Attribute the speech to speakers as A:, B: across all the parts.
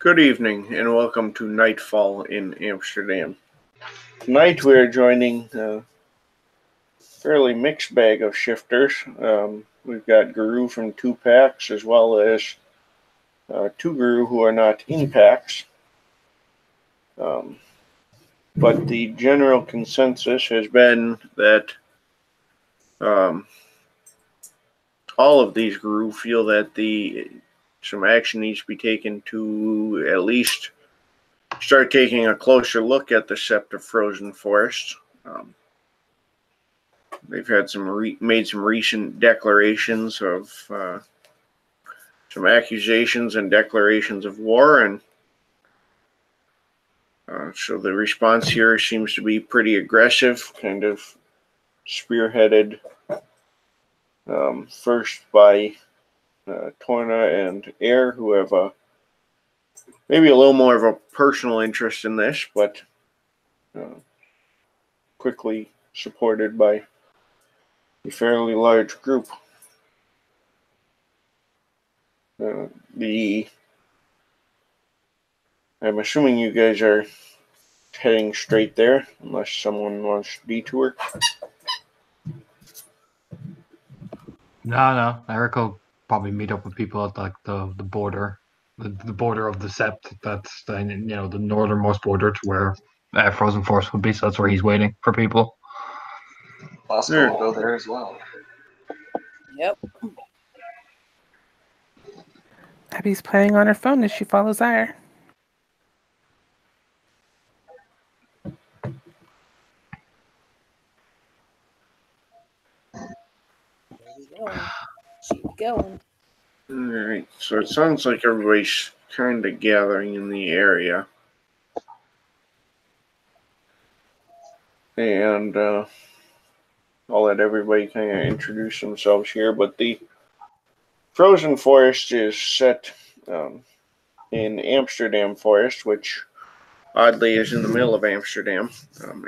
A: Good evening, and welcome to Nightfall in Amsterdam. Tonight we are joining a fairly mixed bag of shifters. We've got Guru from two packs, as well as two Guru who are not in packs. But the general consensus has been that all of these Guru feel that some action needs to be taken to at least start taking a closer look at the Sept of Frozen Forest. They've had made some recent declarations of some accusations and declarations of war, and so the response here seems to be pretty aggressive, kind of spearheaded first by Torna and Air, who have maybe a little more of a personal interest in this, but quickly supported by a fairly large group. I'm assuming you guys are heading straight there, unless someone wants to detour.
B: No. Eric will probably meet up with people at like the border, the border of the Sept. That's the the northernmost border to where Frozen Forest would be. So that's where he's waiting for people.
C: Bosco will go there as well.
D: Yep.
E: Abby's playing on her phone as she follows Ire.
D: Keep going.
A: Alright, so it sounds like everybody's kind of gathering in the area. And I'll let everybody kind of introduce themselves here, but the Frozen Forest is set in Amsterdam Forest, which oddly is in the middle of Amsterdam.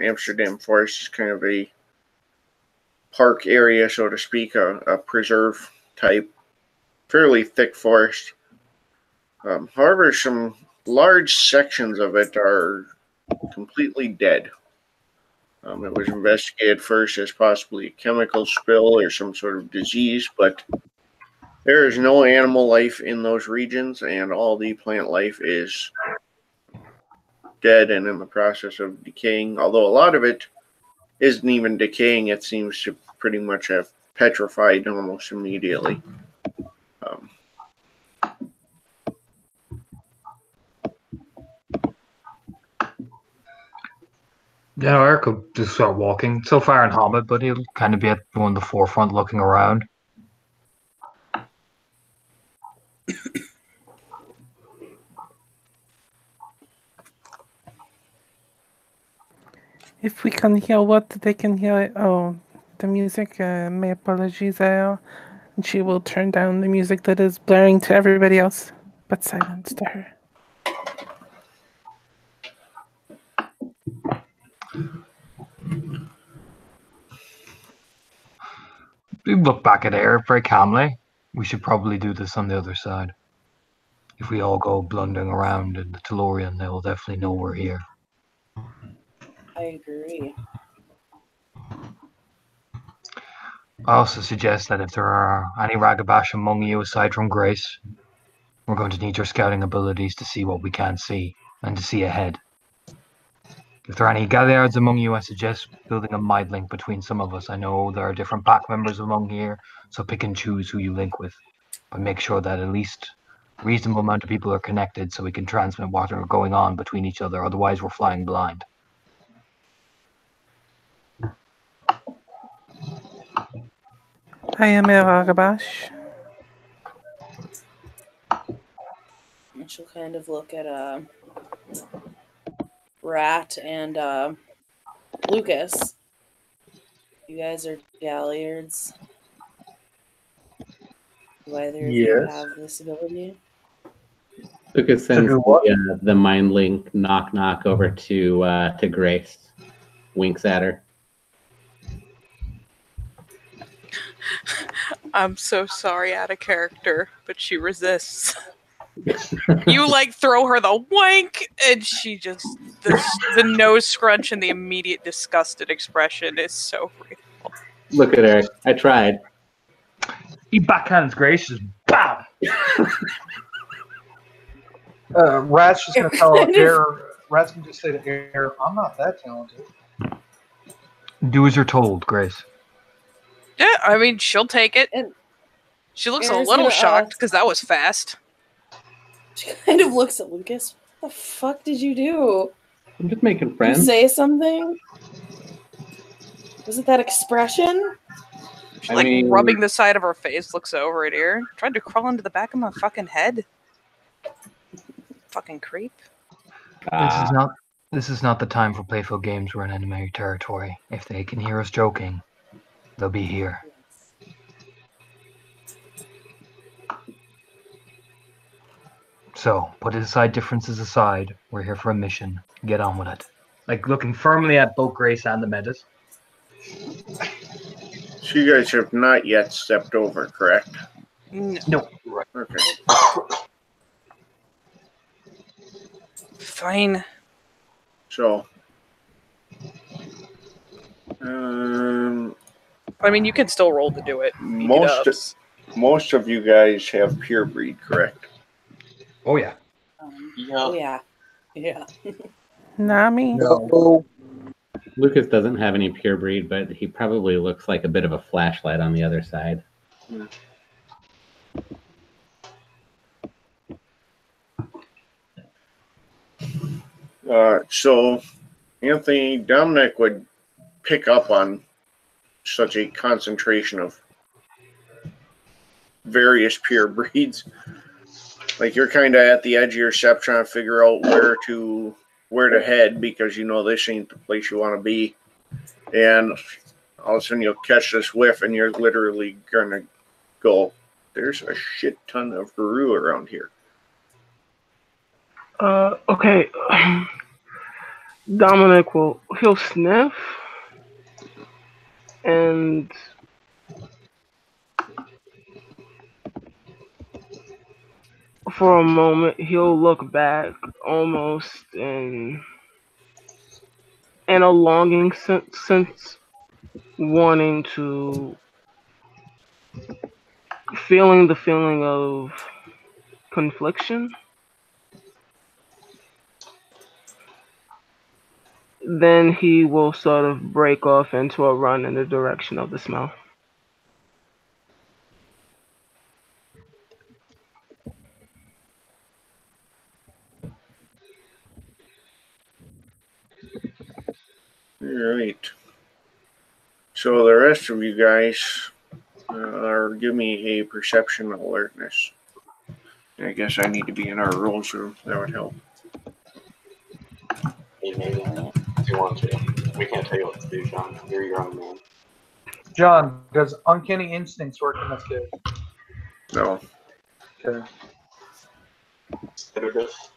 A: Amsterdam Forest is kind of a park area, so to speak, a preserve type, fairly thick forest. However, some large sections of it are completely dead. It was investigated first as possibly a chemical spill or some sort of disease, but there is no animal life in those regions, and all the plant life is dead and in the process of decaying. Although a lot of it isn't even decaying, it seems to pretty much have petrified almost immediately.
B: Eric will just start walking. So far in Hobbit, but he'll kind of be at one of the forefront looking around.
E: If we can hear what they can hear, the music, my apologies, and she will turn down the music that is blaring to everybody else, but silence to her.
B: We look back at Air very calmly. We should probably do this on the other side. If we all go blundering around in the Tellurian, they will definitely know we're here.
D: I agree.
B: I also suggest that if there are any Ragabash among you aside from Grace, we're going to need your scouting abilities to see what we can't see and to see ahead. If there are any Galliards among you, I suggest building a mind link between some of us. I know there are different pack members among here, so pick and choose who you link with. But make sure that at least a reasonable amount of people are connected so we can transmit what are going on between each other. Otherwise, we're flying blind.
E: I am a Ragabash.
D: And she'll kind of look at Rat and Lucas. You guys are Galliards. Do either of you have this ability?
F: Lucas sends the mind link knock over to Grace. Winks at her.
G: I'm so sorry, out of character, but she resists. You like throw her the wank, and she just the nose scrunch and the immediate disgusted expression is so real.
F: Look at her. I tried.
B: He backhands Grace, just BAM!
H: Rat's just gonna tell Air. Rat's gonna just say to Air, "I'm not that talented."
B: Do as you're told, Grace.
G: Yeah, I mean, she'll take it.
D: And
G: She looks
D: Air's
G: a little
D: gonna,
G: shocked because that was fast.
D: She kind of looks at Lucas. What the fuck did you do?
F: I'm just making
D: Did you
F: friends.
D: say something? Was it that expression?
G: She's rubbing the side of her face, looks over at her. Tried to crawl into the back of my fucking head. Fucking creep.
B: This is not the time for playful games. We're in enemy territory. If they can hear us joking, they'll be here. So, put differences aside. We're here for a mission. Get on with it. Like, looking firmly at both Grace and the Metas.
A: So you guys have not yet stepped over, correct?
B: No.
A: Okay.
G: Fine.
A: So,
G: I mean, you can still roll to do it.
A: most of you guys have pure breed, correct?
B: Oh yeah.
D: Oh yeah. Yeah.
E: Nami.
H: No.
F: Lucas doesn't have any pure breed, but he probably looks like a bit of a flashlight on the other side.
A: So, Anthony, Dominic would pick up on such a concentration of various pure breeds. Like, you're kind of at the edge of your step trying to figure out where to head, because you know this ain't the place you want to be. And all of a sudden you'll catch this whiff and you're literally gonna go, there's a shit ton of Guru around here.
I: Okay. Dominic he'll sniff and for a moment he'll look back almost in a longing sense, wanting to feeling the feeling of confliction. Then he will sort of break off into a run in the direction of the smell.
A: Alright. So the rest of you guys give me a perception alertness. I guess I need to be in our rules room. That would help.
C: Hey, maybe if you want to. We can't tell you what to do, John. You're your own man.
H: John, does uncanny instincts work in this case?
A: No.
H: Okay.
C: Consider this.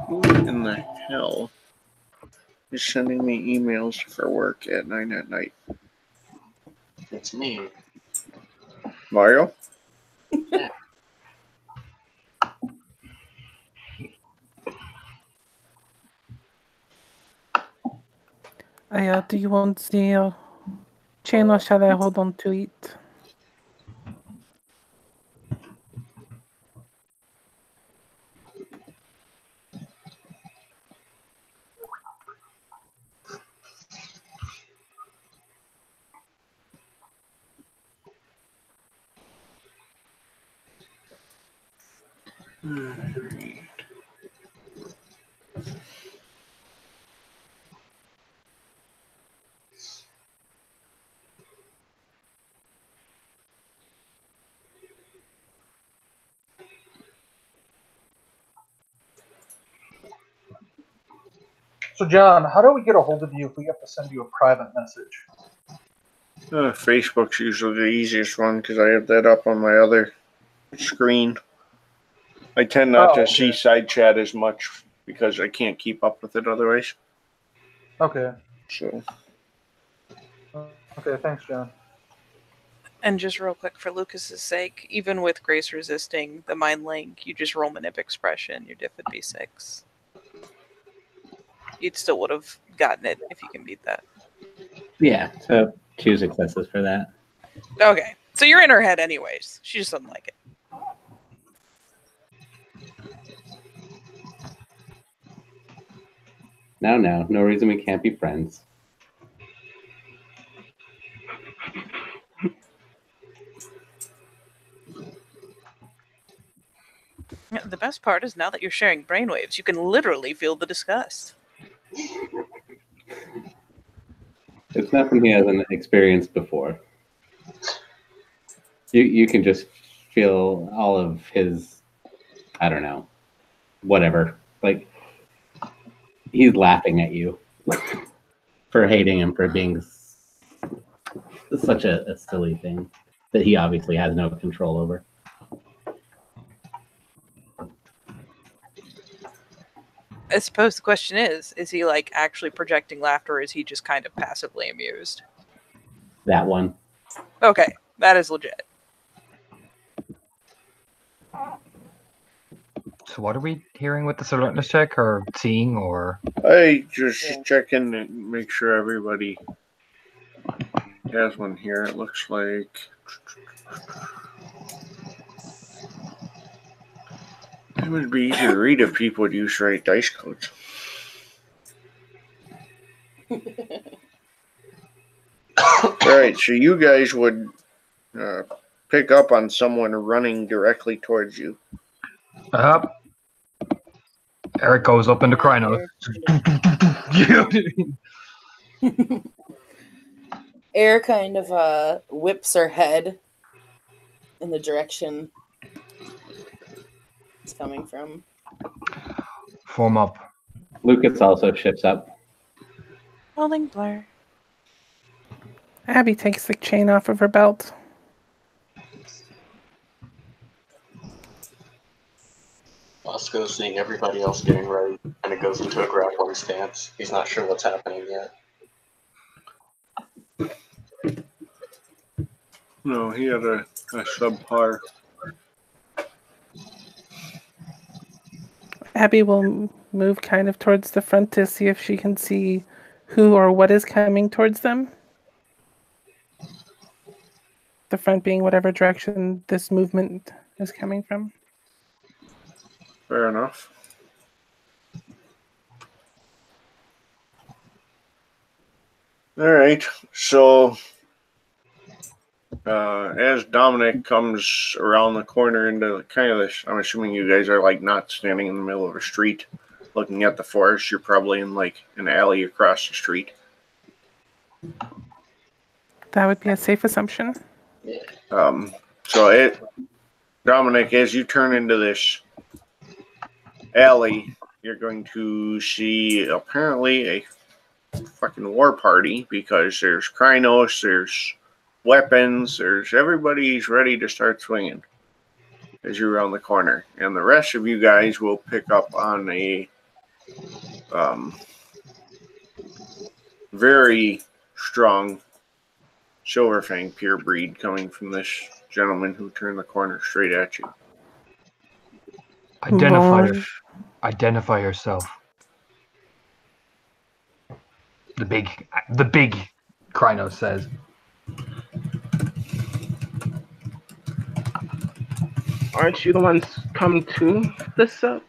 A: Who in the hell is sending me emails for work at 9 at night?
C: It's me.
A: Mario?
E: Do you want the chain or shall I hold on to it?
H: So, John, how do we get a hold of you if we have to send you a private message?
A: Facebook's usually the easiest one because I have that up on my other screen. I tend not to see side chat as much because I can't keep up with it otherwise.
H: Okay.
A: So.
H: Okay, thanks, John.
G: And just real quick, for Lucas's sake, even with Grace resisting the mind link, you just roll manip expression. Your diff would be 6. You still would have gotten it if you can beat that.
F: Yeah, so 2 successes for that.
G: Okay, so you're in her head anyways. She just doesn't like it.
F: No reason we can't be friends.
G: The best part is now that you're sharing brainwaves, you can literally feel the disgust.
F: It's nothing he hasn't experienced before. You can just feel all of his, I don't know, whatever. Like, he's laughing at you for hating him for being such a silly thing that he obviously has no control over.
G: I suppose the question is he like actually projecting laughter, or is he just kind of passively amused?
F: That one.
G: Okay, that is legit.
B: So what are we hearing with this alertness check, or seeing, or?
A: I just check in and make sure everybody has one here. It looks like it would be easier to read if people would use right dice codes. Alright, so you guys would pick up on someone running directly towards you.
B: Eric goes up into Krynos.
D: Air kind of whips her head in the direction it's coming from.
B: Form up.
F: Lucas also shifts up.
G: Holding blur.
E: Abby takes the chain off of her belt.
C: Bosco's seeing everybody else getting ready, and it goes into a grappling stance. He's not sure what's happening yet.
A: No, he had a subpar.
E: Abby will move kind of towards the front to see if she can see who or what is coming towards them. The front being whatever direction this movement is coming from.
A: Fair enough. Alright, so as Dominic comes around the corner into kind of this, I'm assuming you guys are like not standing in the middle of a street looking at the forest. You're probably in like an alley across the street.
E: That would be a safe assumption.
A: So Dominic, as you turn into this alley, you're going to see apparently a fucking war party because there's Krynos, there's weapons, there's everybody's ready to start swinging as you're around the corner. And the rest of you guys will pick up on a very strong Silverfang pure breed coming from this gentleman who turned the corner straight at you.
B: Identify yourself. The big Krynos says.
I: Aren't you the ones coming to the sept?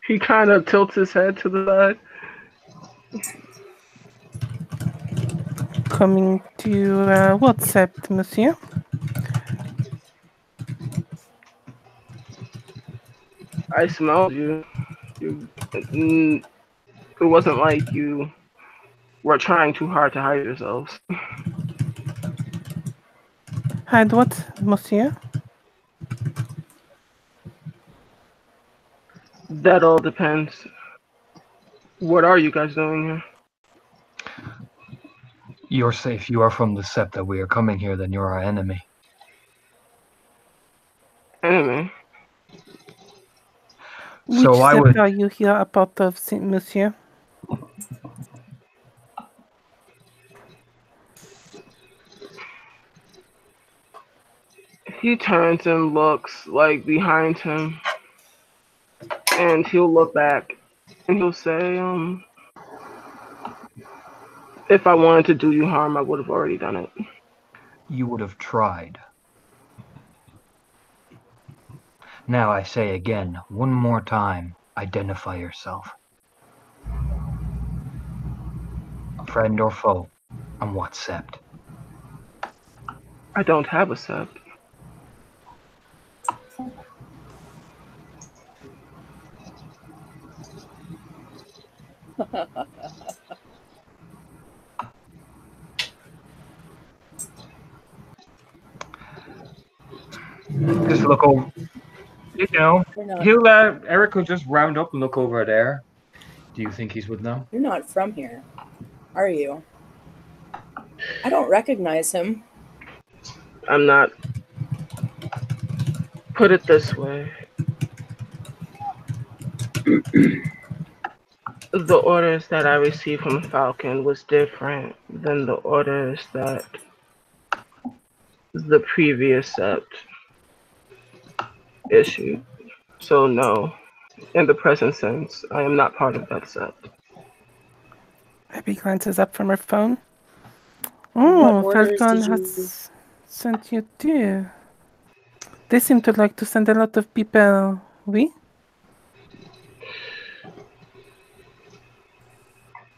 I: He kind of tilts his head to the side.
E: Coming to what sept, monsieur?
I: I smelled you. It wasn't like you were trying too hard to hide yourselves.
E: Hide what, monsieur?
I: That all depends. What are you guys doing here?
B: You're safe. You are from the sept that we are coming here, then you're our enemy.
I: Enemy?
E: Which
B: So I
E: sept
B: would.
E: are you here a part of, monsieur?
I: He turns and looks like behind him, and he'll look back and he'll say, if I wanted to do you harm, I would have already done it.
B: You would have tried. Now I say again, one more time, identify yourself. Friend or foe, and what sept?
I: I don't have a sept.
B: Just look over. You know, Eric will just round up and look over there. Do you think he's with them?
D: You're not from here, are you? I don't recognize him.
I: I'm not. Put it this way. The orders that I received from Falcon was different than the orders that the previous sept issued. So no, in the present sense, I am not part of that sept.
E: Abby glances up from her phone.
D: What
E: Oh,
D: orders
E: Falcon
D: did you-
E: has sent you too. They seem to like to send a lot of people. Oui?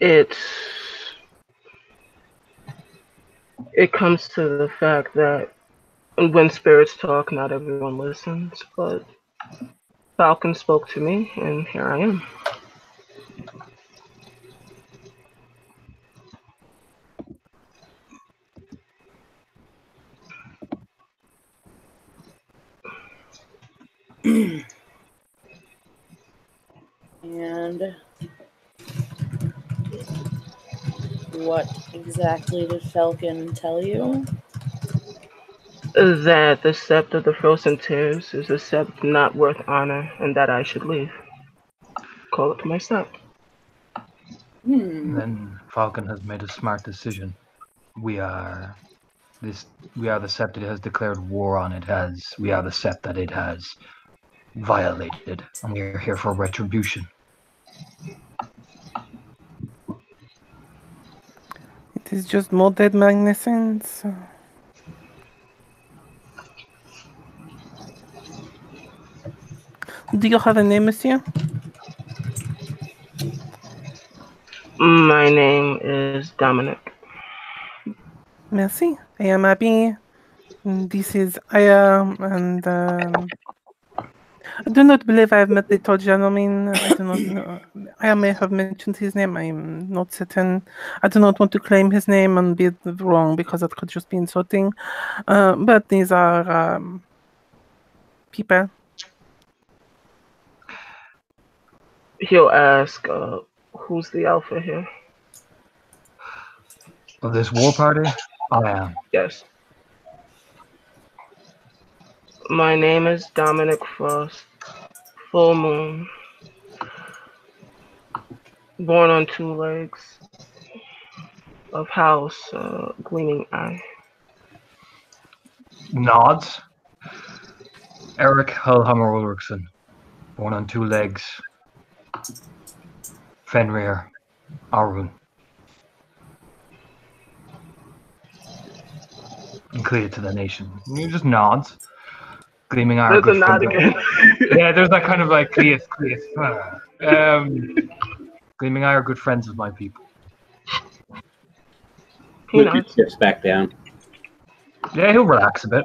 I: It comes to the fact that when spirits talk, not everyone listens, but Falcon spoke to me, and here I am.
D: And what exactly did Falcon tell you?
I: That the sept of the Frozen Tears is a sept not worth honor, and that I should leave. Call it to my sept.
B: Then Falcon has made a smart decision. We are the sept it has declared war on. We are the sept that it has violated, and we are here for retribution.
E: It is just more dead magnificence. Do you have a name, monsieur?
I: My name is Dominic.
E: Merci. I am Abby. This is Aya, and I do not believe I have met the tall gentleman. I do not know. I may have mentioned his name. I am not certain. I do not want to claim his name and be wrong because that could just be insulting. But these are people.
I: He'll ask, who's the alpha here?
B: Of this war party, I am.
I: Yes. My name is Dominic Frost. Full moon. Born on 2 legs. Of house, gleaming eye.
B: Nods. Eric Hellhammer Ulrichson, born on 2 legs. Fenrir, Arun. and clear to the nation. And he just nods. Gleaming Eye.
I: There's a nod again.
B: Yeah, there's that kind of like Cleus. Gleaming Eye are good friends of my people.
F: Lucas dips back down.
B: Yeah, he'll relax a bit.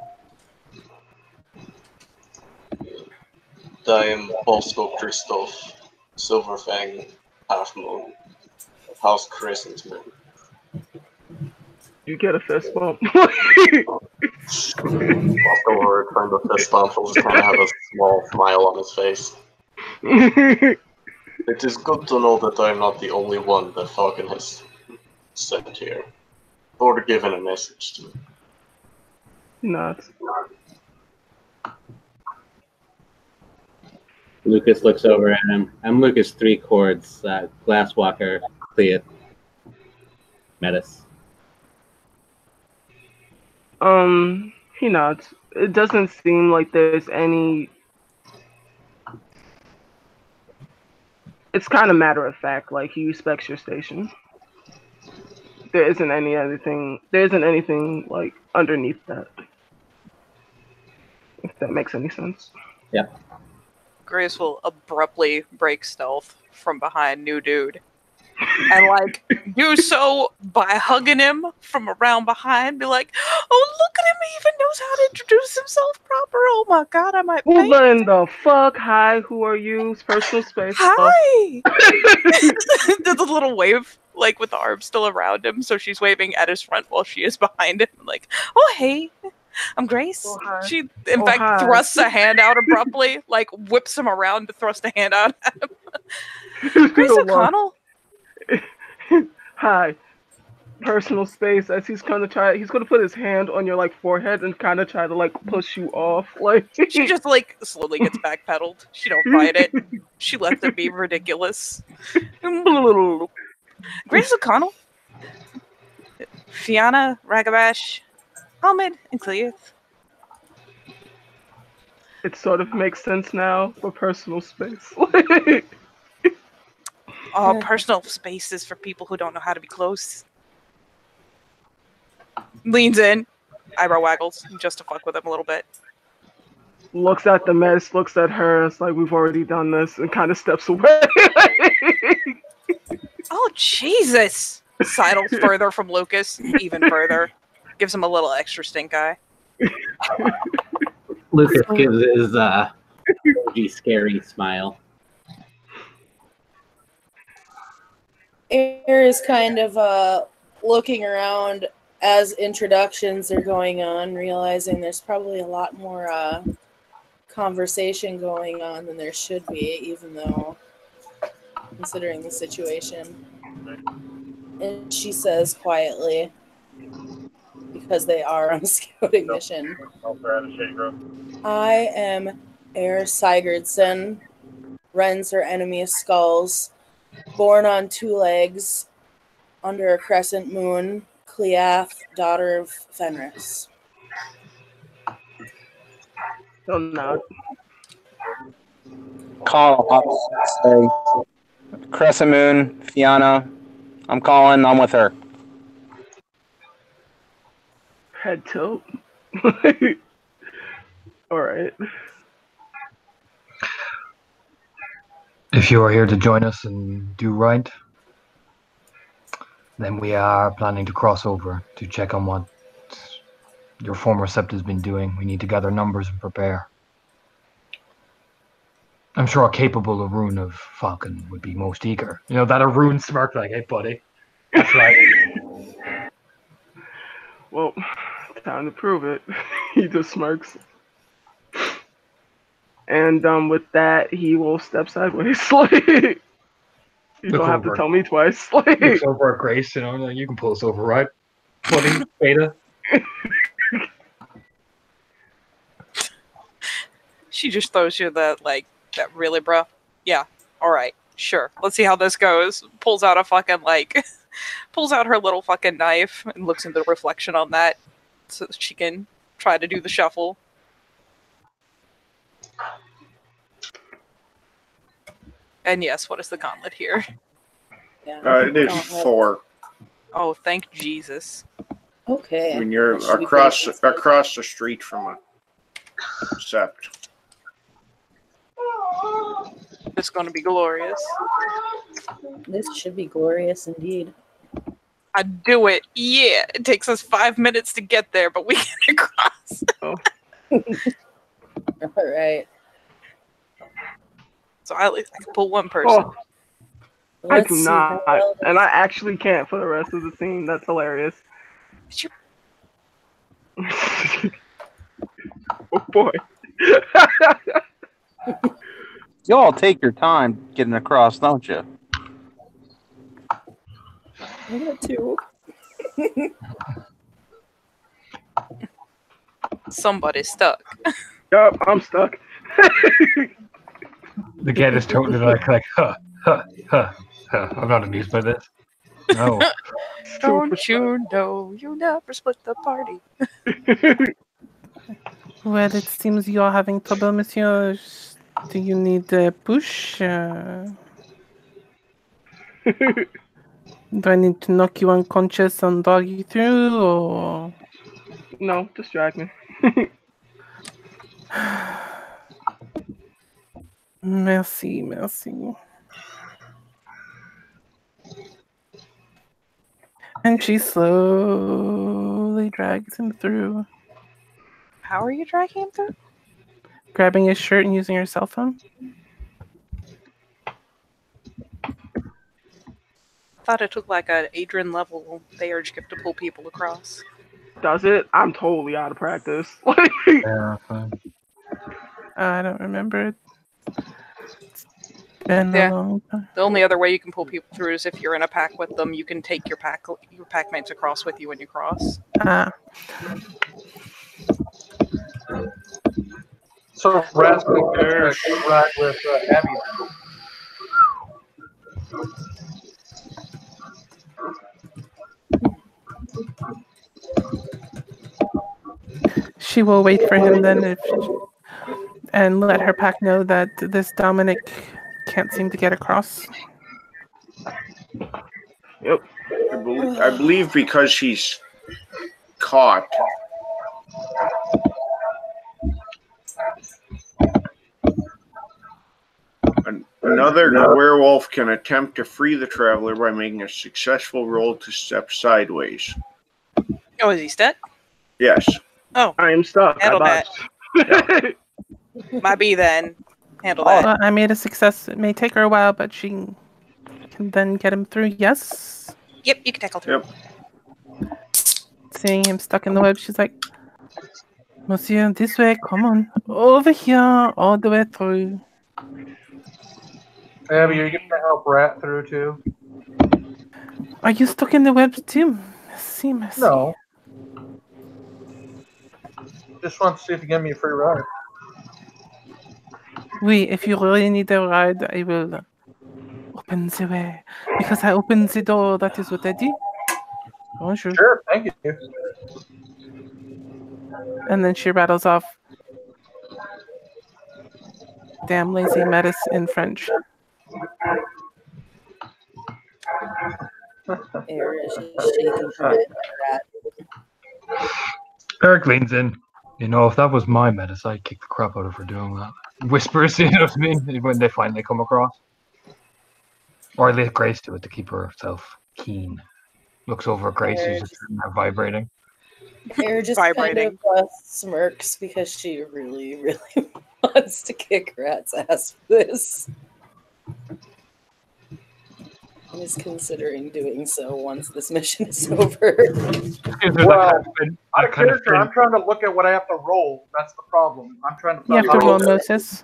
C: I am Bosco Christoph, Silverfang, Half Moon, House Crescent Moon.
I: You get a fist bump.
C: Bosco will return the fist bump. He'll just kind of have a small smile on his face. It is good to know that I am not the only one that Falcon has sent here, or given a message to.
I: Nods.
F: Lucas looks over at him. I'm Lucas 3 Chords, Glasswalker, Cleat, Metis.
I: He nods. It doesn't seem like there's any. It's kind of matter of fact. Like he respects your station. There isn't anything. There isn't anything like underneath that. If that makes any sense.
F: Yeah.
G: Grace will abruptly break stealth from behind new dude. And like do so by hugging him from around behind, be like, "Oh, look at him! He even knows how to introduce himself proper. Oh my god, I might."
I: Who in the fuck? Hi, who are you? Personal space.
G: Hi. Does a little wave, like with the arm still around him, so she's waving at his front while she is behind him. Like, "Oh hey, I'm Grace."
I: Oh, hi.
G: She in fact thrusts a hand out abruptly, like whips him around to thrust a hand out at him. Grace O'Connell.
I: Hi. Personal space. As he's gonna put his hand on your like forehead and kind of try to like push you off. Like
G: she just like slowly gets backpedaled. She don't fight it. She lets it be ridiculous. Grace O'Connell, Fianna, Ragabash, Ahmed, and Cleith.
I: It sort of makes sense now for personal space.
G: Oh, personal space is for people who don't know how to be close. Leans in, eyebrow waggles, just to fuck with him a little bit.
I: Looks at the mess, looks at her, it's like we've already done this, and kind of steps away.
G: Oh, Jesus! Sidles further from Lucas, even further. Gives him a little extra stink eye.
F: Lucas gives his scary smile.
D: Air is kind of looking around as introductions are going on, realizing there's probably a lot more conversation going on than there should be, even though considering the situation. And she says quietly, because they are on a scouting mission, I am Air Sigurdsson, rends her enemy's skulls, born on 2 legs, under a crescent moon, Cleath, daughter of Fenris.
I: Don't nod.
J: Call. Crescent Moon, Fianna. I'm calling. I'm with her.
I: Head tilt. Alright.
B: If you are here to join us and do right, then we are planning to cross over to check on what your former sept has been doing. We need to gather numbers and prepare. I'm sure a capable Arun of Falcon would be most eager. You know, that Arun smirk like, hey, buddy. That's right.
I: Well, time to prove it. He just smirks. And with that, he will step sideways. You don't have to tell me twice.
B: Looks over at Grace, you know, like, you can pull us over, right? Buddy, Beta.
G: She just throws you that, like, that really, bro? Yeah, alright, sure. Let's see how this goes. Pulls out a fucking, like, pulls out her little fucking knife and looks into the reflection on that so that she can try to do the shuffle. And yes, what is the gauntlet here?
A: It is 4.
G: Oh, thank Jesus.
D: Okay.
A: I mean, you're
D: That should be
A: across
D: pretty easy.
A: across the street from a sept.
G: It's going to be glorious.
D: This should be glorious indeed.
G: I'd do it. Yeah. It takes us 5 minutes to get there, but we get across.
I: Oh,
D: All right.
G: So I can pull one person.
I: oh, I
D: Let's
I: do
D: see
I: not,
D: how well
I: and I actually can't for the rest of the scene. That's hilarious. Oh boy.
J: You all take your time getting across, don't you?
D: I'm gonna too.
G: Somebody's stuck.
I: Yup, I'm stuck.
B: The kid is totally like, huh. I'm not amused by this. No.
G: Don't you know you never split the party?
E: Well, it seems you're having trouble, monsieur. Do you need a push? Do I need to knock you unconscious and drag you through, or...?
I: No, distract me.
E: Merci, merci. And she slowly drags him through,
G: How are you dragging him through?
E: grabbing his shirt and using her cell phone.
G: I thought it took like an Adrian level Bayard gift to pull people across.
I: Does it? I'm totally out of practice.
B: Yeah, fine.
E: I don't remember it. It's been
G: Yeah.
E: a long time.
G: The only other way you can pull people through is if you're in a pack with them. You can take your pack mates across with you when you cross.
E: Ah,
H: So Rat's going to ride with Abby.
E: she will wait for him then, and let her pack know that this Dominic can't seem to get across.
I: Yep.
A: I believe because he's caught. Another werewolf can attempt to free the traveler by making a successful roll to step sideways.
G: Oh, is he stuck?
A: Yes.
G: Oh,
I: I am stuck.
G: Handle
I: I botched.
G: might be then. Handle
E: Well,
G: that.
E: I made a success. It may take her a while, but she can then get him through. Yes.
G: Yep, you can tackle through.
A: Yep.
E: Seeing him stuck in the web, she's like, Monsieur, this way, come on. Over here, all the way through.
H: Abby, are you going to help Rat through too?
E: Are you stuck in the web too? Merci, merci.
H: No. Just want to see if you give me a free ride.
E: Oui, if you really need a ride, I will open the way. Because I opened the door, that is what I did. Bonjour.
H: Sure, thank you.
E: And then she rattles off, damn lazy metis in French.
D: Air is shaking her head at Rat.
B: Eric leans in. You know, if that was my menace, I'd kick the crap out of her doing that. Whispers, you know what I mean? When they finally come across. Or I let Grace do it to keep herself keen. Looks over at Grace, who's just sitting there vibrating.
D: Air just
G: Vibrating.
D: kind of smirks because she really, really wants to kick Rat's ass for this. And is considering doing so once this mission is over.
H: Well, out of character, I'm trying to look at what I have to roll. That's the problem. I'm trying to
E: You have to roll Gnosis.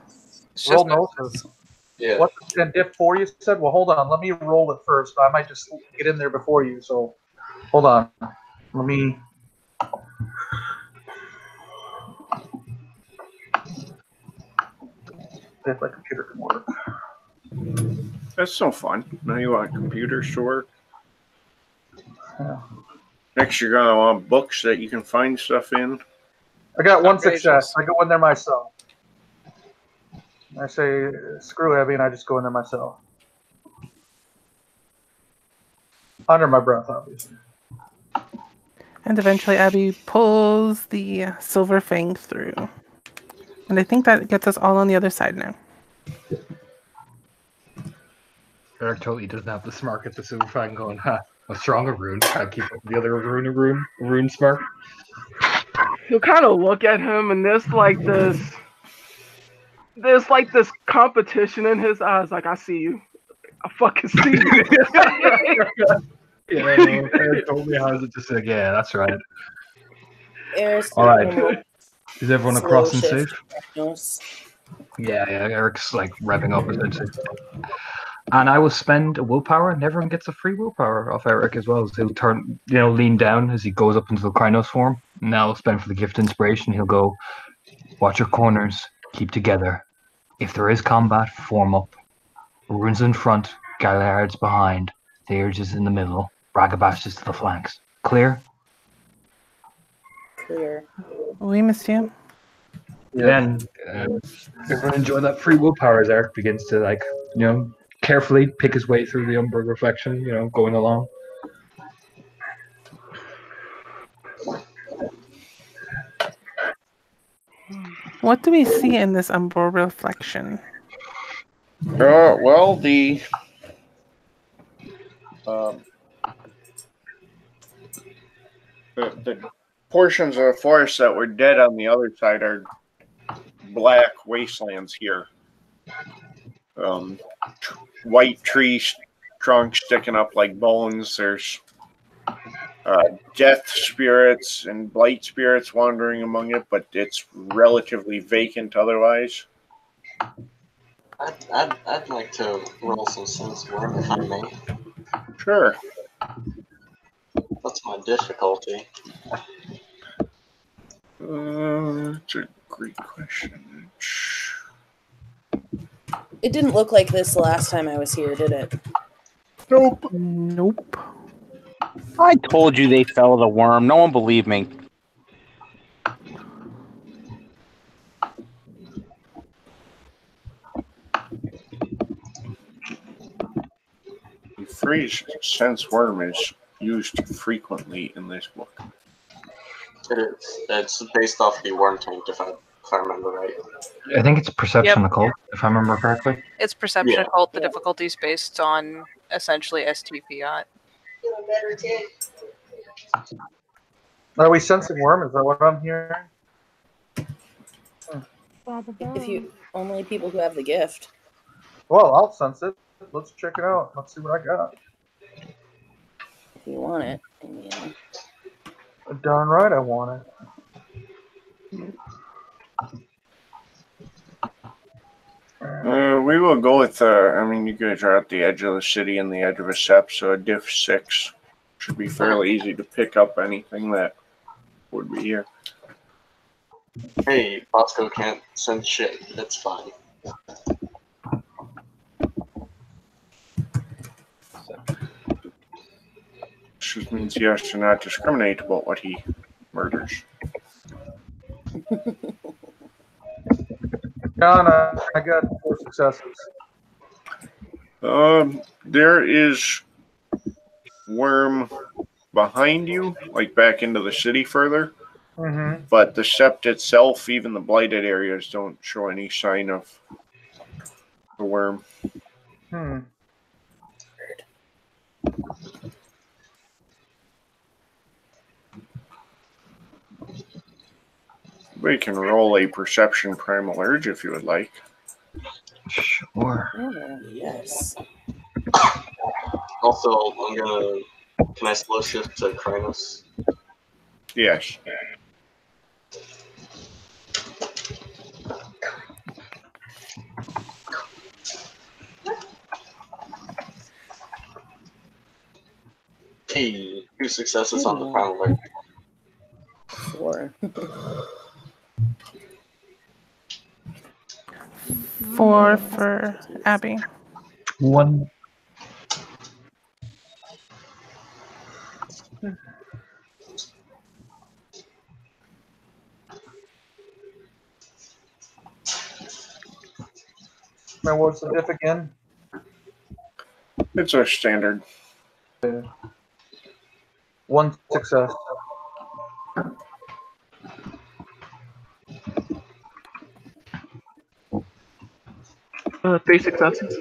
H: roll Gnosis.
C: Yeah.
H: What and diff 4 you said? Well, hold on. Let me roll it first. I might just get in there before you. So, hold on. Let me. If my computer can work.
A: That's no fun. Now you want computers to work.
H: Yeah.
A: Next, you're going to want books that you can find stuff in.
H: I got one
G: Outrageous.
H: success. I go in there myself. I say, screw Abby, and I just go in there myself. Under my breath, obviously.
E: And eventually Abby pulls the silver fang through. And I think that gets us all on the other side now.
B: Eric totally doesn't have the smirk at the silver fang going, ha, a stronger rune. Can't keep up with the other rune smirk.
I: You kind of look at him, and there's like this competition in his eyes. Like, I see you. I fucking see you.
B: Yeah, no, Eric totally has it just like, yeah, that's right.
D: Air's
B: All right.
D: taking a
B: Is everyone
D: slow
B: across and
D: shift
B: safe?
D: to Technos.
B: Yeah, Eric's like revving up essentially. And I will spend a willpower, and everyone gets a free willpower off Eric as well. So he'll turn, lean down as he goes up into the Krynos form. And now he'll spend for the gift inspiration. He'll go, watch your corners, keep together. If there is combat, form up. Runes in front, Galliards behind, Theurge is in the middle, Ragabash is to the flanks. Clear?
D: Clear.
E: We missed you.
B: Then everyone enjoy that free willpower as Eric begins to carefully pick his way through the Umbra reflection, going along.
E: What do we see in this umbral reflection?
A: Well, the portions of the forest that were dead on the other side are black wastelands here. White tree trunks sticking up like bones. There's death spirits and blight spirits wandering among it, but it's relatively vacant otherwise.
C: I'd like to roll some sense worm if I may.
A: Sure.
C: What's my difficulty?
A: That's a great question.
D: It didn't look like this the last time I was here, did it?
E: Nope.
J: I told you they fell the worm. No one believed me.
A: The phrase sense worm is used frequently in this book.
C: It is. It's based off the worm taint, if I remember right.
B: I think it's perception
G: Yep.
B: occult, if I remember correctly.
G: It's perception
C: Yeah.
G: occult. The difficulty's based on essentially STPI.
H: Are we sensing worm? Is that what I'm hearing?
D: If you only people who have the gift.
H: Well, I'll sense it. Let's check it out. Let's see what I got.
D: If you want it. Yeah.
H: Darn right I want it.
A: We will go with, you guys are at the edge of the city and the edge of a SEP, so a diff 6 should be fairly easy to pick up anything that would be here.
C: Hey, Bosco can't sense shit. That's fine.
A: This just means he has to not discriminate about what he murders.
H: John, I got 4 successes.
A: There is worm behind you, like back into the city further.
H: Mm-hmm.
A: But the sept itself, even the blighted areas, don't show any sign of the worm. We can roll a perception primal urge if you would like.
B: Sure.
D: Oh, yes.
C: Also, can I slow shift to Krynos?
A: Yes.
C: Hey, 2 successes on the primal urge.
D: 4.
E: 4 for Abby.
B: 1.
H: Now, what's the diff again?
A: It's a standard.
H: 1 success.
I: 3 successes.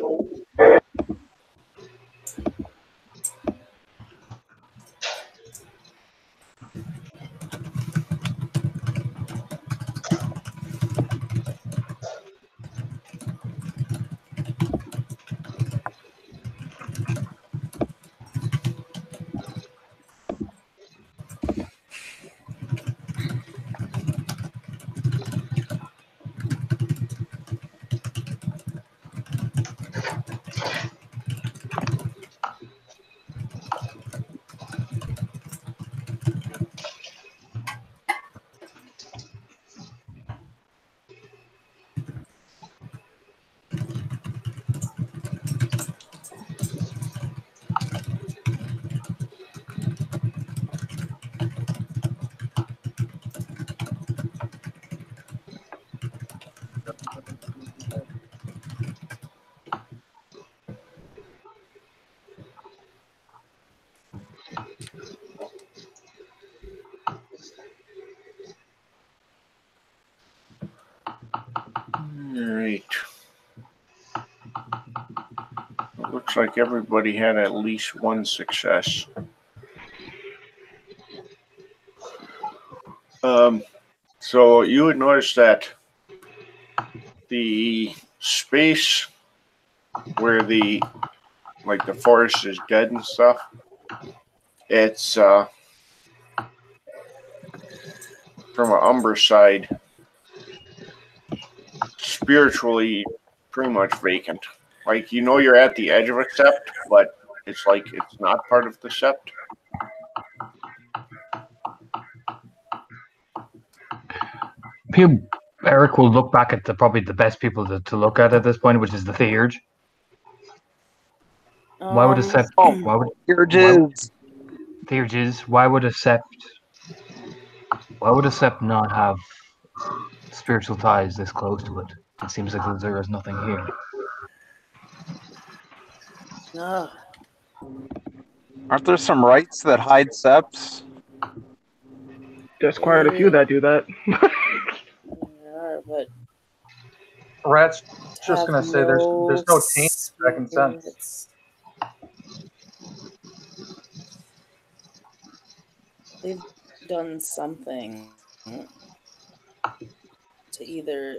A: Alright. It looks like everybody had at least one success. So you would notice that the space where the forest is dead and stuff, it's from an Umber side, spiritually pretty much vacant. Like, you know, you're at the edge of a sept, but it's like it's not part of the sept.
B: Eric will look back at probably the best people to look at this point, which is the Theurge. Why would a sept? Why would
J: Theurges?
B: Theurges? Why would a sept? Why would a sept not have spiritual ties this close to it? It seems like there is nothing here.
D: No.
J: Aren't there some rites that hide septs?
I: There's quite a few that do that.
D: Yeah, but
H: Rat's just gonna say there's no taint that can sense.
D: They've done something to either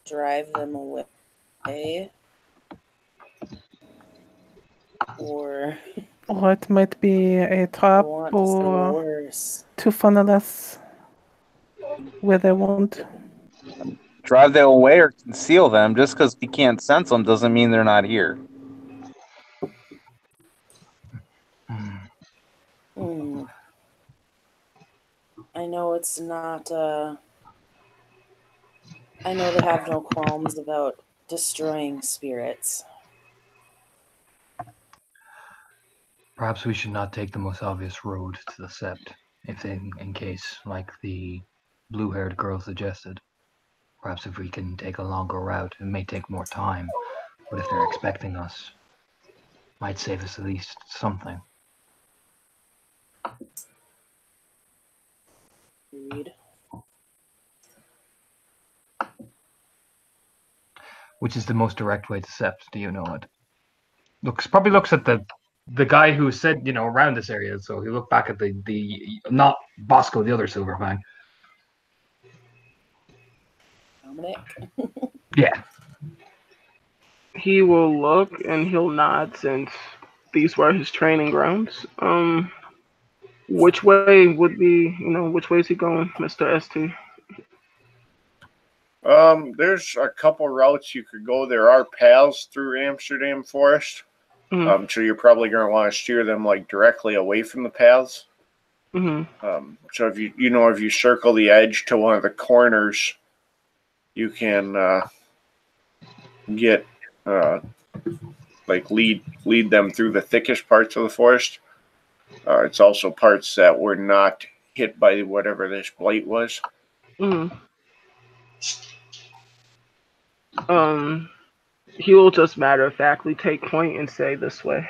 D: drive them away or
E: it might be a trap or to funnel us where they won't.
J: Drive them away or conceal them. Just because we can't sense them doesn't mean they're not here.
D: I know it's not. I know they have no qualms about destroying spirits.
B: Perhaps we should not take the most obvious road to the sept, in case, like the blue-haired girl suggested. Perhaps if we can take a longer route, it may take more time, but if they're expecting us, it might save us at least something.
D: Agreed.
B: Which is the most direct way to sept? Do you know it? Probably looks at the guy who said, you know, around this area. So he looked back at the not Bosco, the other Silverfang.
D: Dominic.
B: Yeah.
I: He will look and he'll nod since these were his training grounds. Which way would be, which way is he going, Mr. ST?
A: There's a couple routes you could go. There are paths through Amsterdam Forest.
I: Mm-hmm.
A: So you're probably going to want to steer them like directly away from the paths.
I: Mm-hmm.
A: So if you circle the edge to one of the corners, you can get lead them through the thickest parts of the forest. It's also parts that were not hit by whatever this blight was.
I: Mm-hmm. He will just matter-of-factly take point and say this way.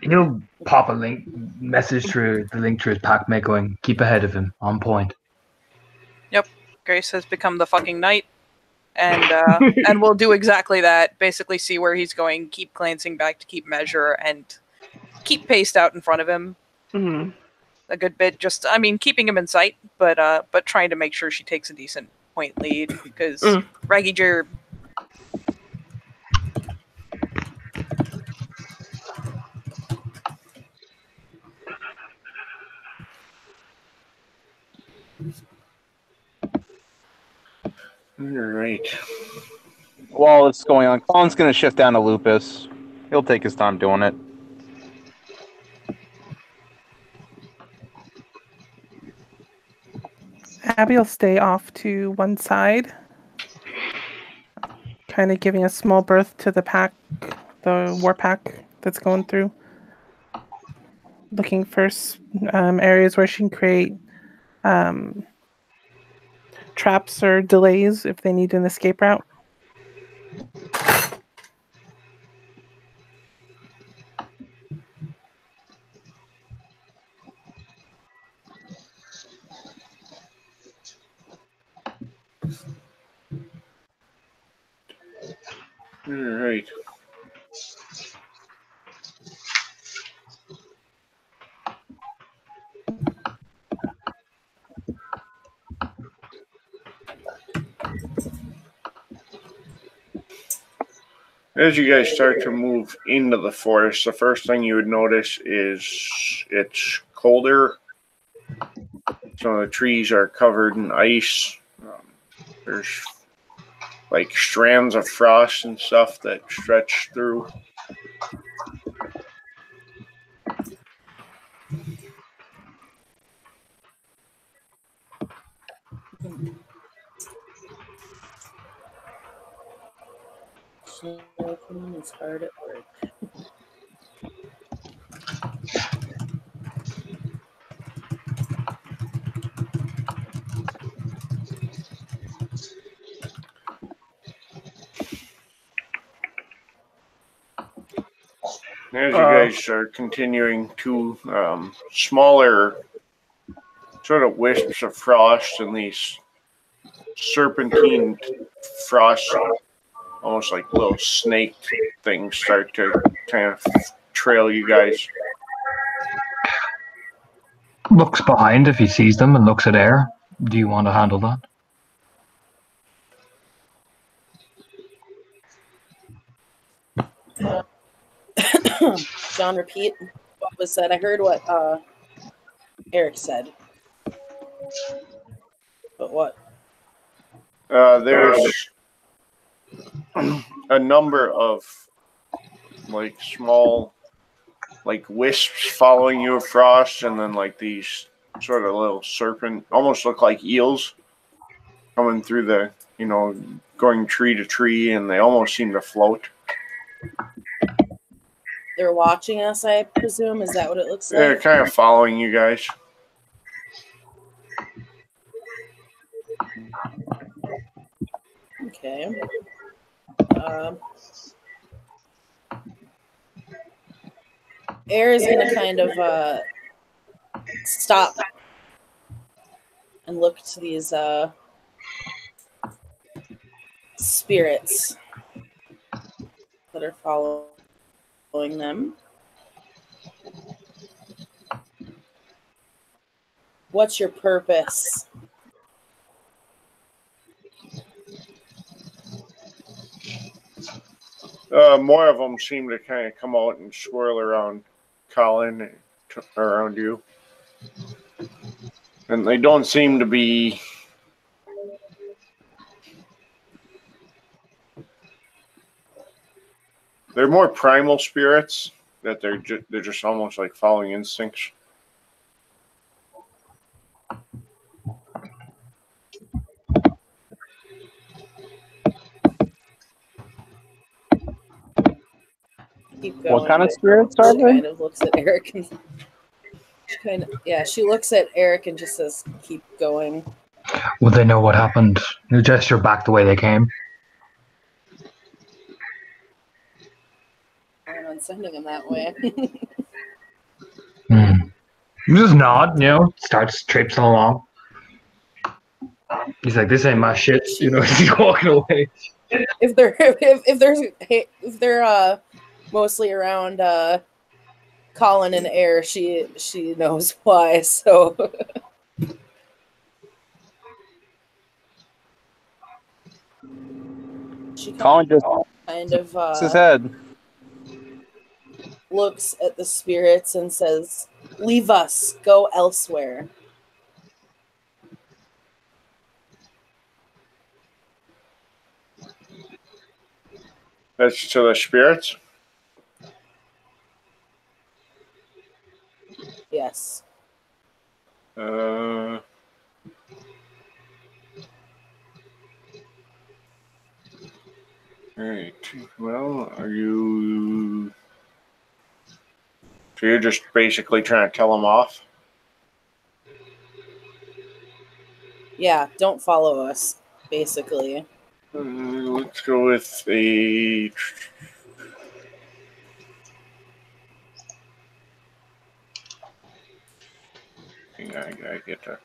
B: He'll pop a message through the link to his pack mate going, keep ahead of him, on point.
G: Yep. Grace has become the fucking knight. and we'll do exactly that. Basically, see where he's going, keep glancing back to keep measure, and keep paced out in front of him a good bit. Just, I mean, keeping him in sight, but trying to make sure she takes a decent point lead because Raggy Jer.
A: All right.
J: While it's going on, Colin's going to shift down to Lupus. He'll take his time doing it.
E: Abby will stay off to one side, kind of giving a small berth to the pack, the war pack that's going through. Looking for areas where she can create traps or delays if they need an escape route.
A: All right. As you guys start to move into the forest, the first thing you would notice is it's colder. Some of the trees are covered in ice. There's like strands of frost and stuff that stretch through.
D: Is hard at work.
A: As you guys are continuing to smaller sort of wisps of frost and these serpentine frost, almost like little snake things, start to kind of trail you guys.
B: Looks behind if he sees them and looks at air. Do you want to handle that?
D: John, repeat what was said. I heard what Eric said. But what?
A: There's a number of like small like wisps following you of frost, and then like these sort of little serpent, almost look like eels, coming through the, going tree to tree, and they almost seem to float.
D: They're watching us, I presume. Is that what it looks like?
A: They're kind of following you guys.
D: Okay. Air is going to kind of stop and look to these spirits that are following them. What's your purpose?
A: More of them seem to kind of come out and swirl around Colin, around you. And they don't seem to be... They're more primal spirits, that they're just almost like following instincts.
D: Keep going.
J: What kind of spirits are
D: she
J: they?
D: kind of looks at Eric and she looks at Eric and just says, "Keep going."
B: Would they know what happened? You gesture back the way they came.
D: I'm not sending him that way.
B: You just nod, starts traipsing along. He's like, this ain't my shit. You know, he's walking away.
D: If they're mostly around Colin and Air, she knows why. So she
J: Colin just
D: kind of
J: shakes his head.
D: looks at the spirits and says, "Leave us. Go elsewhere."
A: That's to the spirits.
D: Yes.
A: Alright. Well, are you... So you're just basically trying to tell them off?
D: Yeah, don't follow us, basically.
A: Let's go with the... Hang on, I gotta get that.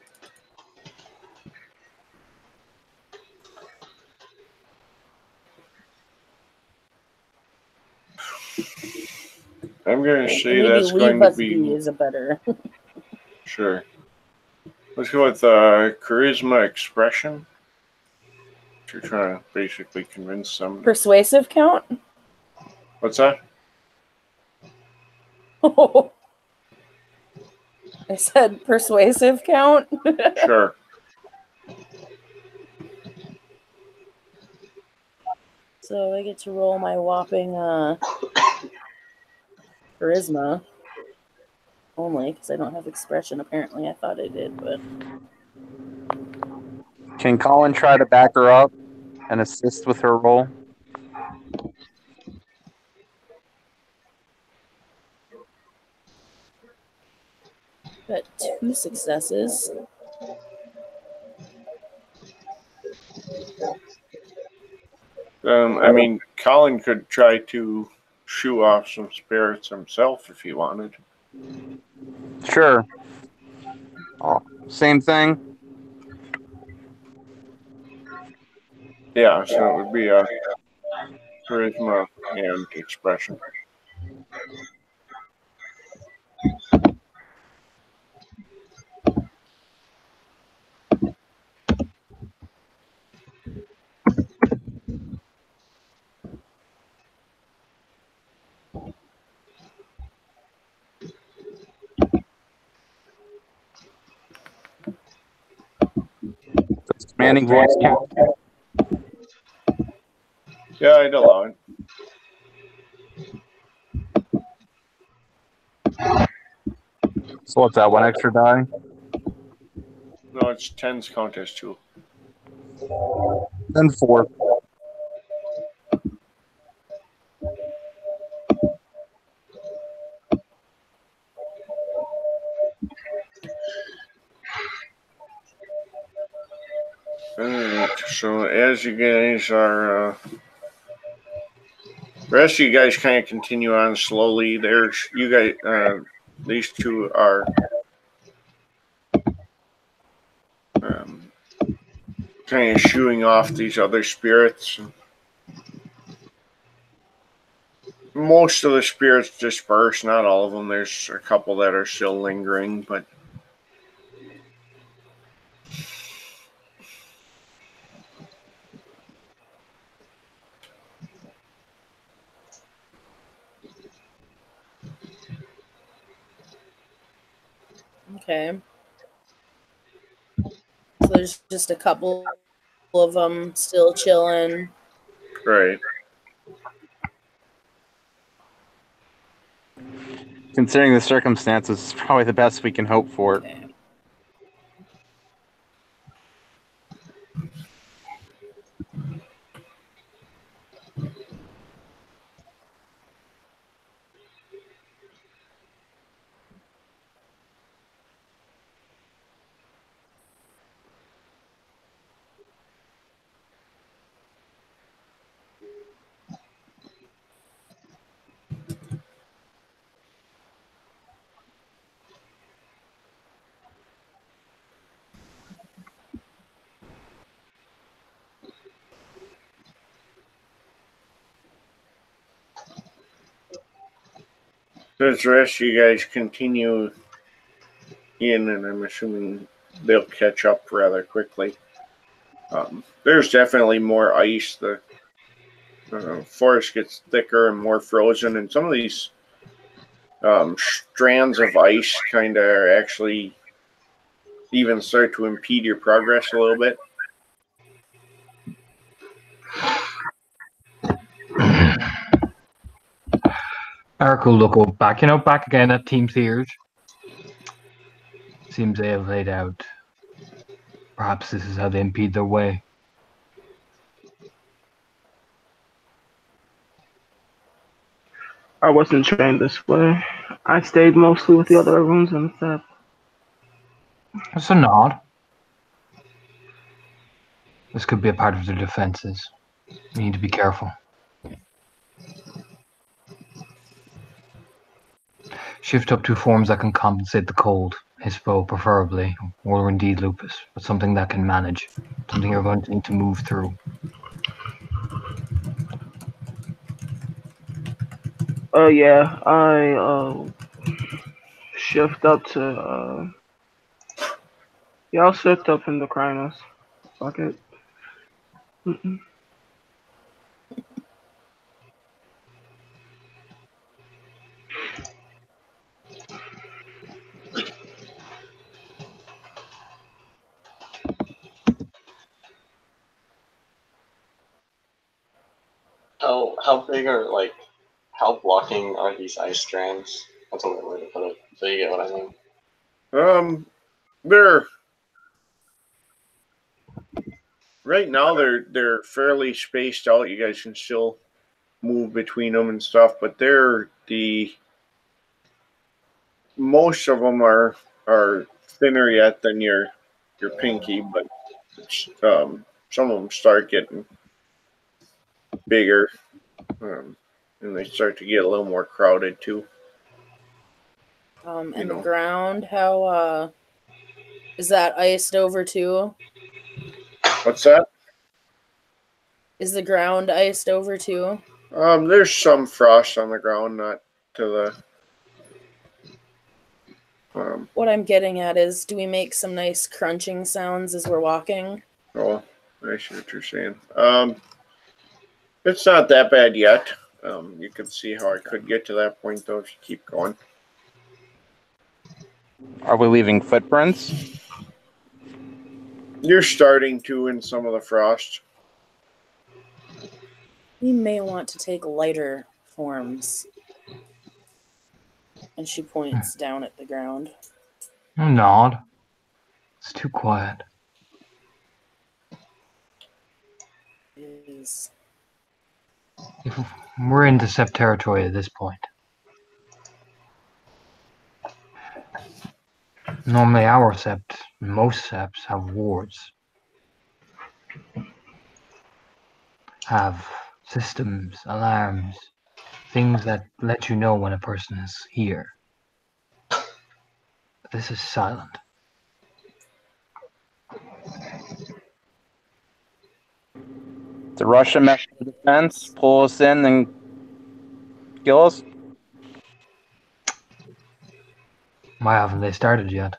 A: I'm going to say
D: Maybe
A: that's going
D: leave
A: to
D: us be is a better.
A: Sure. Let's go with charisma expression. You're trying to basically convince them.
D: Persuasive count?
A: What's that?
D: I said persuasive count?
A: Sure.
D: So I get to roll my whopping charisma. Only, because I don't have expression, apparently. I thought I did, but...
J: Can Colin try to back her up and assist with her roll?
D: Got 2 successes.
A: I mean, Colin could try to shoo off some spirits himself if he wanted.
J: Sure. Oh, same thing.
A: Yeah, so it would be a charisma and expression.
J: Commanding voice count.
A: Yeah, I'd allow it.
J: So what's that? 1 extra die?
A: No, it's 10's count as 2.
J: Then 4.
A: Alright, so as you guys are... the rest of you guys kind of continue on slowly. There's... You guys... these two are... kind of shooing off these other spirits. Most of the spirits disperse, not all of them. There's a couple that are still lingering, but...
D: Okay. So there's just a couple of them still chilling.
A: Right.
J: Considering the circumstances, it's probably the best we can hope for.
D: Okay.
A: As the rest of you guys continue in, and I'm assuming they'll catch up rather quickly. There's definitely more ice. The forest gets thicker and more frozen, and some of these strands of ice kind of actually even start to impede your progress a little bit.
B: Eric will look back, back again at Team Sears. Seems they have laid out. Perhaps this is how they impede their way.
I: I wasn't trained this way. I stayed mostly with the other runes and stuff.
B: That's a nod. This could be a part of their defenses. We need to be careful. Shift up to forms that can compensate the cold. Hispo, preferably, or indeed lupus, but something that can manage. Something you're going to need to move through.
I: Yeah, I shift up to yeah, I'll shift up in the Krynos. Fuck it. Mm-mm.
C: How big are how blocking are these ice strands? That's a weird way to put it. So you get what I mean.
A: They're right now they're fairly spaced out. You guys can still move between them and stuff, but they're most of them are thinner yet than your pinky, but some of them start getting bigger, and they start to get a little more crowded too.
D: And the ground, how is that iced over too?
A: What's that?
D: Is the ground iced over too?
A: There's some frost on the ground, not to the.
D: What I'm getting at is, do we make some nice crunching sounds as we're walking?
A: Oh, I see what you're saying. It's not that bad yet. You can see how I could get to that point though if you keep going.
J: Are we leaving footprints?
A: You're starting to in some of the frost.
D: We may want to take lighter forms. And she points down at the ground.
B: Nod. It's too quiet.
D: Is
B: We're into Sept territory at this point. Normally our Sept, most Septs have wards. Have systems, alarms, things that let you know when a person is here. But this is silent.
J: The Russian method of defense, pull us in and kill us?
B: Why haven't they started yet?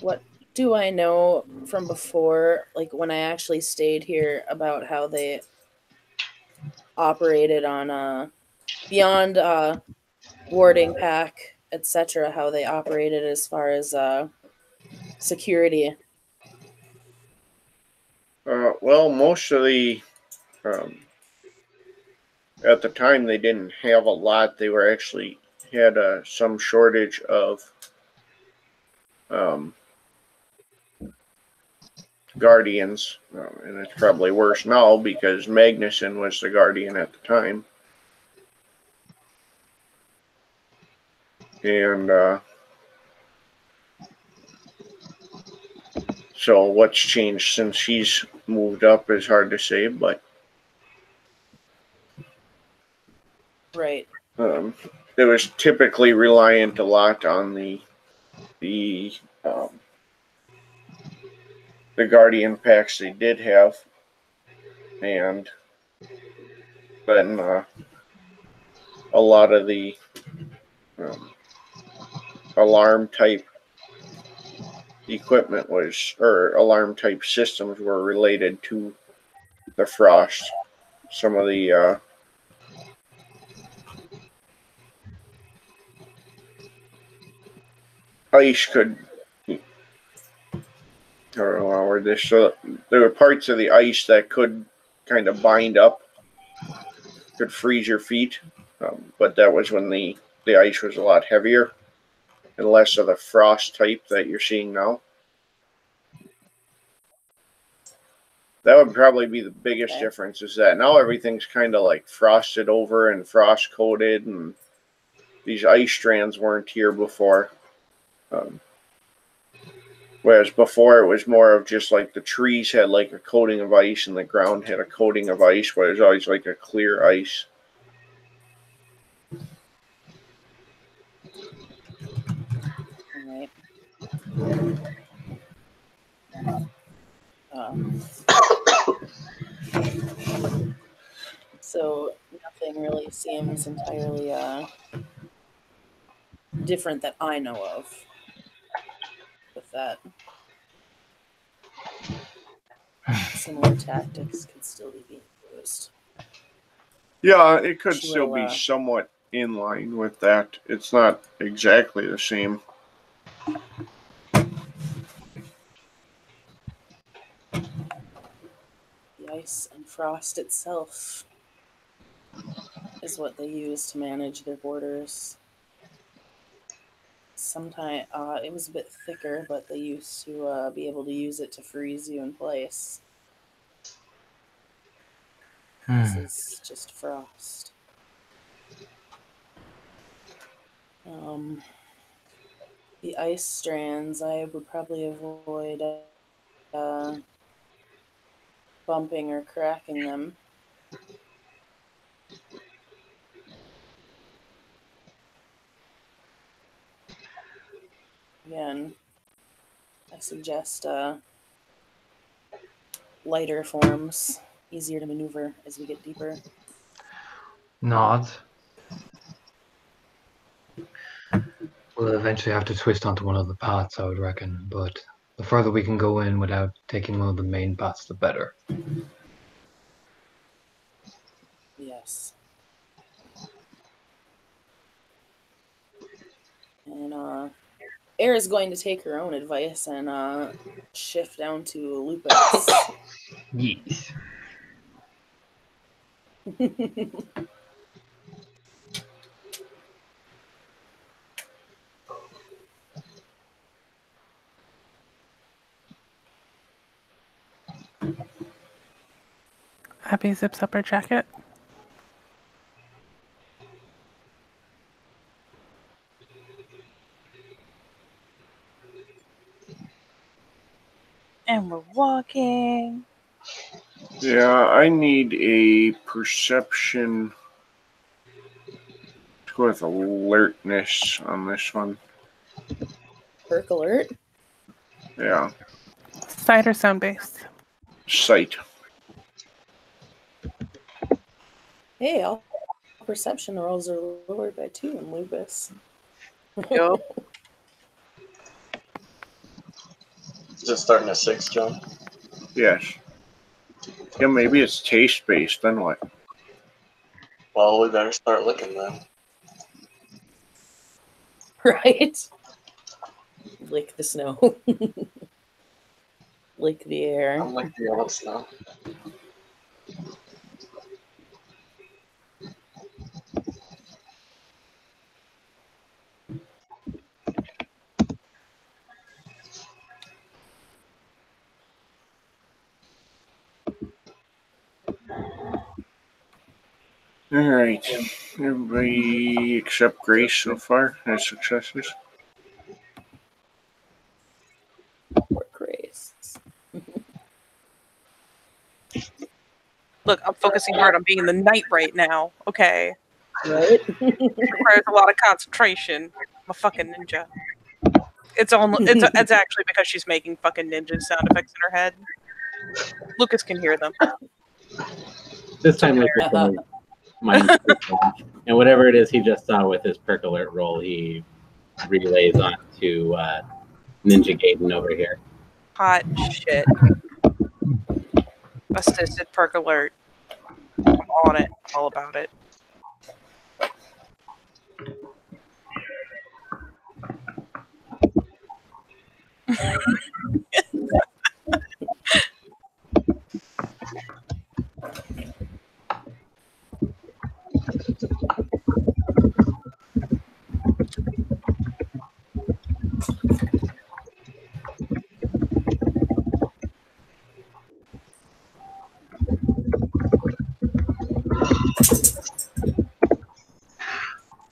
D: what do I know from before, like when I actually stayed here, about how they operated on beyond warding pack, etc., how they operated as far as security?
A: Well, most of the at the time they didn't have a lot. They were actually had some shortage of guardians, and it's probably worse now because Magnuson was the guardian at the time, and so what's changed since she's moved up is hard to say, but
D: Right.
A: it was typically reliant a lot on the guardian packs they did have, and than a lot of the alarm type equipment was, or alarm type systems were related to the frost. Some of the ice could, I don't know how this. So there were parts of the ice that could kind of bind up, could freeze your feet, but that was when the ice was a lot heavier and less of the frost type that you're seeing now. That would probably be the biggest difference, is that now everything's kind of like frosted over and frost coated, and these ice strands weren't here before. Whereas before it was more of just like the trees had like a coating of ice and the ground had a coating of ice, where there's always like a clear ice.
D: Alright. So nothing really seems entirely different that I know of with that. Similar tactics could still be being used.
A: Yeah, it could still be somewhat in line with that. It's not exactly the same.
D: The ice and frost itself is what they use to manage their borders. Sometimes it was a bit thicker, but they used to be able to use it to freeze you in place. This is just frost. The ice strands, I would probably avoid bumping or cracking them. Again, I suggest lighter forms, easier to maneuver as we get deeper.
B: Nods. We'll eventually have to twist onto one of the paths, I would reckon, but the further we can go in without taking one of the main paths, the better.
D: Yes. And Air is going to take her own advice and shift down to Lupus.
B: Yes.
E: Abby zips up her jacket.
G: And we're walking.
A: Yeah, I need a perception. Let's go with alertness on this one.
D: Perk alert?
A: Yeah.
E: Sight or sound based?
A: Sight.
D: Hey, all perception rolls are lowered by 2 in Lupus.
G: Yo.
C: Just starting a 6, John.
A: Yes. Yeah, maybe it's taste based, then what?
C: Well, we better start looking then.
D: Right? Lick the snow. Lick the air.
C: I'm like the yellow snow.
A: Alright. Everybody except Grace so far has successes.
D: Poor Grace.
G: Look, I'm focusing hard on being the knight right now. Okay.
D: Right?
G: It requires a lot of concentration. I'm a fucking ninja. It's actually because she's making fucking ninja sound effects in her head. Lucas can hear them.
F: This time, Lucas mind and whatever it is he just saw with his perk alert roll, he relays on to Ninja Gaiden over here.
G: Hot shit. Assisted perk alert. I'm on it. All about it.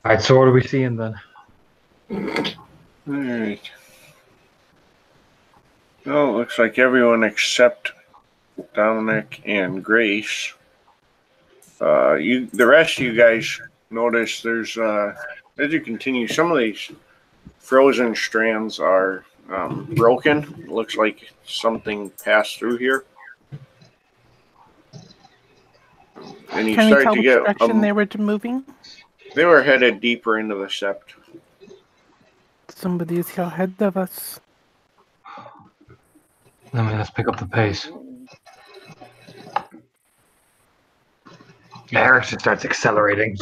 B: Alright, so what are we seeing then?
A: Alright. Well, it looks like everyone except Dominic and Grace. The rest of you guys notice there's as you continue, some of these frozen strands are broken. It looks like something passed through here. And you
E: Can we
A: start
E: tell
A: to
E: which
A: get
E: direction they were moving?
A: They were headed deeper into the sept.
E: Somebody's here ahead of us.
B: Let's pick up the pace. Eric just starts accelerating.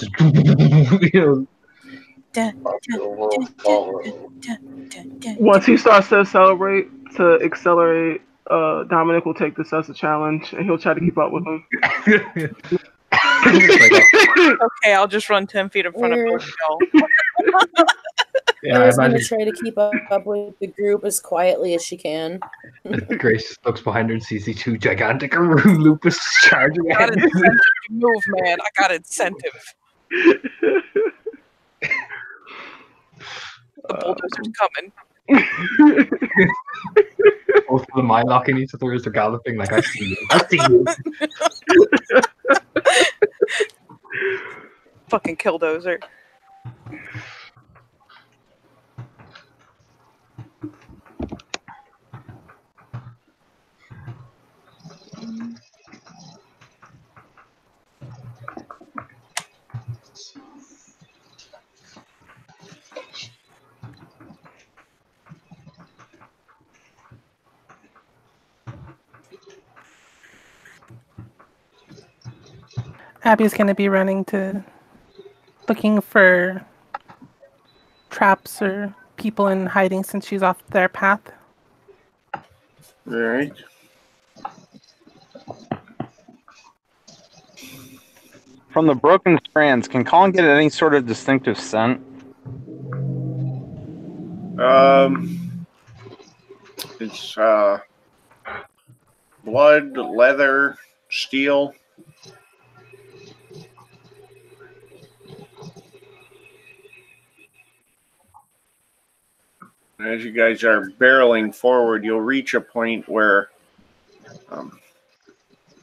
I: Once he starts to accelerate, Dominic will take this as a challenge, and he'll try to keep up with him.
G: Okay, I'll just run 10 feet in front of both of y'all.
B: Yeah,
D: Claire's going to try to keep up with the group as quietly as she can.
B: Grace looks behind her and sees the two gigantic lupus charging
G: I got
B: ahead.
G: incentive to move, man. I got incentive. The bulldozer's coming.
B: Both of them eye-locking each other as they're galloping, like, I see you. I see you.
G: Fucking killdozer.
E: Abby's going to be looking for traps or people in hiding since she's off their path.
A: Right.
J: From the broken strands, can Colin get any sort of distinctive scent?
A: It's blood, leather, steel. As you guys are barreling forward, you'll reach a point where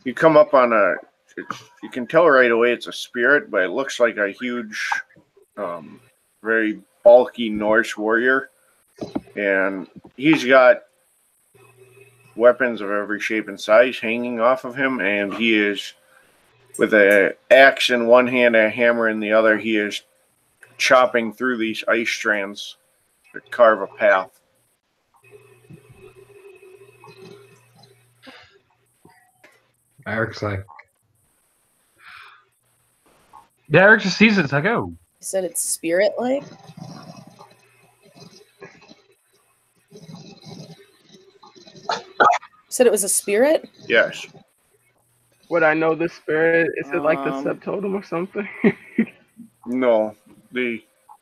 A: you come up on you can tell right away it's a spirit, but it looks like a huge, very bulky Norse warrior. And he's got weapons of every shape and size hanging off of him, and he is, with an axe in one hand and a hammer in the other, he is chopping through these ice strands to carve a path.
B: Eric's like... Yeah, Eric just sees it. It's like, oh.
D: You said it's spirit-like? You said it was a spirit?
A: Yes.
I: Would I know this spirit? Is it like the subtotem or something?
A: No.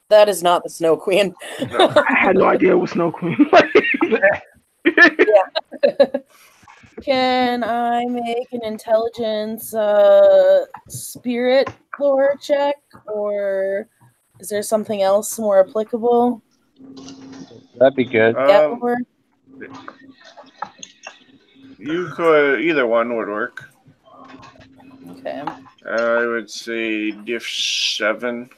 D: That is not the Snow Queen.
A: No.
I: I had no idea it was Snow Queen.
D: Can I make an intelligence spirit lore check, or is there something else more applicable?
J: That'd be good.
A: You could, either one would work.
D: Okay.
A: I would say diff 7.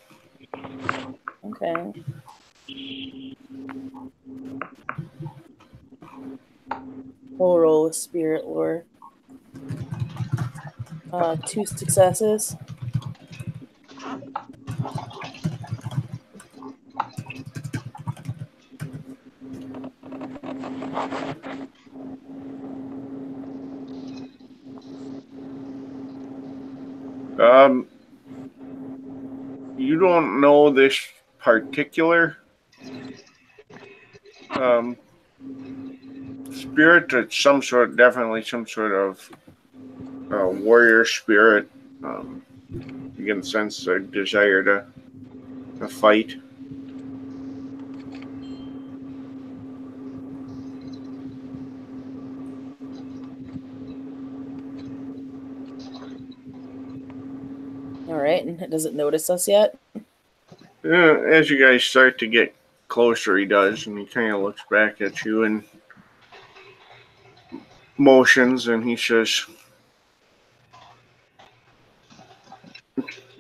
D: Okay. We'll roll with spirit lore. 2 successes.
A: You don't know this particular spirit. It's definitely some sort of warrior spirit. You can sense a desire to fight.
D: All right, and does it notice us yet?
A: As you guys start to get closer, he does, and he kind of looks back at you and motions, and he says,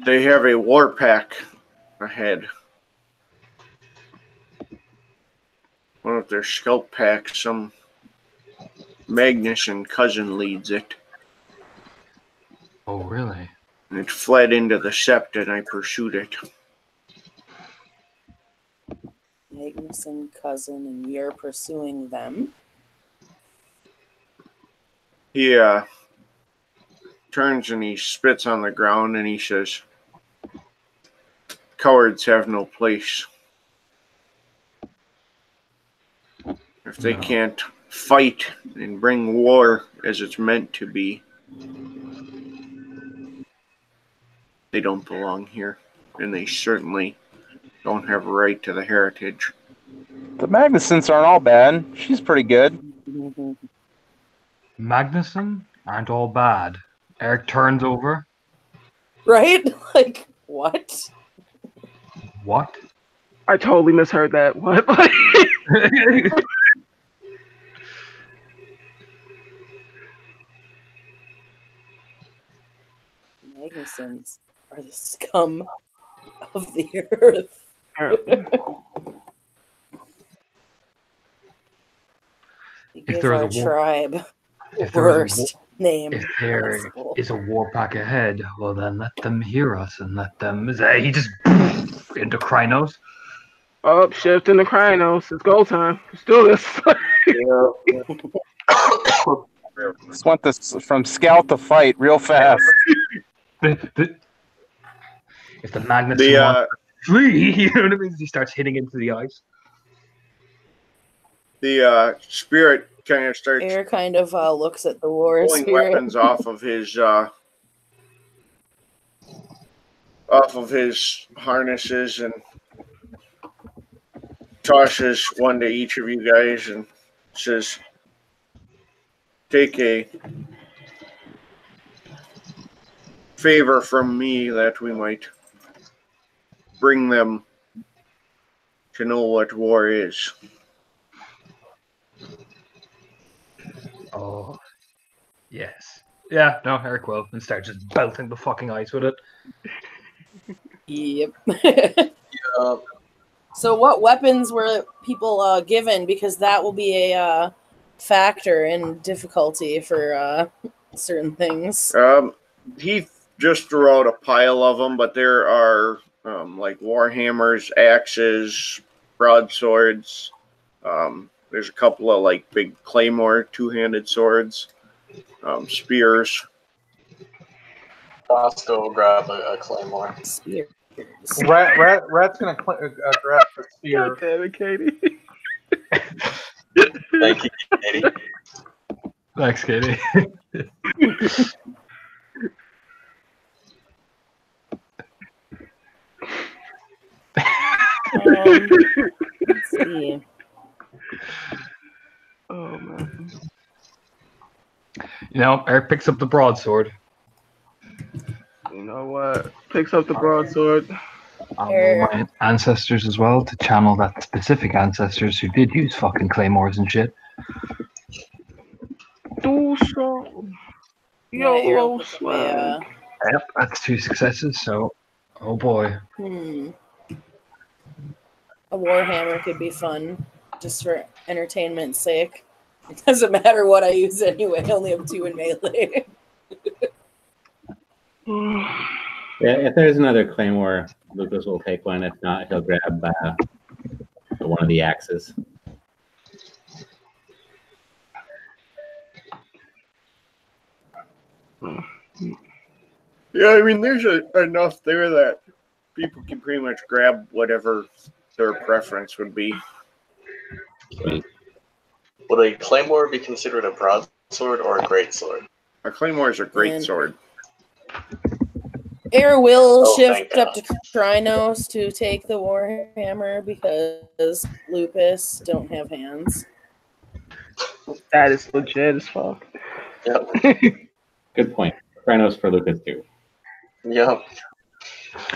A: "They have a war pack ahead. One of their scout packs, some Magnuson cousin leads it.
B: Oh, really?
A: And it fled into the sept, and I pursued it."
D: Magnuson cousin, and you're pursuing them.
A: He turns and he spits on the ground and he says, "Cowards have no place. If they can't fight and bring war as it's meant to be, they don't belong here. And they certainly don't have a right to the heritage."
J: The Magnusons aren't all bad. She's pretty good.
B: Magnuson aren't all bad. Eric turns over.
D: Right? Like, what?
B: What?
I: I totally misheard that. What?
D: Magnusons are the scum of the earth. They
B: If
D: give
B: there
D: our
B: is a
D: tribe
B: if there is a
D: worst name
B: If there
D: possible.
B: is a war pack ahead, well then let them hear us and let them. He just into Krynos.
I: Up, shift in the Krynos. It's go time. Let's do this.
J: Just want this from scout to fight real fast.
B: If the Magnuson wants to flee, you know what I mean? He starts hitting into the ice.
A: The spirit kind of starts
D: Air kind of looks at the war
A: pulling
D: spirit.
A: weapons off of his harnesses and tosses one to each of you guys and says, "Take a favor from me that we might bring them to know what war is."
B: Oh, yes. Yeah, no, Eric will. And start just belting the fucking ice with it.
D: Yep. So what weapons were people given? Because that will be a factor in difficulty for certain things.
A: He just threw out a pile of them, but there are like warhammers, axes, broadswords. There's a couple of like big claymore, two-handed swords, spears.
C: Bosco will grab a claymore.
D: Spear.
H: Rat's gonna grab the spear.
I: God damn it, Katie.
C: Thank you, Katie.
B: Thanks, Katie.
D: Let's see.
I: Oh man.
B: You know, Eric picks up the broadsword.
I: You know what? Picks up the broadsword.
B: I'll roll my ancestors as well to channel that specific ancestors who did use fucking claymores and shit.
I: Do so. Yo, swag.
B: Yep, that's 2 successes, so oh boy.
D: A warhammer could be fun, just for entertainment's sake. It doesn't matter what I use anyway. I only have 2 in melee.
F: Yeah, if there's another claymore, Lucas will take one. If not, he'll grab one of the axes.
A: Yeah, I mean, there's enough there that people can pretty much grab whatever their preference would be.
C: Would a claymore be considered a broadsword or a greatsword?
A: A claymore is a great
D: And-
A: sword.
D: Air will
C: Oh, thank
D: shift up
C: God.
D: to Krynos to take the Warhammer because Lupus don't have hands.
I: That is legit as fuck.
C: Yep.
F: Good point. Krynos for Lucas too.
C: Yep.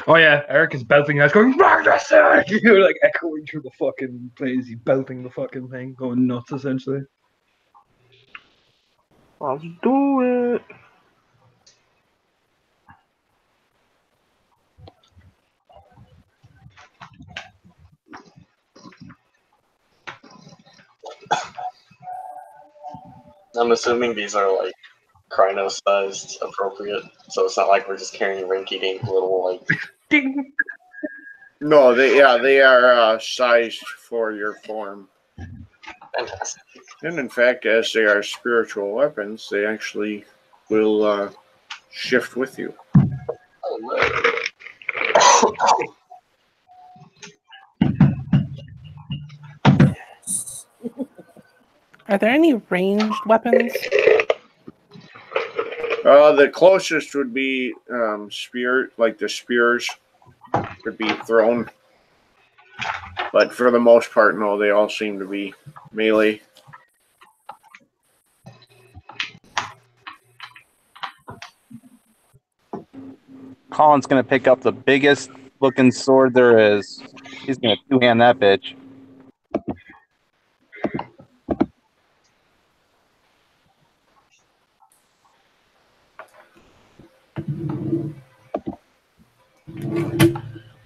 B: Oh yeah, Eric is belting us, going Magnuson! You're like echoing through the fucking place. He's belting the fucking thing, going nuts essentially.
I: Let's do it.
C: I'm assuming these are like Krynos sized appropriate, so it's not like we're just carrying rinky dink little like.
B: Ding.
A: No, they are sized for your form.
C: Fantastic.
A: And in fact, as they are spiritual weapons, they actually will shift with you.
E: Are there any ranged weapons?
A: The closest would be spear, like the spears could be thrown. But for the most part, no, they all seem to be melee.
J: Colin's gonna pick up the biggest looking sword there is. He's gonna two-hand that bitch.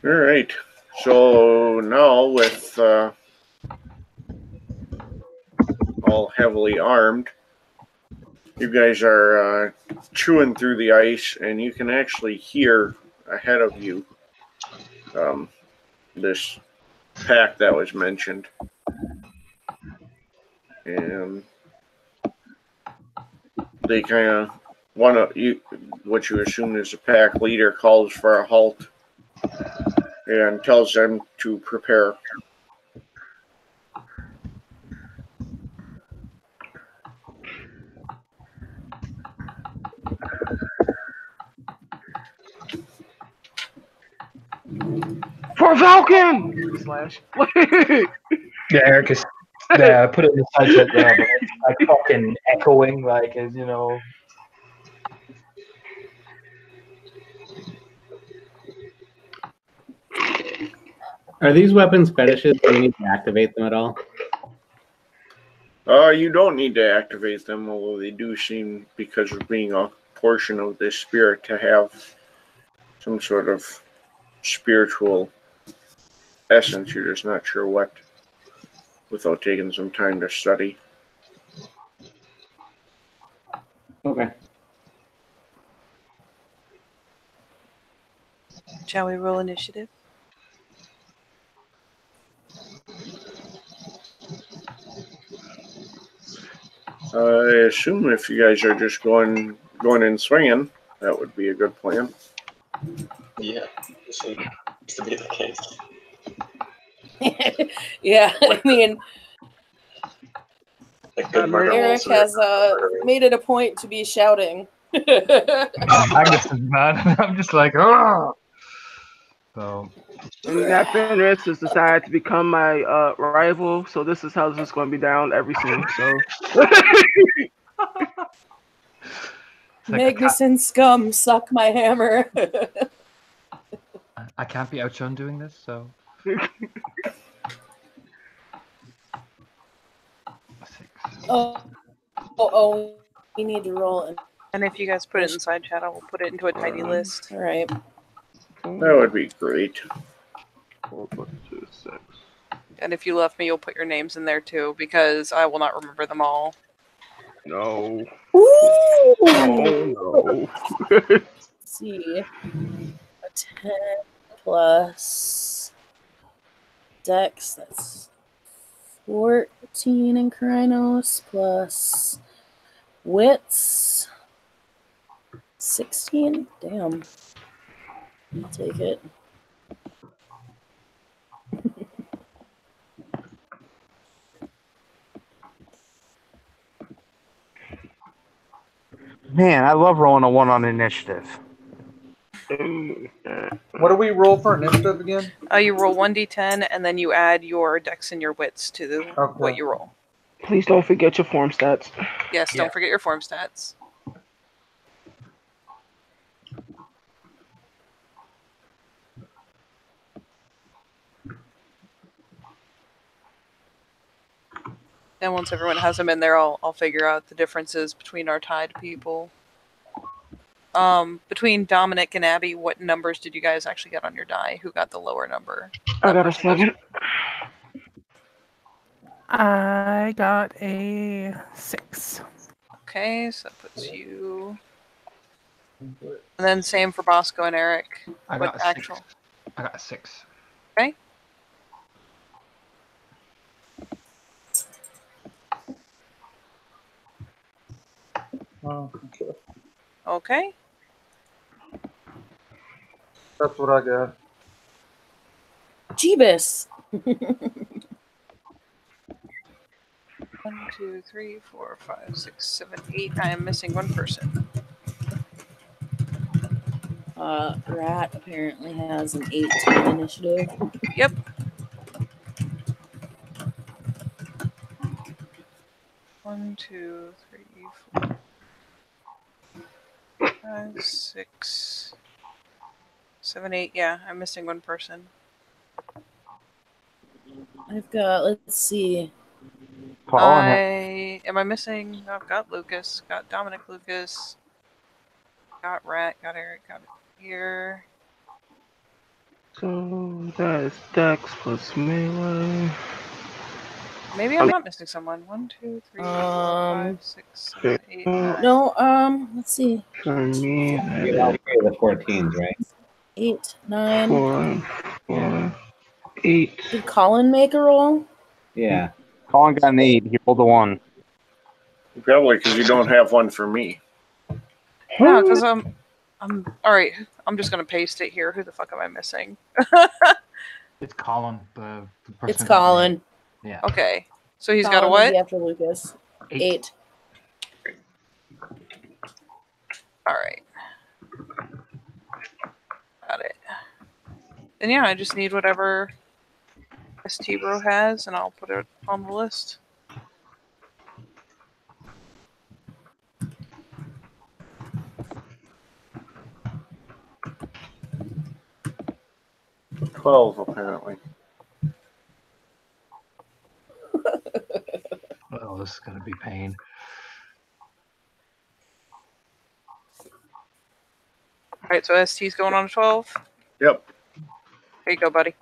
A: All right. So now with all heavily armed, you guys are chewing through the ice, and you can actually hear ahead of you this pack that was mentioned. And they kind of what you assume is the pack leader calls for a halt and tells them to prepare.
I: For Falcon! Slash.
B: Yeah, Eric is put it in the side chat there, but it's like fucking echoing, like as you know.
F: Are these weapons fetishes? Do we need to activate them at all?
A: You don't need to activate them, although they do seem, because of being a portion of this spirit, to have some sort of spiritual essence. You're just not sure what, without taking some time to study.
F: Okay.
G: Shall we roll initiative?
A: I assume if you guys are just going and swinging, that would be a good plan.
C: Yeah, this seems to be the case.
D: Yeah, I mean,
C: Like good murder
D: Eric
C: wolves
D: has made it a point to be shouting.
B: Magnuson, man. I'm just like, oh. So
I: And that Fenris has decided to become my rival, so this is how this is going to be down every scene. So
D: Magnuson scum, suck my hammer.
B: I can't be outshone doing this, so 6.
D: Oh, we need to roll it.
G: And if you guys put it inside chat, I will put it into a tidy list.
D: All right.
A: That would be great.
I: 4 + 2 is 6.
G: And if you left me, you'll put your names in there too, because I will not remember them all.
I: No.
D: Ooh.
I: Oh no.
D: Let's see. A 10 plus Dex, that's 14 in Krynos, plus Wits. 16? Damn. I'll take it.
J: Man, I love rolling a 1 on initiative.
H: What do we roll for initiative again?
G: You roll 1d10 and then you add your dex and your wits to what you roll.
I: Please don't forget your form stats.
G: Yes, don't forget your form stats. And once everyone has them in there, I'll figure out the differences between our tied people. Between Dominic and Abby, what numbers did you guys actually get on your die? Who got the lower number?
I: I got a 7.
E: I got a 6.
G: Okay, so that puts you. And then same for Bosco and Eric.
B: I got a 6. I got a 6.
G: Okay.
H: Oh, okay.
G: Okay.
H: That's what I got.
D: Jeebus!
G: 1, 2, 3, 4, 5, 6, 7, 8. I am missing one person.
D: Rat apparently has an 18 initiative.
G: Yep. One, 2, 3, 4, 5, 6, 7, 8. Yeah, I'm missing one person.
D: I've got, let's see.
G: Am I missing? I've got Lucas, got Dominic Lucas, got Rat, got Eric, got here.
I: So that is Dex plus melee.
G: Maybe I'm not missing someone. 1, 2, 3, 4, 5, 6, 7, 8, 9.
D: No, let's see.
I: For me, that
F: You all
I: is
F: three of the 14s, right?
D: 8, 9.
I: 4, 8.
D: Did Colin make a roll?
F: Yeah.
J: Colin got an 8. He rolled a 1.
A: Probably because you don't have one for me.
G: No, because I'm all right. I'm just gonna paste it here. Who the fuck am I missing?
B: It's Colin. The person
D: It's Colin.
B: Yeah.
G: Okay, so he's
D: Colin
G: got a
D: would
G: what?
D: be after Lucas. 8.
G: All right, got it. And yeah, I just need whatever ST Bro has, and I'll put it on the list.
A: $12 apparently.
B: Oh, this is gonna be pain.
G: All right, so ST's going on a 12.
A: Yep.
G: Here you go, buddy.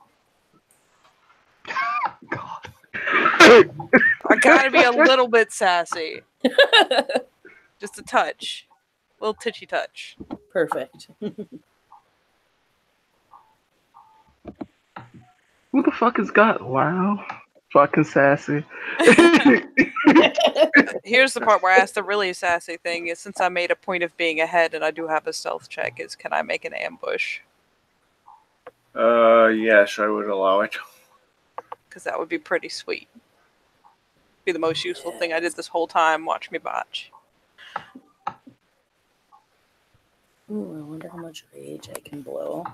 B: God.
G: I gotta be a little bit sassy. Just a touch. A little titchy touch.
D: Perfect.
I: Who the fuck has got? Wow. Fucking sassy.
G: Here's the part where I asked the really sassy thing is since I made a point of being ahead and I do have a stealth check, is can I make an ambush?
A: Yes, I would allow it.
G: Because that would be pretty sweet. Be the most useful thing I did this whole time. Watch me botch.
D: Ooh, I wonder how much rage I can blow.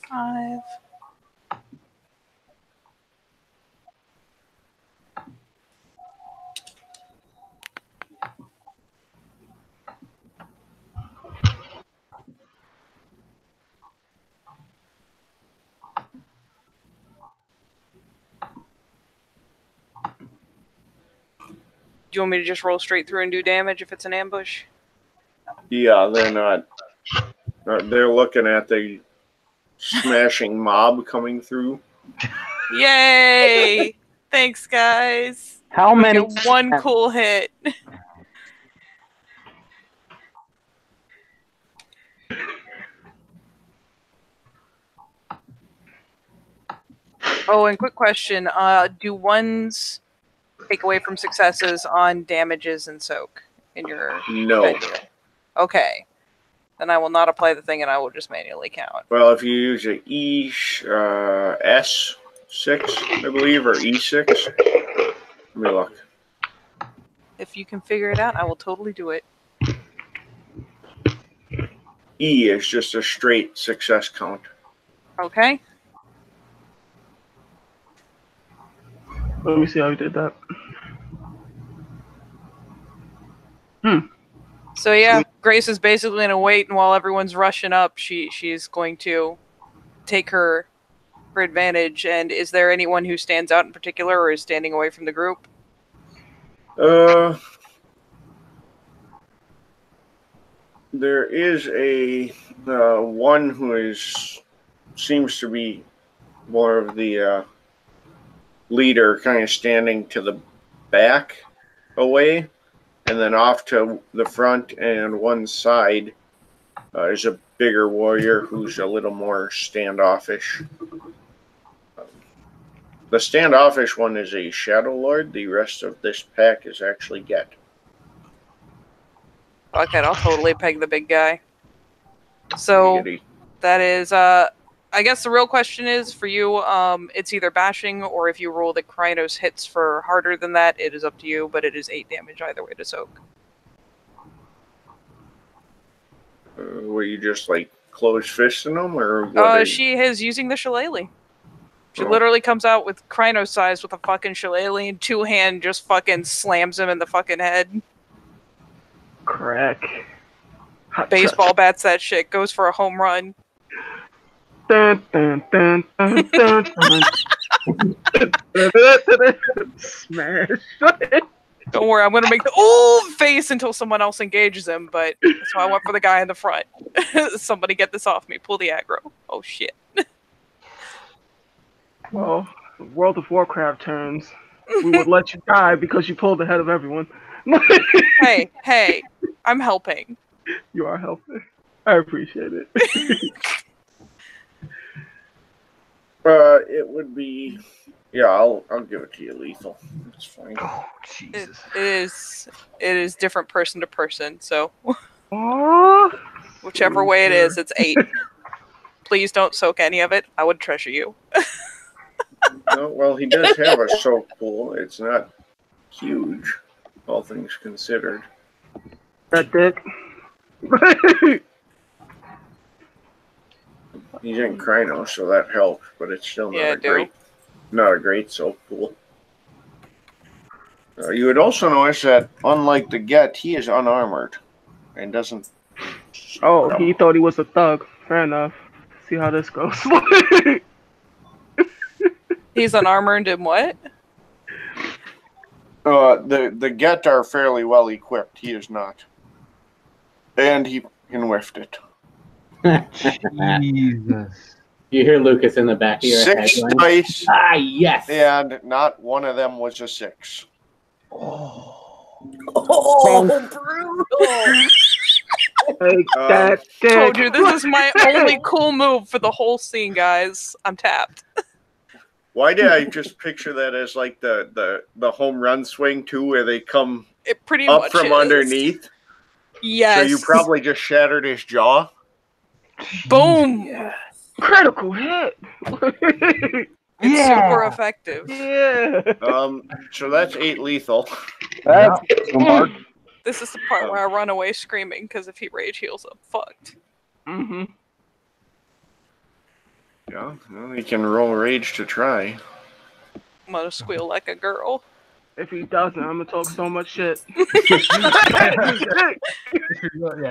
G: Five. Do you want me to just roll straight through and do damage if it's an ambush?
A: Yeah, they're not. They're looking at the smashing mob coming through.
G: Yay! Thanks, guys.
J: How many?
G: Get one cool hit. Oh, and quick question: do ones take away from successes on damages and soak in your
A: No.
G: venue? Okay, then I will not apply the thing, and I will just manually count.
A: Well, if you use a S6, I believe, or E6, let me look.
G: If you can figure it out, I will totally do it.
A: E is just a straight success count.
G: Okay.
I: Let me see how you did that.
G: So yeah, Grace is basically gonna wait, and while everyone's rushing up, she's going to take her advantage. And is there anyone who stands out in particular, or is standing away from the group?
A: There is a one who seems to be more of the leader, kind of standing to the back away, and then off to the front and one side is a bigger warrior who's a little more standoffish. The standoffish one is a Shadow Lord. The rest of this pack is actually Get.
G: Fuck it, I'll totally peg the big guy. So
A: Giggity.
G: that is, I guess the real question is for you, it's either bashing, or if you roll that Krynos hits for harder than that, it is up to you, but it is 8 damage either way to soak.
A: Were you just like close fisting them, or what?
G: She is using the shillelagh. She
A: Oh.
G: literally comes out with Krynos size with a fucking shillelagh, and two hand just fucking slams him in the fucking head.
I: Crack. Hot
G: Baseball bats that shit, goes for a home run.
I: Dun, dun, dun, dun, dun, dun. Smash.
G: Don't worry, I'm gonna make the old face until someone else engages him, but that's why I went for the guy in the front. Somebody get this off me. Pull the aggro. Oh shit.
I: Well, World of Warcraft turns. We would let you die because you pulled ahead of everyone.
G: Hey, I'm helping.
I: You are helping. I appreciate it.
A: It would be, yeah. I'll give it to you, lethal. It's fine.
B: Oh, Jesus.
G: It is different person to person, so
I: Aww.
G: whichever way it is, it's 8. Please don't soak any of it. I would treasure you.
A: No, well, he does have a soak pool. It's not huge, all things considered.
I: That dick.
A: He's in Krynos, so that helps, but it's still not
G: Yeah,
A: not a great soak pool. You would also notice that, unlike the Get, he is unarmored and doesn't.
I: Oh, he thought he was a thug. Fair enough. See how this goes.
G: He's unarmored and what?
A: The Get are fairly well equipped. He is not, and he can whiffed it.
B: Jesus.
F: You hear Lucas in the back of your
A: 6
F: head going,
A: dice,
F: ah, yes.
A: and not one of them was a 6.
D: Oh, brutal!
I: Take that dick.
G: Told you this is my only cool move for the whole scene, guys. I'm tapped.
A: Why did I just picture that as like the home run swing too, where they come
G: It pretty
A: up
G: much
A: from
G: is.
A: underneath?
G: Yes.
A: So you probably just shattered his jaw.
G: Boom.
B: Yeah.
I: Critical hit.
G: It's
B: Yeah.
G: super effective.
I: Yeah.
A: So that's 8 lethal.
J: That's smart.
G: This is the part where I run away screaming, because if he rage heals, I'm fucked.
I: Mm-hmm.
A: Yeah, well, he can roll rage to try.
G: I'm gonna squeal like a girl.
I: If he doesn't, I'm gonna talk so much shit.
B: Yeah,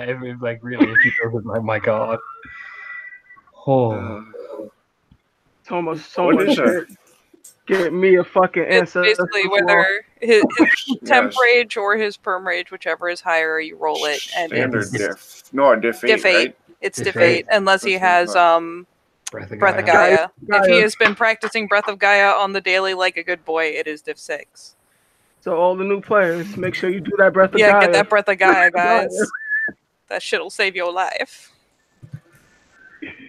B: if like really, if he does it, like, my God. Oh.
I: So much
A: What is
I: shit. Get me a fucking
G: It's
I: answer.
G: basically whether his temp
A: Yes.
G: rage or his perm rage, whichever is higher, you roll it, and
A: Standard
G: it's
A: diff. No, a diff 8,
G: diff 8.
A: right?
G: It's
B: Diff
G: diff 8,
B: 8.
G: unless he has
B: Breath of
G: Breath of
B: Gaia.
G: Gaia. If he has been practicing Breath of Gaia on the daily like a good boy, it is diff 6.
I: So all the new players, make sure you do that breath of
G: Yeah,
I: Gaia.
G: get that Breath of Gaia, guys. That shit'll save your life.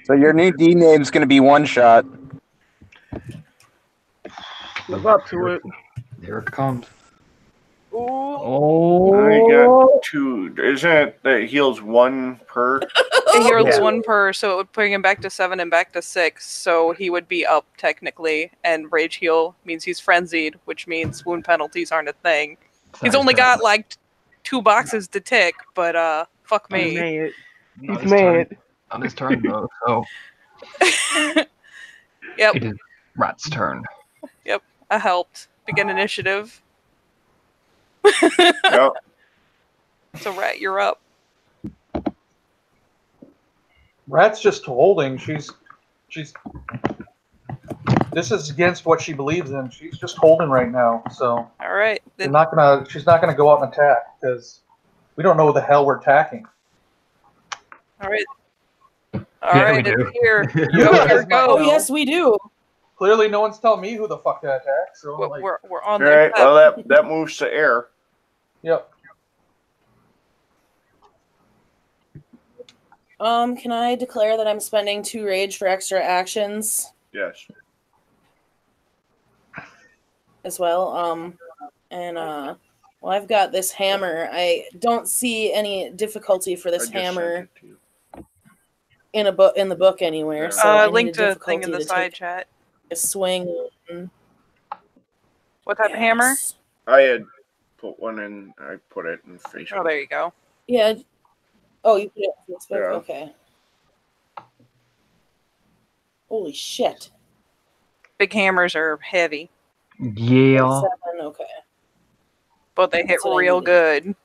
J: So your new D name's going to be One Shot.
I: Live up to it.
B: There it comes.
G: Ooh.
A: I
B: Oh,
A: got 2. Isn't it that it heals 1 per?
G: It heals
B: Yeah.
G: 1 per, so it would bring him back to 7 and back to 6. So he would be up technically, and rage heal means he's frenzied, which means wound penalties aren't a thing. He's only got like 2 boxes to tick, but fuck
I: He's
G: me.
I: mad.
B: Not
I: He's
B: his turn.
I: mad.
B: On his turn though, so
G: Yep,
B: it is Rat's turn.
G: I helped. Begin initiative.
A: Yep.
G: So Rat, you're up.
H: Rat's just holding. She's. This is against what she believes in. She's just holding right now. So
G: All right.
H: she's
G: Then,
H: not gonna go out and attack because we don't know what the hell we're attacking.
G: all right.
B: Yeah,
G: All right,
B: we
G: it's
B: do.
G: here.
H: You
G: Go,
H: guys
G: here
H: might
G: go.
D: Oh,
H: know.
D: yes, we do.
H: Clearly, no one's telling me who the fuck to attack. So
G: We're,
H: like,
G: we're on
A: All
G: there.
A: right. Well, that moves to air.
H: yep.
D: Can I declare that I'm spending 2 rage for extra actions
A: Yes.
D: as well? Well, I've got this hammer. I don't see any difficulty for
A: I
D: this
A: just sent
D: hammer
A: it to you.
D: in the book anywhere.
A: Yeah.
D: So I
G: Link
D: need a
G: to
D: difficulty
G: thing in the
D: to
G: side
D: take
G: chat.
D: a swing.
G: What type of hammer?
D: Yes.
A: I had put one in. I put it in Facebook.
G: Oh, there you go.
D: Yeah. Oh, you put it on Facebook?
A: Yeah.
D: Okay. Holy shit.
G: Big hammers are heavy,
B: Yeah.
D: 7, okay.
G: but they hit
D: That's what I
G: real
D: needed.
G: good.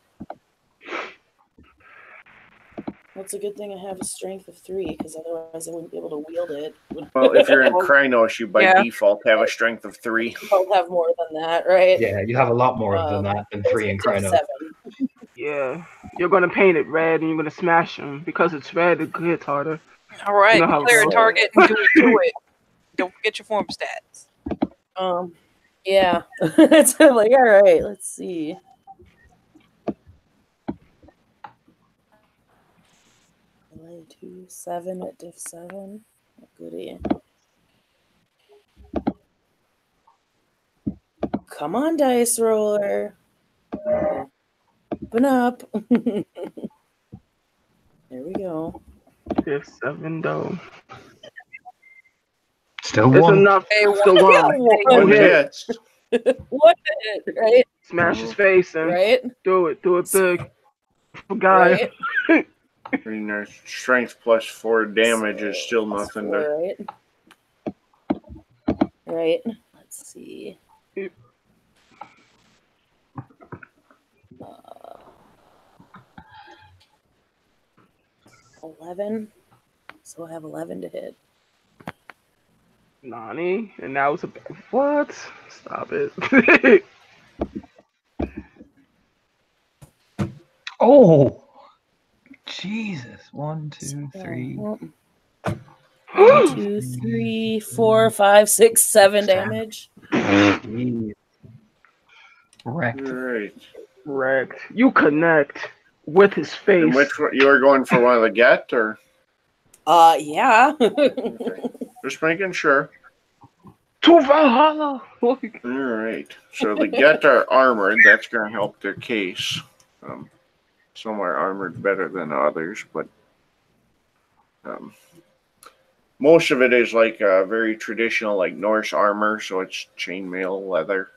D: Well, it's a good thing I have a strength of 3, because otherwise I wouldn't be able to wield it.
A: Well, if you're in Krynos, you by
G: Yeah.
A: default have a strength of 3.
D: I'll have more than that, right?
B: Yeah, you have a lot more than that than 3 in
D: Diff
B: Krynos.
D: 7.
I: Yeah. You're gonna paint it red and you're gonna smash him. Because it's red, it hits harder.
G: All right,
I: You know how it
G: clear a
I: goes.
G: target and do it to it. Don't forget your form stats.
D: Yeah. It's like, all right, let's see. LA 2, 7 at diff 7. Goodie. Come on, dice roller. Open up. There we go.
I: Diff 7 though.
B: Still
I: It's
B: one.
I: enough.
G: Hey,
I: Still one.
A: One
I: hit.
A: hit.
D: What? Right?
I: Smash his face in.
D: Right?
I: Do it. Do it big. For Guy.
D: Right?
A: I mean, their strength plus 4 damage is still nothing to.
D: Right? Right. Let's see. 11. So I have 11 to hit.
I: Nani? And now it's a. What? Stop it.
B: Oh, Jesus! 1, 2, 3.
D: 1, 2, 3, 4, 5, 6, 7 damage.
B: Jeez. Wrecked.
A: Alright.
I: Wrecked. You connect with his face.
A: And which one? You were going for one of the get, or?
D: Yeah.
A: Okay. Just making sure.
I: To Valhalla!
A: Alright. So the get are armored. That's going to help their case. Some are armored better than others, but most of it is like very traditional, like Norse armor, so it's chainmail leather.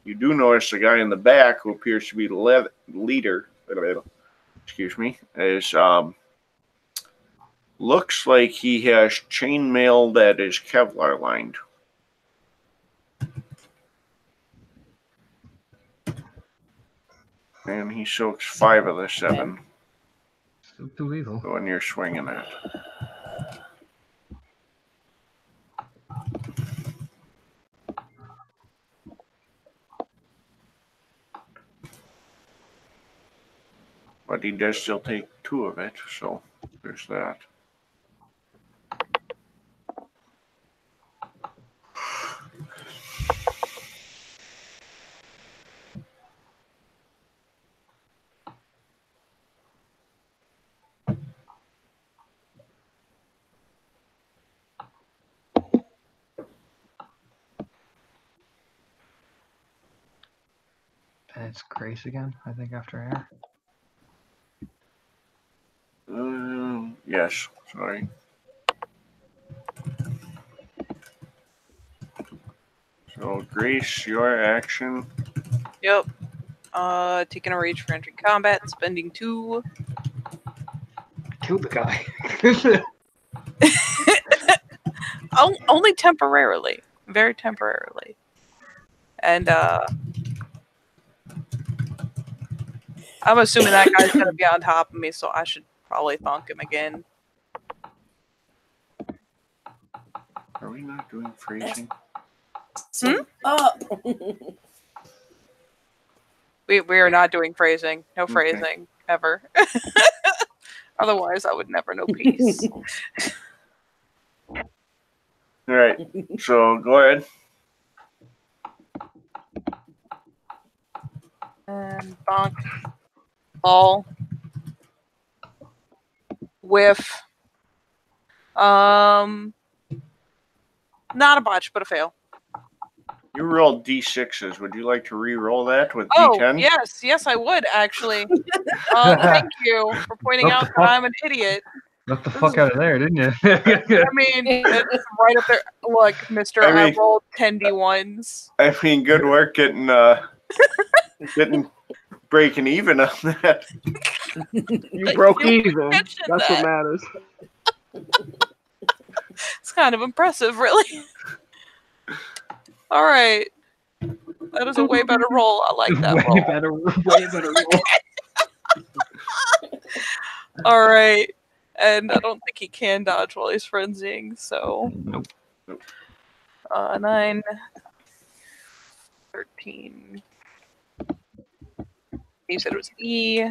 A: You do notice the guy in the back, who appears to be the leader, excuse me, is looks like he has chainmail that is Kevlar lined. And he soaks 5 of the 7
B: Still too evil.
A: when you're swinging it. But he does still take 2 of it, so there's that.
B: it's Grace again, I think, after air.
A: Yes, sorry. So, Grace, your action.
G: Yep. Taking a rage for entering combat, spending 2.
B: Killed the guy.
G: Only temporarily. Very temporarily. And I'm assuming that guy's gonna be on top of me, so I should probably thonk him again.
A: Are we not doing phrasing?
D: Oh.
G: We are not doing phrasing. No
A: Okay.
G: phrasing ever. Otherwise, I would never know peace.
A: All right. So go ahead.
G: And bonk. Ball. Whiff. Not a botch, but a fail.
A: You rolled D6s. Would you like to re-roll that with
G: Oh,
A: D10?
G: yes, I would actually. Thank you for pointing
B: What
G: out
B: the
G: that
B: fuck?
G: I'm an idiot.
B: Got the fuck out of there, didn't you?
G: I mean, it's right up there. Look, Mister, I
A: mean-
G: rolled 10 D1s.
A: I mean, good work getting breaking even on that.
I: You broke
G: You
I: even. That's
G: mentioned
I: what
G: that.
I: matters.
G: It's kind of impressive, really. All right. That is a way better roll. I like that roll.
B: way better roll.
G: All right. And I don't think he can dodge while he's frenzying, so.
B: Nope.
G: 9, 13. You said it was E.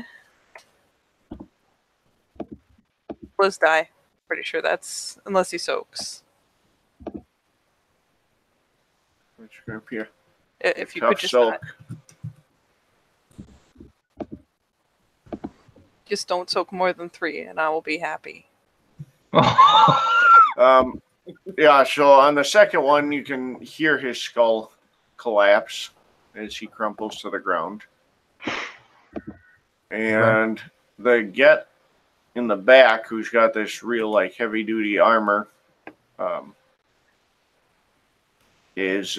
G: Let's die. Pretty sure that's unless he soaks.
A: Which group here?
G: If you
A: Tough
G: could just
A: soak.
G: just don't soak more than 3, and I will be happy.
A: Yeah, so on the second one, you can hear his skull collapse as he crumples to the ground. And the get in the back, who's got this real, like, heavy-duty armor, is,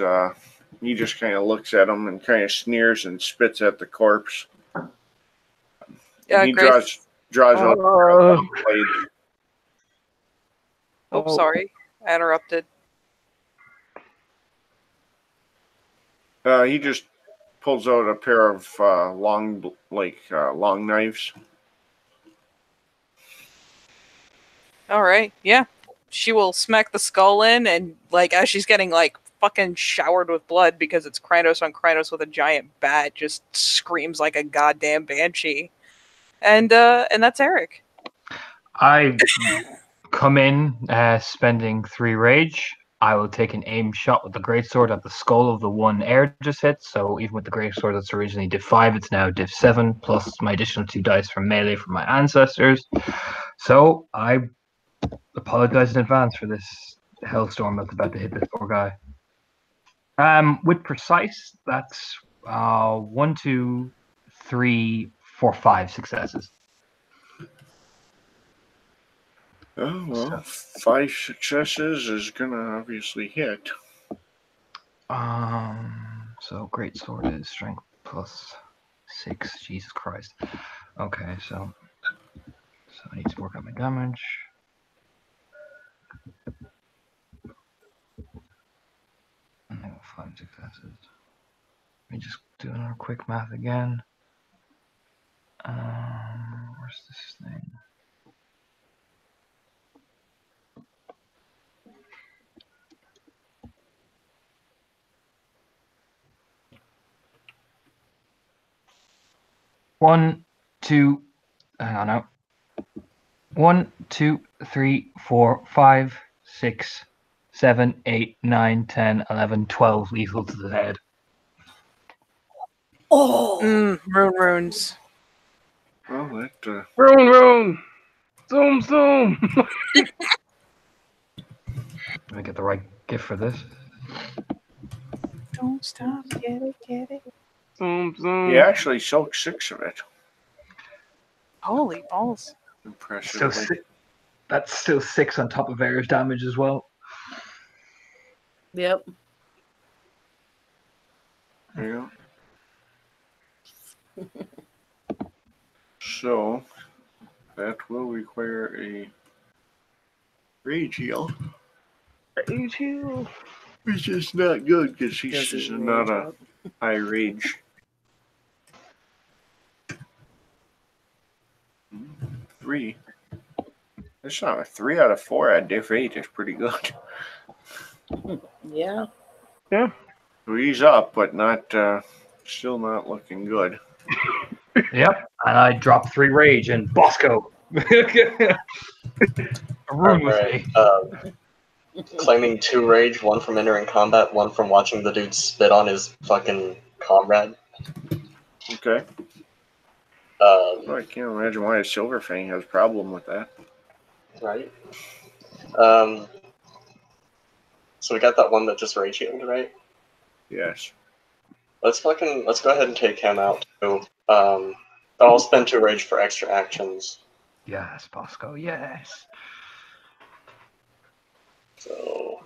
A: he just kind of looks at him and kind of sneers and spits at the corpse.
G: Yeah,
A: he
G: Grace.
A: draws out a blade.
G: Oh, sorry. I interrupted.
A: He just pulls out a pair of long knives.
G: All right. Yeah. She will smack the skull in, and like as she's getting like fucking showered with blood because it's Krynos on Krynos with a giant bat, just screams like a goddamn banshee. And that's Eric.
B: I come in spending 3 rage. I will take an aim shot with the greatsword at the skull of the one air just hit. So even with the greatsword that's originally div 5, it's now div 7 plus my additional 2 dice from melee from my ancestors. So I apologize in advance for this hellstorm that's about to hit this poor guy. With precise, that's 1, 2, 3, 4, 5 successes.
A: Oh, well, 5 successes is going to obviously hit.
B: So great sword is strength plus 6. Jesus Christ. Okay, so I need to work out my damage. And I got 5 successes. Let me just do another quick math again. Where's this thing? One, two, hang on now. 1, 2, 3, 4, 5, 6, 7, 8, 9, 10, 11, 12 lethal to the head.
D: Oh.
G: Runes.
A: Well, that...
I: Rune! Zoom!
B: Let me get the right gift for this.
G: Don't stop, get it.
I: Zoom, zoom.
A: He actually soaked 6 of it.
G: Holy balls.
A: Impressive.
B: That's still 6 on top of Air's damage as well.
D: Yep.
A: Yeah. So, that will require a rage heal.
I: Rage heal.
A: Which is not good because he's
D: Does he
A: just
D: rage
A: not a
D: up?
A: high rage. 3. That's not a 3 out of 4 at diff 8 is pretty good.
D: Yeah.
I: Yeah.
A: So he's up, but not still not looking good.
B: Yep. And I dropped 3 rage and Bosco. Ruin with me.
C: Claiming 2 rage, 1 from entering combat, 1 from watching the dude spit on his fucking comrade.
A: Okay. Well, I can't imagine why a Silverfang has a problem with that.
C: Right. So we got that one that just rage healed, right?
A: Yes.
C: Let's go ahead and take him out too. I'll spend 2 rage for extra actions.
B: Yes, Bosco, yes.
C: So.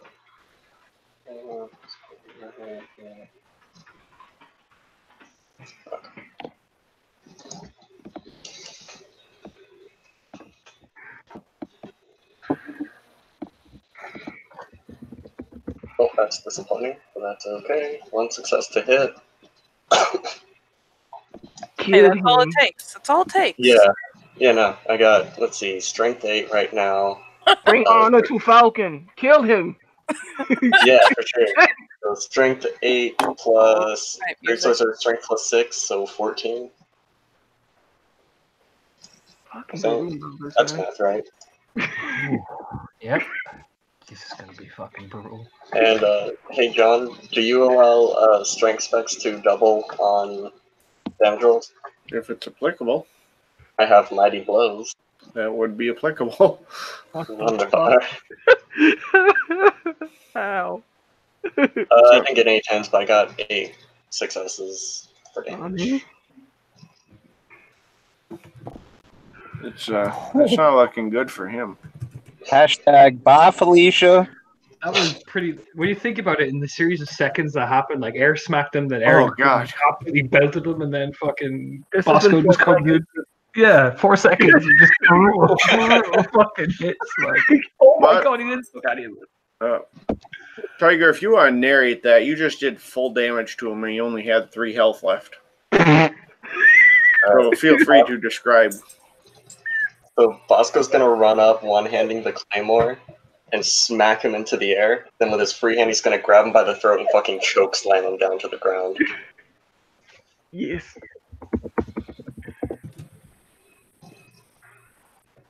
C: Oh, that's disappointing, but that's okay. 1 success to hit.
G: Hey, that's all it takes. That's all it takes.
C: Yeah, no, I got, let's see, strength 8 right now.
I: Bring honor to Falcon. Kill him.
C: Yeah, for sure. So strength 8 plus,
G: Right,
C: Great Sorcerer strength plus 6, so 14.
I: Fucking
C: So,
I: brutal,
C: that's
I: man.
C: math, right?
B: Yep. This is gonna be fucking brutal.
C: And, hey John, do you allow strength specs to double on damage rolls?
A: If it's applicable,
C: I have Mighty Blows.
A: that would be applicable.
C: Wonderful.
I: Ow.
C: I didn't get any 10s, but I got 8 successes for damage.
A: It's not looking good for him.
J: Hashtag bye, Felicia.
B: That was pretty. When you think about it, in the series of seconds that happened, like Air smacked him, then
A: Oh,
B: Air
A: God.
B: absolutely belted him, and then fucking
I: This
B: Bosco
I: isn't
B: just
I: 4
B: comes in. Yeah, 4 seconds of just brutal fucking hits. Like, oh my
A: But-
B: god, he didn't look at him.
A: Tiger, if you want to narrate that, you just did full damage to him and he only had 3 health left. So feel free to describe.
C: So Bosco's gonna run up, one-handing the claymore, and smack him into the air. Then with his free hand, he's gonna grab him by the throat and fucking choke slam him down to the ground.
I: Yes.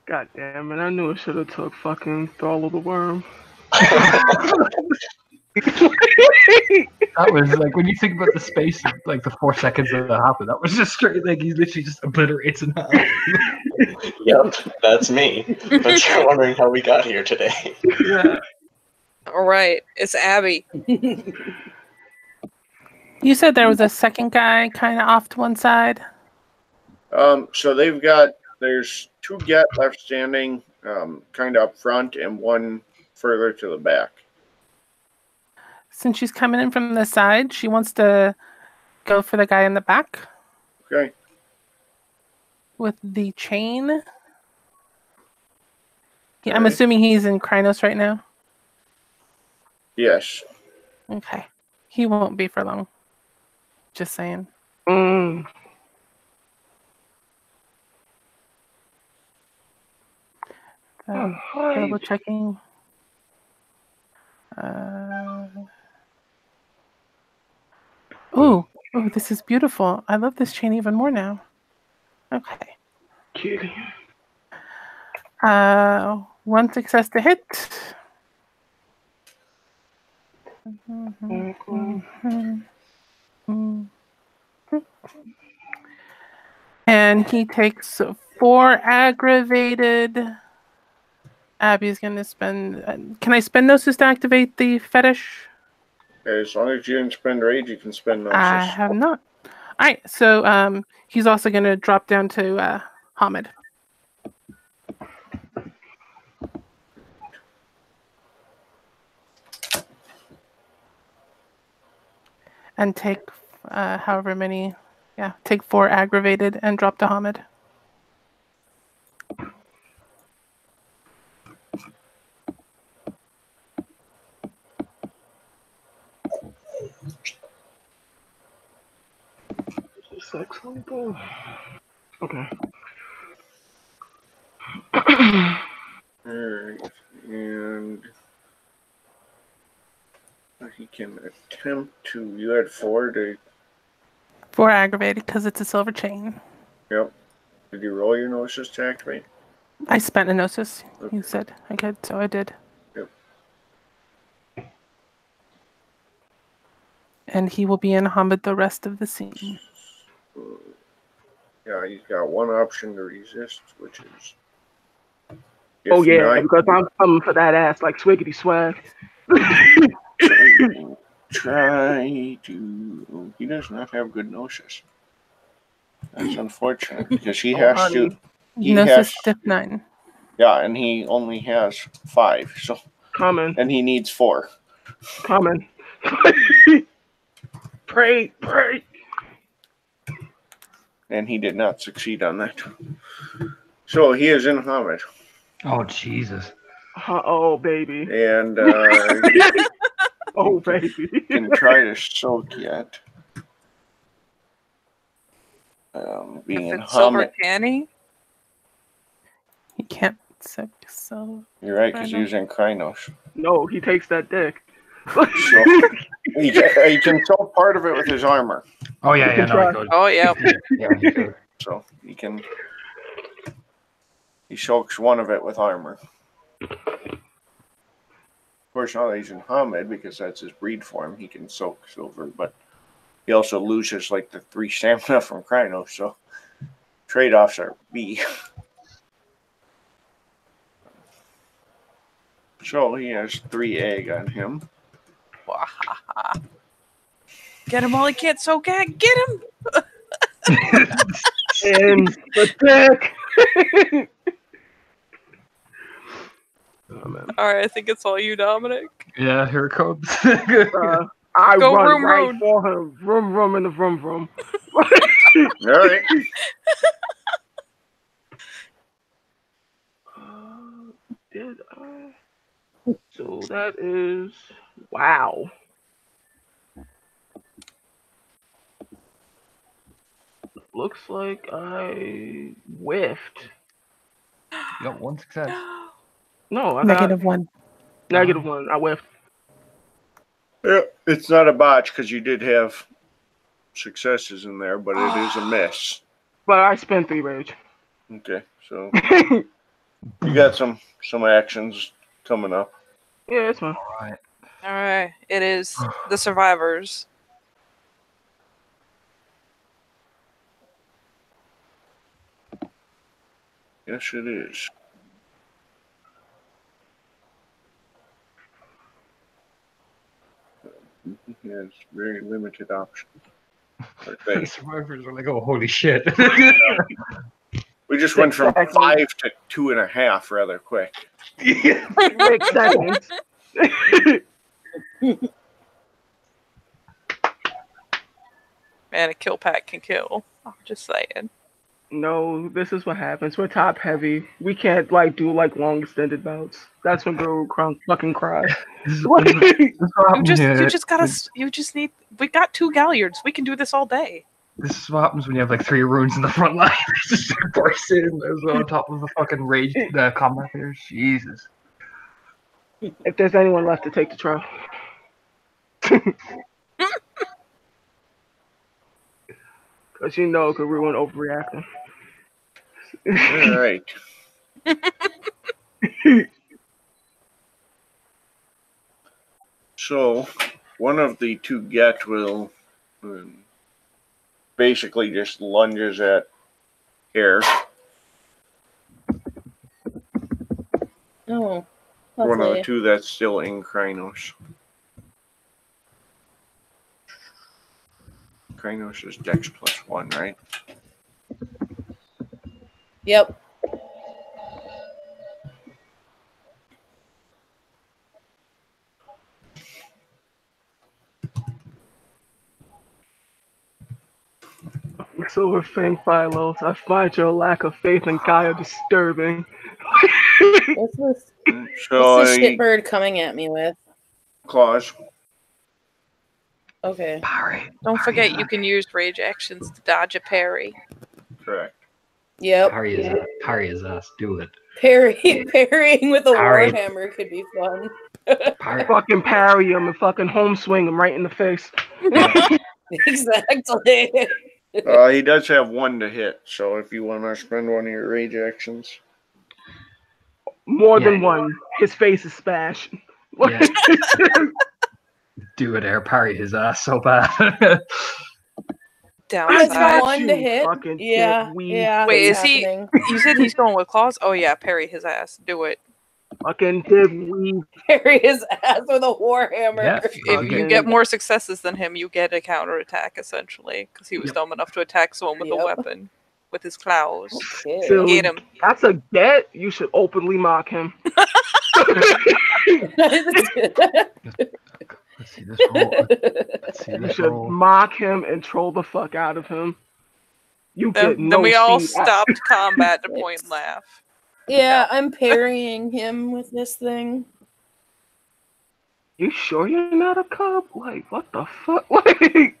I: God damn it, I knew I should have took fucking Thrall of the Worm.
B: That was like, when you think about the space of like the 4 seconds that happened, that was just straight, like, he literally just obliterates in half.
C: Yep, that's me. But you're wondering how we got here today.
B: Yeah.
G: All right, it's Abby.
E: You said there was a second guy kind of off to one side.
A: So there's 2 Get left standing, kind of up front, and 1 further to the back.
E: Since she's coming in from the side, she wants to go for the guy in the back
A: Okay.
E: with the chain. Yeah, I'm
A: Alright.
E: assuming he's in Krynos right now.
A: Yes.
E: Okay. He won't be for long. Just saying.
I: Mm.
E: Double checking. Oh, this is beautiful. I love this chain even more now. Okay.
I: Kitty.
E: 1 success to hit. And he takes 4 aggravated. Abby's gonna spend. Can I spend Gnosis to activate the fetish?
A: As long as you didn't spend rage, you can spend
E: I
A: Gnosis.
E: have not. right, so he's also going to drop down to Hamid. And take however many, take 4 aggravated and drop to Hamid.
I: Excellent. Okay.
A: Alright, and he can attempt to. You had 4 to.
E: 4 aggravated because it's a silver chain.
A: Yep. Did you roll your gnosis to activate?
E: I spent a gnosis.
A: Okay.
E: You said I could, so I did.
A: Yep.
E: And he will be in Hamid the rest of the scene.
A: Yeah, he's got one option to resist, which is.
I: Oh yeah,
A: not,
I: because I'm coming for that ass like swiggity swag.
A: try to. He does not have good gnosis. That's unfortunate because he has
I: honey.
A: to. He
E: Gnosis
A: has.
E: stiff 9.
A: Yeah, and he only has 5. So.
I: Coming.
A: And he needs 4.
I: Coming. Pray.
A: And he did not succeed on that. So he is in Hamid.
B: Oh, Jesus.
I: Oh, baby.
A: And
I: oh, baby.
A: can try to soak yet. Being
G: If
A: in
G: it's silver
A: Hamid.
G: canny,
E: He can't soak, so.
A: You're right, because he was in Krynos.
I: No, he takes that dick.
A: So he can soak part of it with his armor.
B: Oh, yeah, no, he could.
G: oh yeah.
B: Yeah, he could.
A: So he can. He soaks one of it with armor. Of course, now that he's in Hamid, because that's his breed form, he can soak silver, but he also loses like the 3 stamina from Krynos, so trade-offs are B. So he has 3 egg on him.
G: Get him while he can't soak at. Get him.
I: In the dick. Oh, man.
G: All right, I think it's all you, Dominic.
B: Yeah, here it comes.
I: I
G: Go
I: run
G: room,
I: right
G: room.
I: for him. Room in the room.
A: All right.
I: Did I? So that is wow. Looks like I whiffed.
B: You got 1 success.
I: No, I got
E: -1.
I: -1. I whiffed.
A: Yeah, it's not a botch because you did have successes in there, but it is a miss.
I: But I spent 3 rage.
A: Okay, so you got some actions coming up.
I: Yeah, it's fine.
G: All right, it is the survivors.
A: Yes, it is. He has very limited options.
B: The survivors are like, oh, holy shit.
A: We just went from
I: Exactly.
A: 5 to 2.5 rather quick.
I: Makes sense.
G: Man, a kill pack can kill. I'm just saying.
I: No, this is what happens. We're top heavy. We can't do long extended bouts. That's when Guru Crunk fucking cries.
G: You just gotta. You just need. We got 2 galliards. We can do this all day.
B: This is what happens when you have like 3 runes in the front line. Just burst in as well on top of the fucking rage combat here. Jesus.
I: If there's anyone left to take the trial. Because you know Guru ain't overreacting.
A: All right. So, one of the 2 get will basically just lunges at Air.
D: Oh,
A: One of the
D: lovely.
A: 2 that's still in Krynos. Kranos is Dex +1, right?
D: Yep.
I: Silverfang Phylos, I find your lack of faith in Gaia disturbing.
D: What's this?
A: So
D: What's the shitbird coming at me with?
A: claws.
D: Okay.
B: Parry.
G: Don't forget you can use rage actions to dodge a parry.
A: Correct.
D: Yep.
B: Parry his ass. Do it.
D: Parrying with a
B: Parry.
D: warhammer could be fun.
B: Parry.
I: Fucking parry him and fucking home swing him right in the face.
D: Exactly.
A: He does have 1 to hit, so if you want to spend one of your rage actions.
I: More than one. His face is smashed.
B: Yeah. Do it, air parry his ass so bad.
D: It's
G: Downside.
D: 1 to hit.
I: Fucking
D: Yeah.
I: dickweed.
D: Yeah.
G: Wait,
D: it's
G: is he?
D: happening.
G: You said he's going with claws? Oh yeah, parry his ass. Do it.
I: Fucking dickweed.
D: Parry his ass with a warhammer.
B: Yeah.
G: If you
I: Okay.
G: get more successes than him, you get a counterattack essentially, because he was dumb enough to attack someone with a weapon with his claws.
D: Okay.
I: So,
G: Get him.
I: that's a get. You should openly mock him.
B: Let's see this roll.
I: You should mock him and troll the fuck out of him. You get
G: Then
I: no
G: we all
I: speed.
G: stopped combat to point and laugh.
D: Yeah, I'm parrying him with this thing.
I: You sure you're not a cub? Like, what the fuck? Like,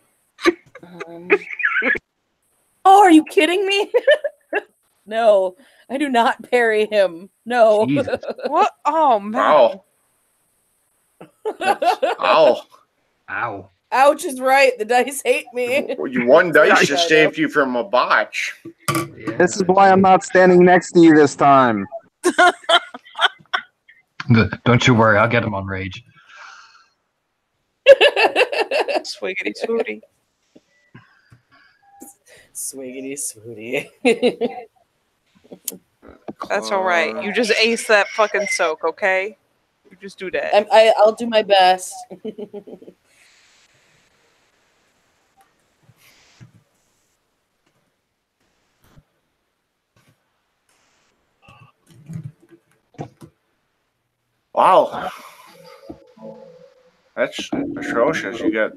D: Oh, are you kidding me? No, I do not parry him. No.
B: Jesus.
G: What? Oh man.
A: Ow. Ow.
B: Ow.
D: Ouch is right. The dice hate me.
A: You 1 dice
D: Yeah,
A: just saved you from a botch.
B: Yeah.
J: This is why I'm not standing next to you this time.
B: Don't you worry, I'll get him on rage.
G: Swiggity swooty.
D: Swiggity swooty.
G: That's all right. You just ace that fucking soak, okay? You just do that.
D: I'll do my best.
A: Wow. That's atrocious. You got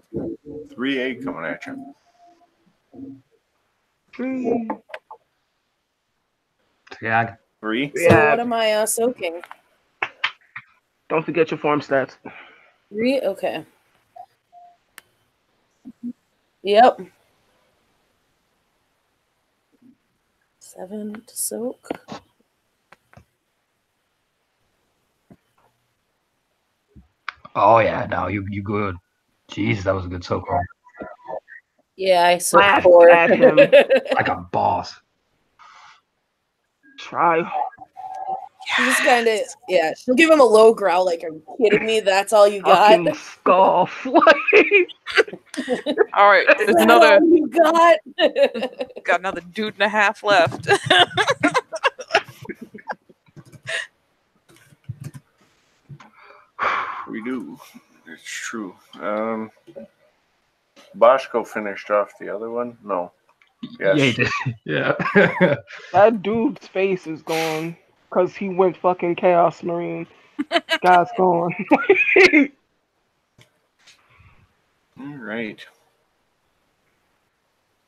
A: 3-8 coming at you.
B: Yeah.
A: 3?
D: So
I: Yeah.
D: what am I soaking?
I: don't forget your form stats.
D: 3? Okay. Yep. 7 to soak.
B: Oh yeah, no, you good. Jeez, that was a good soak roll.
D: Yeah, I soaked
I: Laugh
D: 4.
I: at him.
B: Like a boss.
I: Try.
D: She just kind of, yeah, she'll give him a low growl, like, are you kidding me? That's all you got?
I: Fucking scoff. Like,
G: All right,
D: Is
G: there's
D: that
G: another.
D: all you got?
G: Got another dude and a half left.
A: We do. It's true. Bosco finished off the other one? No. Yes.
B: Yeah, he did. Yeah.
I: that dude's face is gone because he went fucking Chaos Marine. Guy's gone.
A: All right.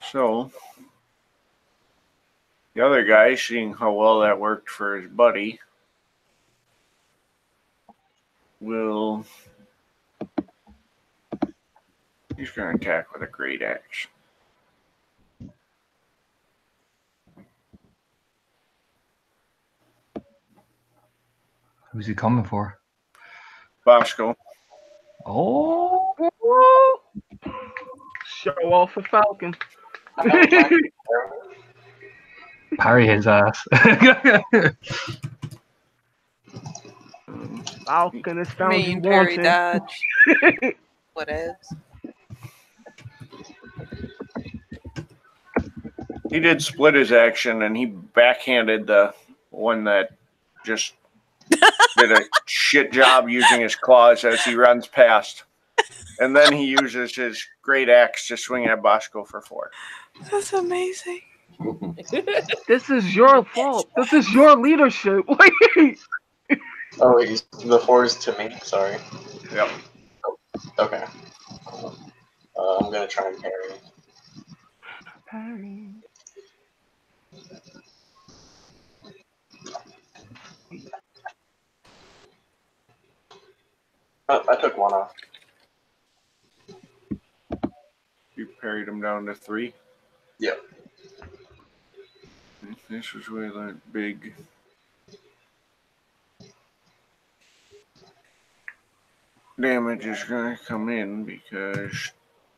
A: So, the other guy, seeing how well that worked for his buddy, will... He's going to attack with a great axe.
B: Who's he coming for?
A: Bosco.
B: Oh.
I: Show off a Falcon.
B: Parry his ass.
I: Falcon is found you
G: Mean parry
I: wanting.
G: dodge. What is?
A: He did split his action, and he backhanded the one that just did a shit job using his claws as he runs past. And then he uses his great axe to swing at Bosco for 4.
G: That's amazing.
I: This is your fault. This is your leadership. Wait.
C: Oh, wait, the 4 is to me? Sorry.
A: Yep.
C: Okay. I'm gonna try and parry.
I: Parry.
C: Oh, I took 1 off.
A: You parried him down to 3.
C: Yep.
A: This is where that big damage is going to come in because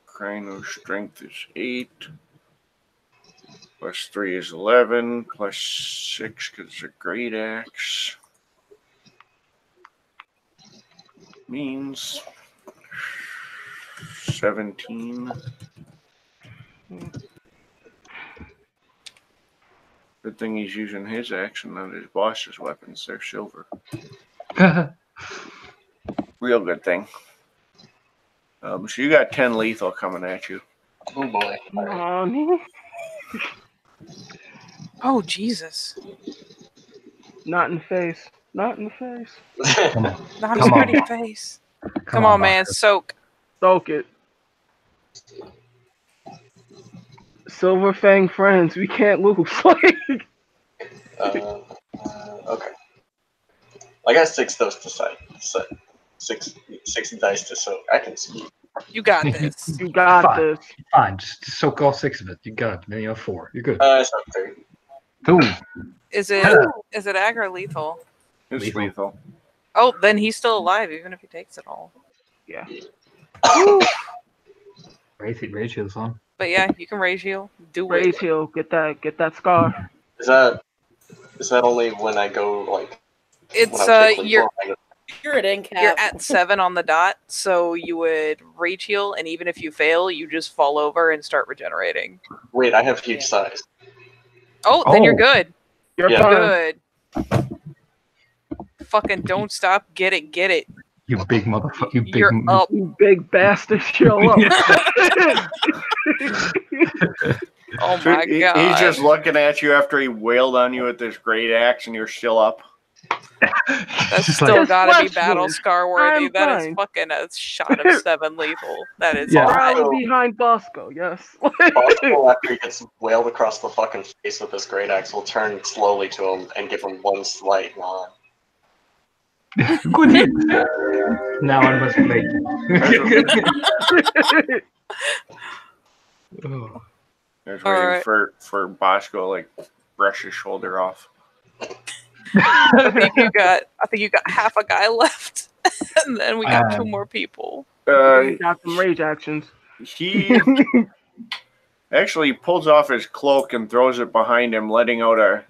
A: Crino's strength is 8. Plus 3 is 11. Plus 6 because it's a great axe. Means 17. Good thing he's using his axe and not his boss's weapons. They're silver. Real good thing. So you got 10 lethal coming at you.
C: Oh boy.
I: Mommy.
G: Oh, Jesus.
I: Not in the face. Not in the face.
B: Come on.
G: Not
B: Come
G: his
B: on.
G: pretty face. Come on, man.
B: Bosco.
G: Soak.
I: Soak it. Silver Fang friends, we can't lose.
C: Okay. I got 6 those to sight. Six dice to soak. I can speak.
G: You got this.
I: You got
B: Fine.
I: this.
B: Fine, just soak all 6 of it. You got it. Then you have 4. You're good.
C: It's not 3.
B: Boom.
G: Is it ag or lethal?
A: It's lethal.
G: Oh, then he's still alive, even if he takes it all.
I: Yeah.
B: Rage heal's on.
G: But yeah, you can rage heal. Do
I: Raise
G: it.
I: heal. Get that scar.
C: Is that only when I go like?
G: It's
C: when I take
G: you're
C: lethal?
D: You're at end cap.
G: you're at 7 on the dot, so you would rage heal, and even if you fail, you just fall over and start regenerating.
C: Wait, I have huge size.
G: Oh, then you're
B: Oh.
G: good.
I: You're
C: Yeah.
I: fine.
G: Good. Fucking don't stop. Get it.
B: You big motherfucker. You big.
G: You're up.
I: You big bastard. Show up.
G: Oh my god.
A: He's just looking at you after he wailed on you with this great axe, and you're still up.
G: That's
B: Just
G: still
B: like,
G: gotta be
I: Just
G: battle
I: wrestling.
G: scar worthy.
I: I'm
G: That is
I: fine.
G: fucking a shot of 7 lethal. That is
B: Yeah.
G: high.
I: Rally behind Bosco. Yes.
C: Bosco, after he gets wailed across the fucking face with this great axe, will turn slowly to him and give him one slight nod.
B: Good hit. Now I must play. Oh.
A: There's
G: All
A: waiting
G: right.
A: for Bosco like brush his shoulder off.
G: I think you got half a guy left, and then we got 2 more people.
I: You got some rage actions.
A: He actually pulls off his cloak and throws it behind him, letting out a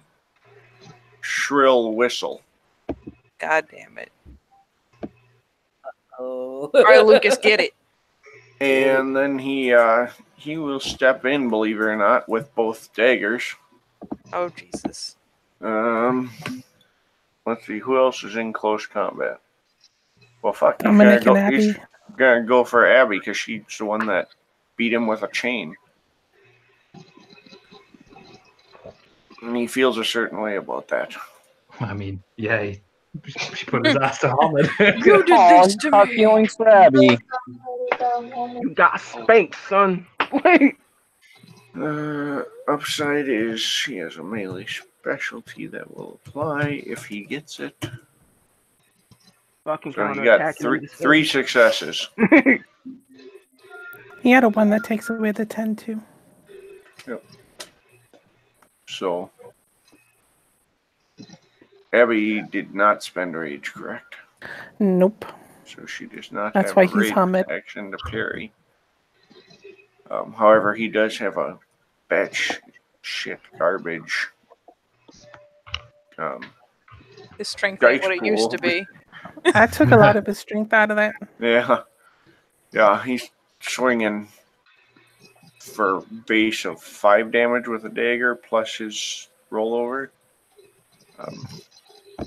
A: shrill whistle.
G: God damn it!
D: Oh.
G: All right, Lucas, get it.
A: And then he will step in, believe it or not, with both daggers.
G: Oh Jesus!
A: Let's see, who else is in close combat? Well, fuck,
E: Dominic and
A: he's
E: Abby.
A: gonna go for Abby because she's the one that beat him with a chain. And he feels a certain way about that.
B: I mean, yeah, she put his ass to Hamid.
G: You did this to
J: Hard
G: me.
J: feelings for Abby.
I: You got spanked, son. Wait.
A: Upside is he has a melee specialty that will apply if he gets it.
I: Fucking
A: So he
I: counter
A: got
I: attacking.
A: three successes.
E: He had a 1 that takes away the 10 too.
A: So Abby did not spend rage, correct?
E: Nope.
A: So she does not
E: That's
A: have
E: why
A: a
E: he's
A: rage
E: Hamid.
A: action to parry. However, he does have a batch shit garbage.
G: His strength ain't what it
A: Dice
G: used to
A: roll.
G: be.
E: I took a lot of his strength out of that.
A: Yeah, he's swinging for base of 5 damage with a dagger plus his rollover.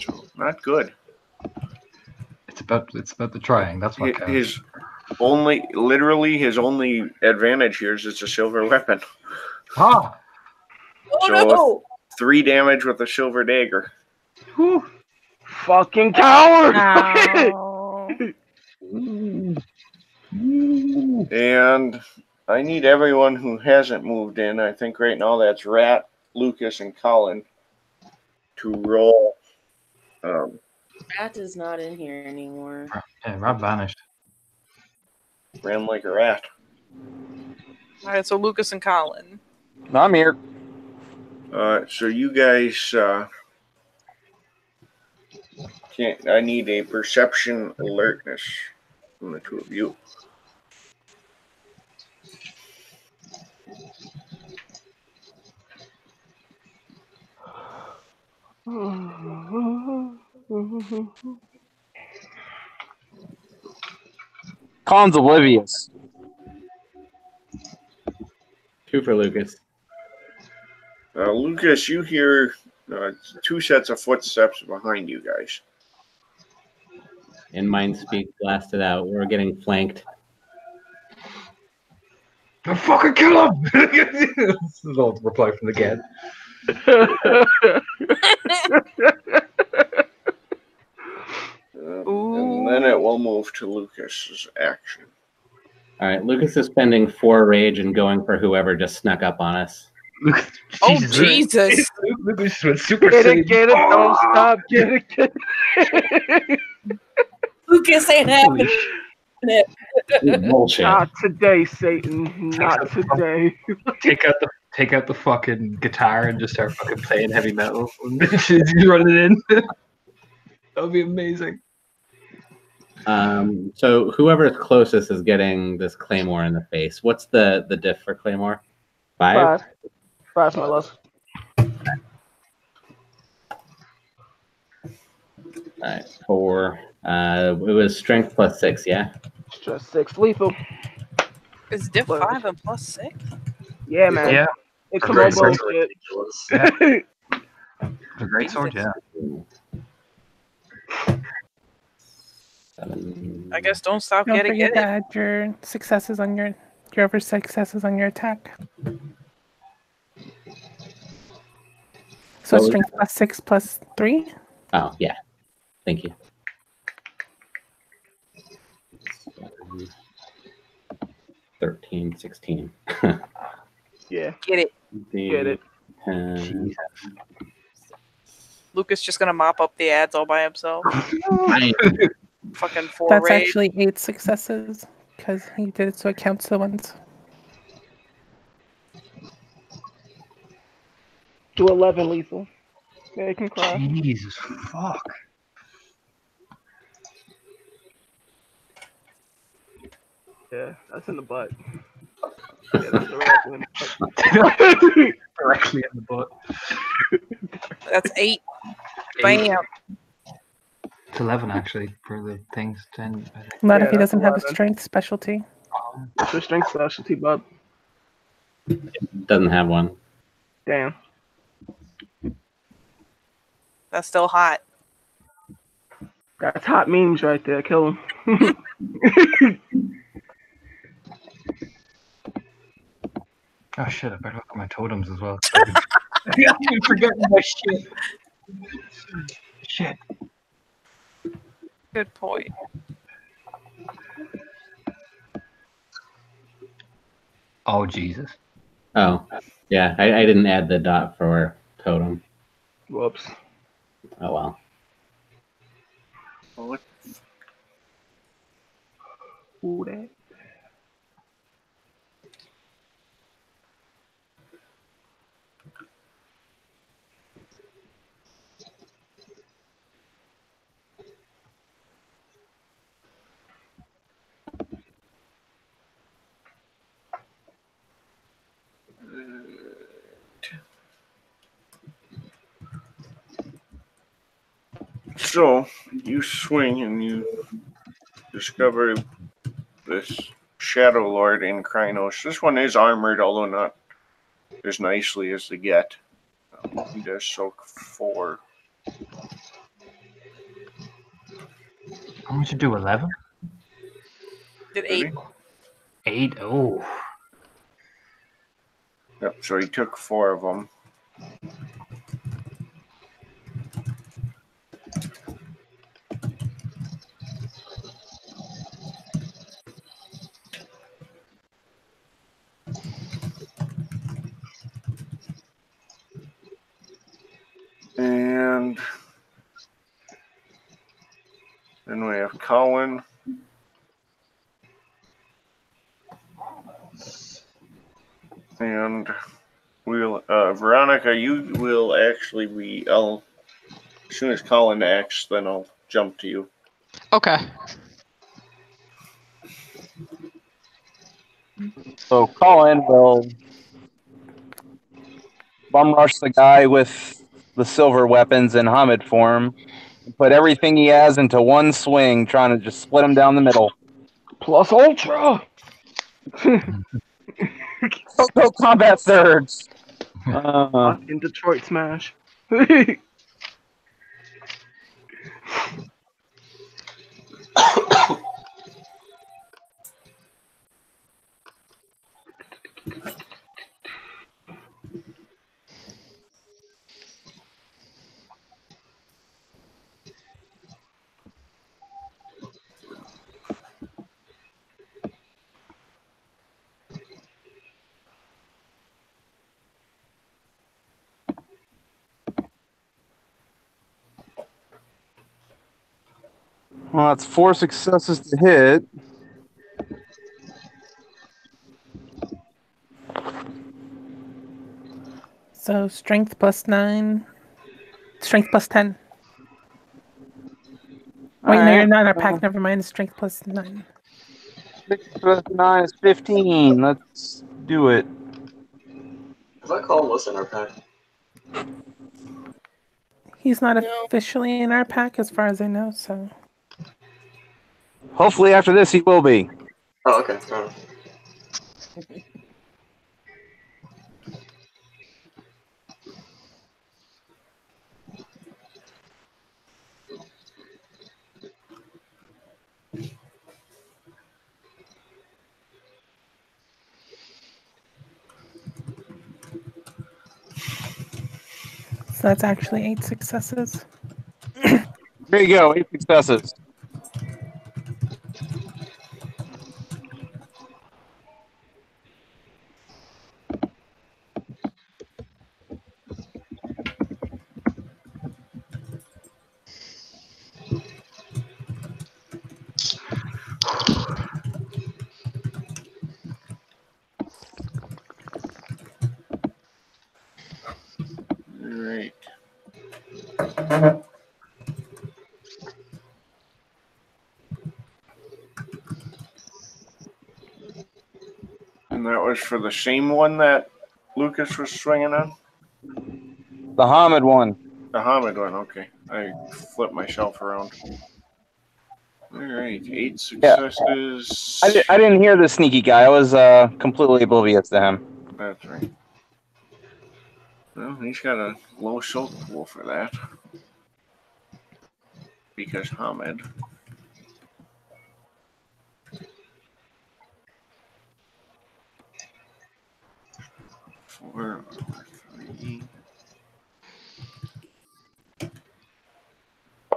A: So not good.
B: It's about the trying. That's what counts.
A: literally, his only advantage here is it's a silver weapon.
B: Ah!
D: Oh
A: So
D: no!
A: 3 damage with a silver dagger.
I: Whew. Fucking coward!
E: Ow.
A: And I need everyone who hasn't moved in, I think right now that's Rat, Lucas, and Colin, to roll.
D: Rat is not in here anymore.
B: Yeah, Rob vanished.
A: Ran like a rat.
G: Alright, so Lucas and Colin.
J: I'm here.
A: So you guys can't. I need a perception alertness from the 2 of you.
J: Colin's oblivious.
F: 2 for Lucas.
A: Lucas, you hear 2 sets of footsteps behind you guys.
F: And Mind Speak blasted out. We're getting flanked.
B: Go fucking kill him! This is all the reply from the cat.
A: And then it will move to Lucas's action.
F: All right, Lucas is spending 4 rage and going for whoever just snuck up on us.
G: Oh, Jesus.
B: Lucas just went super
I: Get
B: saiyan.
I: it, don't stop, get it.
D: Lucas ain't having it.
F: Bullshit.
I: Not today, Satan. Not today.
B: Take out the fucking guitar and just start fucking playing heavy metal. Just run it in. That would be amazing.
F: So whoever's closest is getting this claymore in the face. What's the diff for claymore? 5?
I: 5, my love.
F: All right, 4. It was strength plus 6, yeah?
I: Just 6 lethal.
G: Is diff 5 and plus 6?
I: Yeah, man.
B: Yeah,
I: It's
B: A
I: some
B: great
I: old
B: sword.
I: bullshit.
B: a great sword, yeah.
F: 7.
G: I guess don't stop
E: Don't
G: getting
E: forget
G: it.
E: to add your successes on your other successes on your attack. So
F: What was
E: strength plus 6 plus 3.
F: Oh, yeah. Thank you. 13, 16.
I: Yeah,
G: Get it.
I: get it.
F: 10.
G: Lucas just gonna mop up the ads all by himself. Fucking 4
E: That's
G: rage.
E: actually 8 successes because he did it so it counts the ones.
I: Do 11 lethal. Yeah, you can cry.
B: Jesus fuck.
I: Yeah, that's in the butt. Yeah, that's directly in the
B: Directly in the butt.
G: That's 8. Bam.
B: It's 11 actually for the things. 10. I think.
E: Not
I: Yeah,
E: if he
I: that's
E: doesn't have a
I: 11.
E: strength specialty.
I: It's your strength specialty, bub.
F: Doesn't have one.
I: Damn.
G: That's still hot.
I: That's hot memes right there. Kill him.
B: Oh shit! I better look at my totems as well. I'm forgetting my shit. Shit.
G: Good point.
B: Oh Jesus.
F: Oh, yeah. I didn't add the dot for totem.
I: Whoops.
F: Oh, well.
I: Who that?
A: So you swing and you discover this Shadow Lord in Krynos. This one is armored, although not as nicely as the Get. He does soak 4.
B: How much to do? 11?
G: Did
A: Did
G: 8.
A: he?
B: 8. Oh.
A: Yep, so he took 4 of them. And then we have Colin. And we'll Veronica, you will actually be as soon as Colin acts, then I'll jump to you.
K: Okay.
J: So Colin will bum rush the guy with the silver weapons in Hamid form, and put everything he has into one swing, trying to just split him down the middle.
I: Plus Ultra.
J: Go combat surge.
I: Fucking Detroit Smash.
J: Well, that's 4 successes to hit.
E: So strength +9. Strength +10. Wait, no, you're not in our pack. Never mind. Strength +9.
J: 6 plus 9 is 15. Let's do it.
C: I thought Colin was in our pack.
E: He's not
D: No.
E: officially in our pack, as far as I know. So
J: Hopefully after this he will be.
C: Oh, okay. Fair enough.
E: that's actually 8 successes.
J: There you go, 8 successes.
A: Alright. And that was for the same one that Lucas was swinging on?
J: The Hamid one.
A: The Hamid one, okay. I flipped myself around. Alright, 8 successes.
J: I didn't hear the sneaky guy. I was completely oblivious to him.
A: That's right. Well, he's got a low soul pool for that. Because Hamid. Four, 3.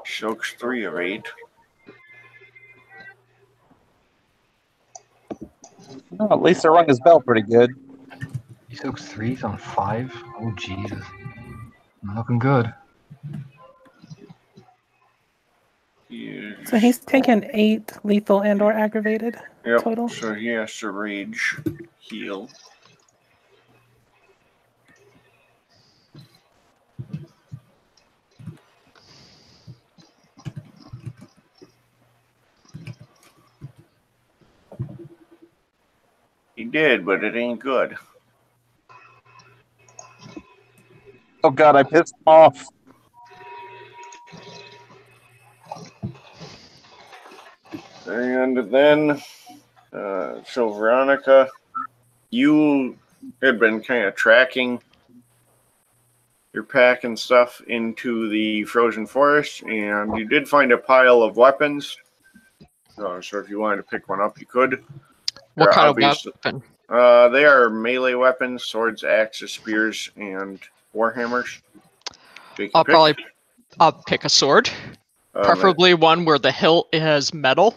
A: Soaks 3 of 8.
J: Well, at least I rung his bell pretty good.
B: He soaks 3s on 5. Oh, Jesus. Not looking good.
E: So he's taken 8 lethal and/or aggravated total.
A: So he has to rage heal. He did, but it ain't good.
J: Oh god, I pissed him off.
A: And then, so Veronica, you had been kind of tracking your pack and stuff into the frozen forest, and you did find a pile of weapons. So if you wanted to pick one up, you could.
K: What
A: They're
K: kind
A: obviously-
K: of weapon?
A: They are melee weapons: swords, axes, spears, and warhammers. So you can pick.
K: I'll pick a sword, preferably one where the hilt has metal.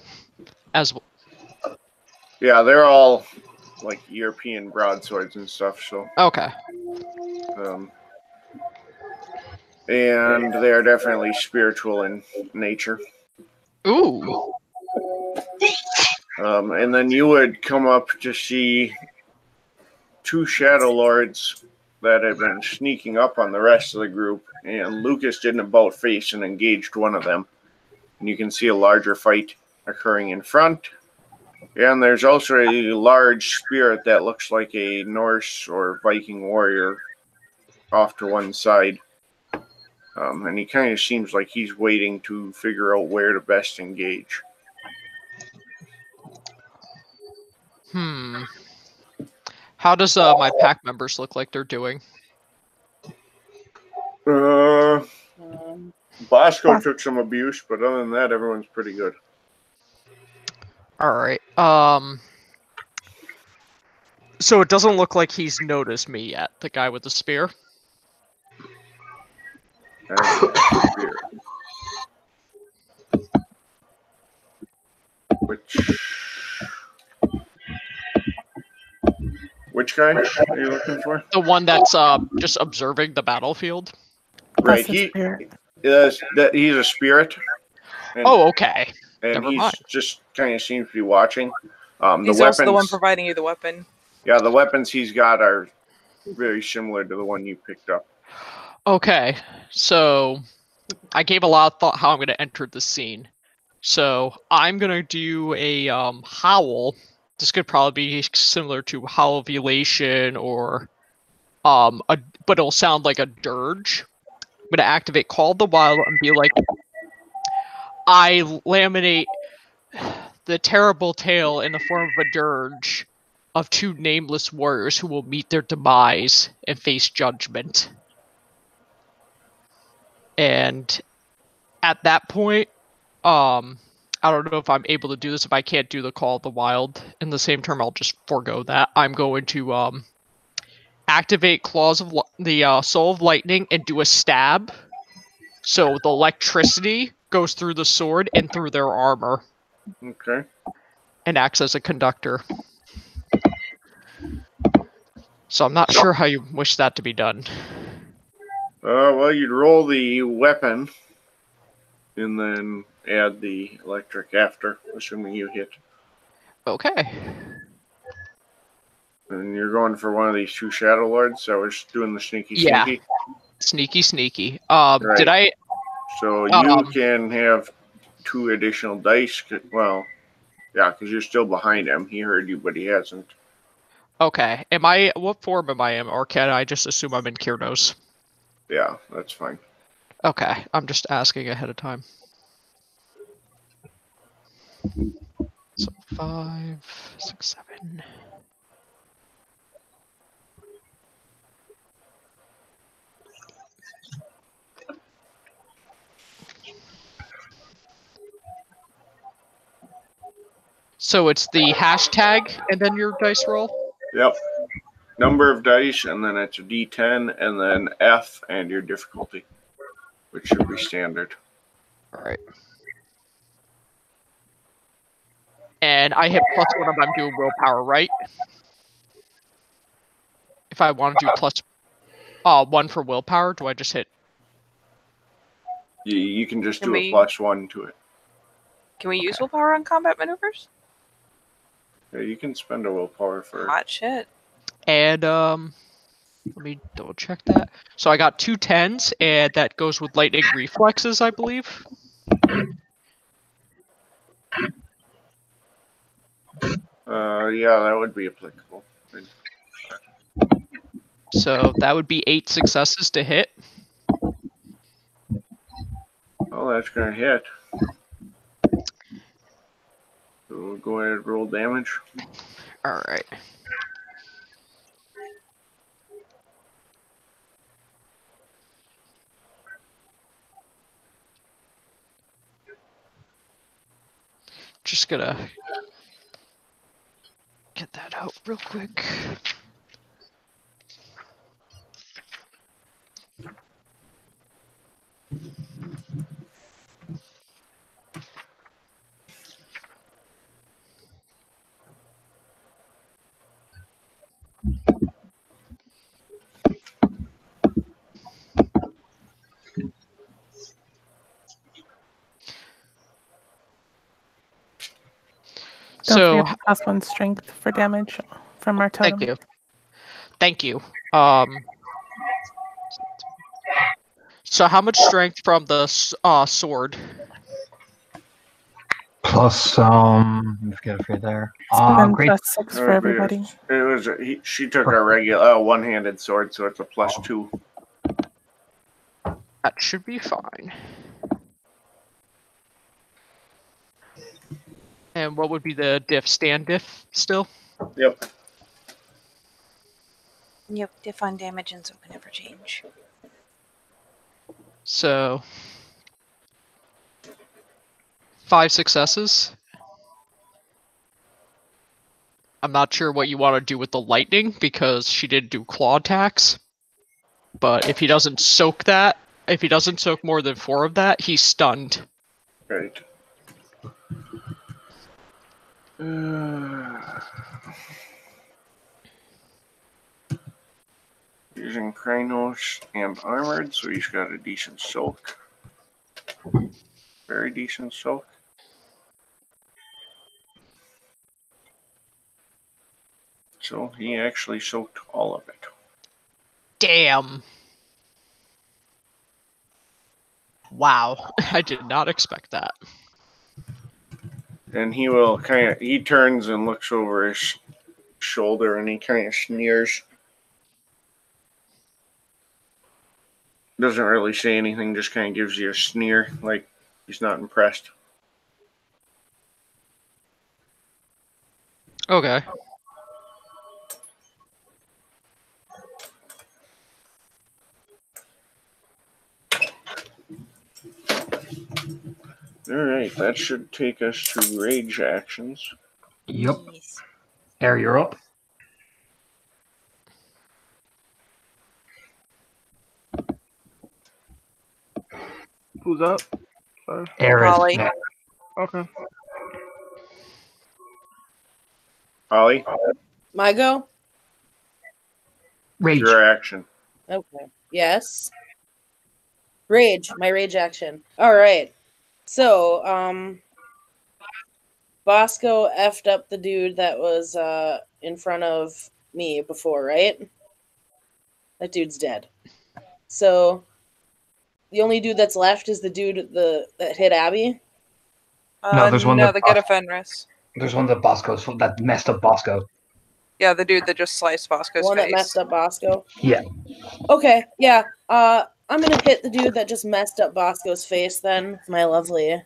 A: Yeah, they're all like European broadswords and stuff. So
K: Okay.
A: And they are definitely spiritual in nature.
K: Ooh.
A: And then you would come up to see two Shadow Lords that had been sneaking up on the rest of the group, and Lucas did an about face and engaged one of them. And you can see a larger fight occurring in front. And there's also a large spirit that looks like a Norse or Viking warrior off to one side. And he kind of seems like he's waiting to figure out where to best engage.
K: How does my pack members look like they're doing?
A: Bosco took some abuse, but other than that, everyone's pretty good.
K: Alright. So it doesn't look like he's noticed me yet, the guy with the spear.
A: Which guy are you looking for?
K: The one that's just observing the battlefield.
A: Right, he's a spirit. And,
K: okay.
A: And
K: Never
A: he's
K: mind.
A: just kind of seems to be watching.
G: He's also the one providing you the weapon.
A: Yeah, the weapons he's got are very similar to the one you picked up.
K: Okay, so I gave a lot of thought how I'm going to enter the scene. So I'm going to do a howl. This could probably be similar to Howl of Elation or but it'll sound like a dirge. I'm going to activate Call of the Wild and be like, I laminate the terrible tale in the form of a dirge of two nameless warriors who will meet their demise and face judgment. And at that point, I don't know if I'm able to do this. If I can't do the Call of the Wild in the same term, I'll just forego that. I'm going to activate Claws of the Soul of Lightning and do a stab. So the electricity goes through the sword and through their armor.
A: Okay.
K: And acts as a conductor. So I'm not sure how you wish that to be done.
A: Well, you'd roll the weapon and then add the electric after, assuming you hit.
K: Okay.
A: And you're going for one of these two Shadow Lords, so we're just doing the sneaky.
K: Sneaky.
A: Right.
K: Did I...
A: So you can have 2 additional dice. Well, yeah, because you're still behind him. He heard you, but he hasn't.
K: Okay. What form am I in? Or can I just assume I'm in Kyrnos?
A: Yeah, that's fine.
K: Okay. I'm just asking ahead of time. So 5, 6, 7... So it's the hashtag and then your dice roll?
A: Yep. Number of dice, and then it's a D10, and then F and your difficulty, which should be standard.
K: Alright. And I hit +1 if I'm doing willpower, right? If I want to do +1 for willpower, do I just hit?
A: You can just do a +1 to it.
G: Can we use willpower on combat maneuvers?
A: Yeah, you can spend a willpower for...
G: Hot shit.
K: And, let me double check that. So I got 2 10s, and that goes with lightning reflexes, I believe.
A: Yeah, that would be applicable.
K: So that would be 8 successes to hit.
A: Oh, that's going to hit. So we'll go ahead and roll damage.
K: Alright. just gonna get that out real quick.
E: Don't
K: So,
E: forget to plus 1 strength for damage from our totem.
K: thank you. Thank you. So how much strength from the sword?
B: Plus, I forget if you're there.
E: Spend
B: Great.
E: plus 6 for everybody.
A: She took a regular one-handed sword, so it's a +2.
K: That should be fine. And what would be the diff? Stand diff still?
A: Yep.
G: Yep, diff on damage and so can never change.
K: So 5 successes. I'm not sure what you want to do with the lightning because she did do claw attacks. But if he doesn't soak that, if he doesn't soak more than 4 of that, he's stunned.
A: Right. Using Krynos and armored, so he's got a decent soak. Very decent soak. So he actually soaked all of it.
K: Damn. Wow. I did not expect that.
A: And he will he turns and looks over his shoulder and he kind of sneers. Doesn't really say anything, just kind of gives you a sneer, like he's not impressed.
K: Okay.
A: Alright, that should take us to rage actions.
B: Yep. Air, you're up.
I: Who's up? Sorry.
B: Air
G: Ollie.
B: is next.
I: Okay.
A: Ollie,
D: My go?
B: Rage.
A: your action.
D: Okay. Yes. Rage. My rage action. All right. So, Bosco effed up the dude that was in front of me before, right? That dude's dead. So, the only dude that's left is the dude that hit Abby.
B: No, there's one that
G: the Get a Fenris.
B: There's one that Bosco's that messed up Bosco.
G: Yeah, the dude that just sliced Bosco's
D: One
G: face.
D: that messed up Bosco.
B: Yeah.
D: Okay, yeah. I'm gonna hit the dude that just messed up Bosco's face then with my lovely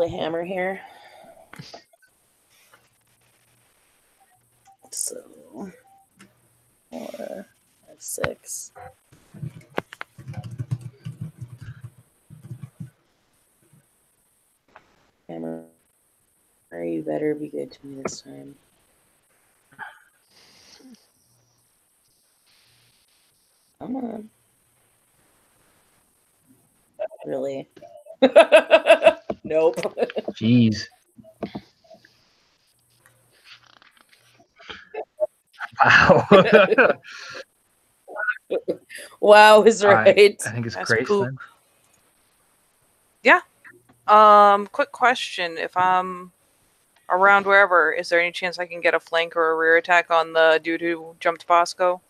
D: hammer here. So 4, 5, 6. Hammer, you better be good to me this time. Come on. Really? Nope.
B: Jeez. Wow.
D: Wow is
B: All
D: right.
B: I think it's
G: That's
B: Grace
G: poop.
B: then.
G: Quick question. If I'm around wherever, is there any chance I can get a flank or a rear attack on the dude who jumped Bosco?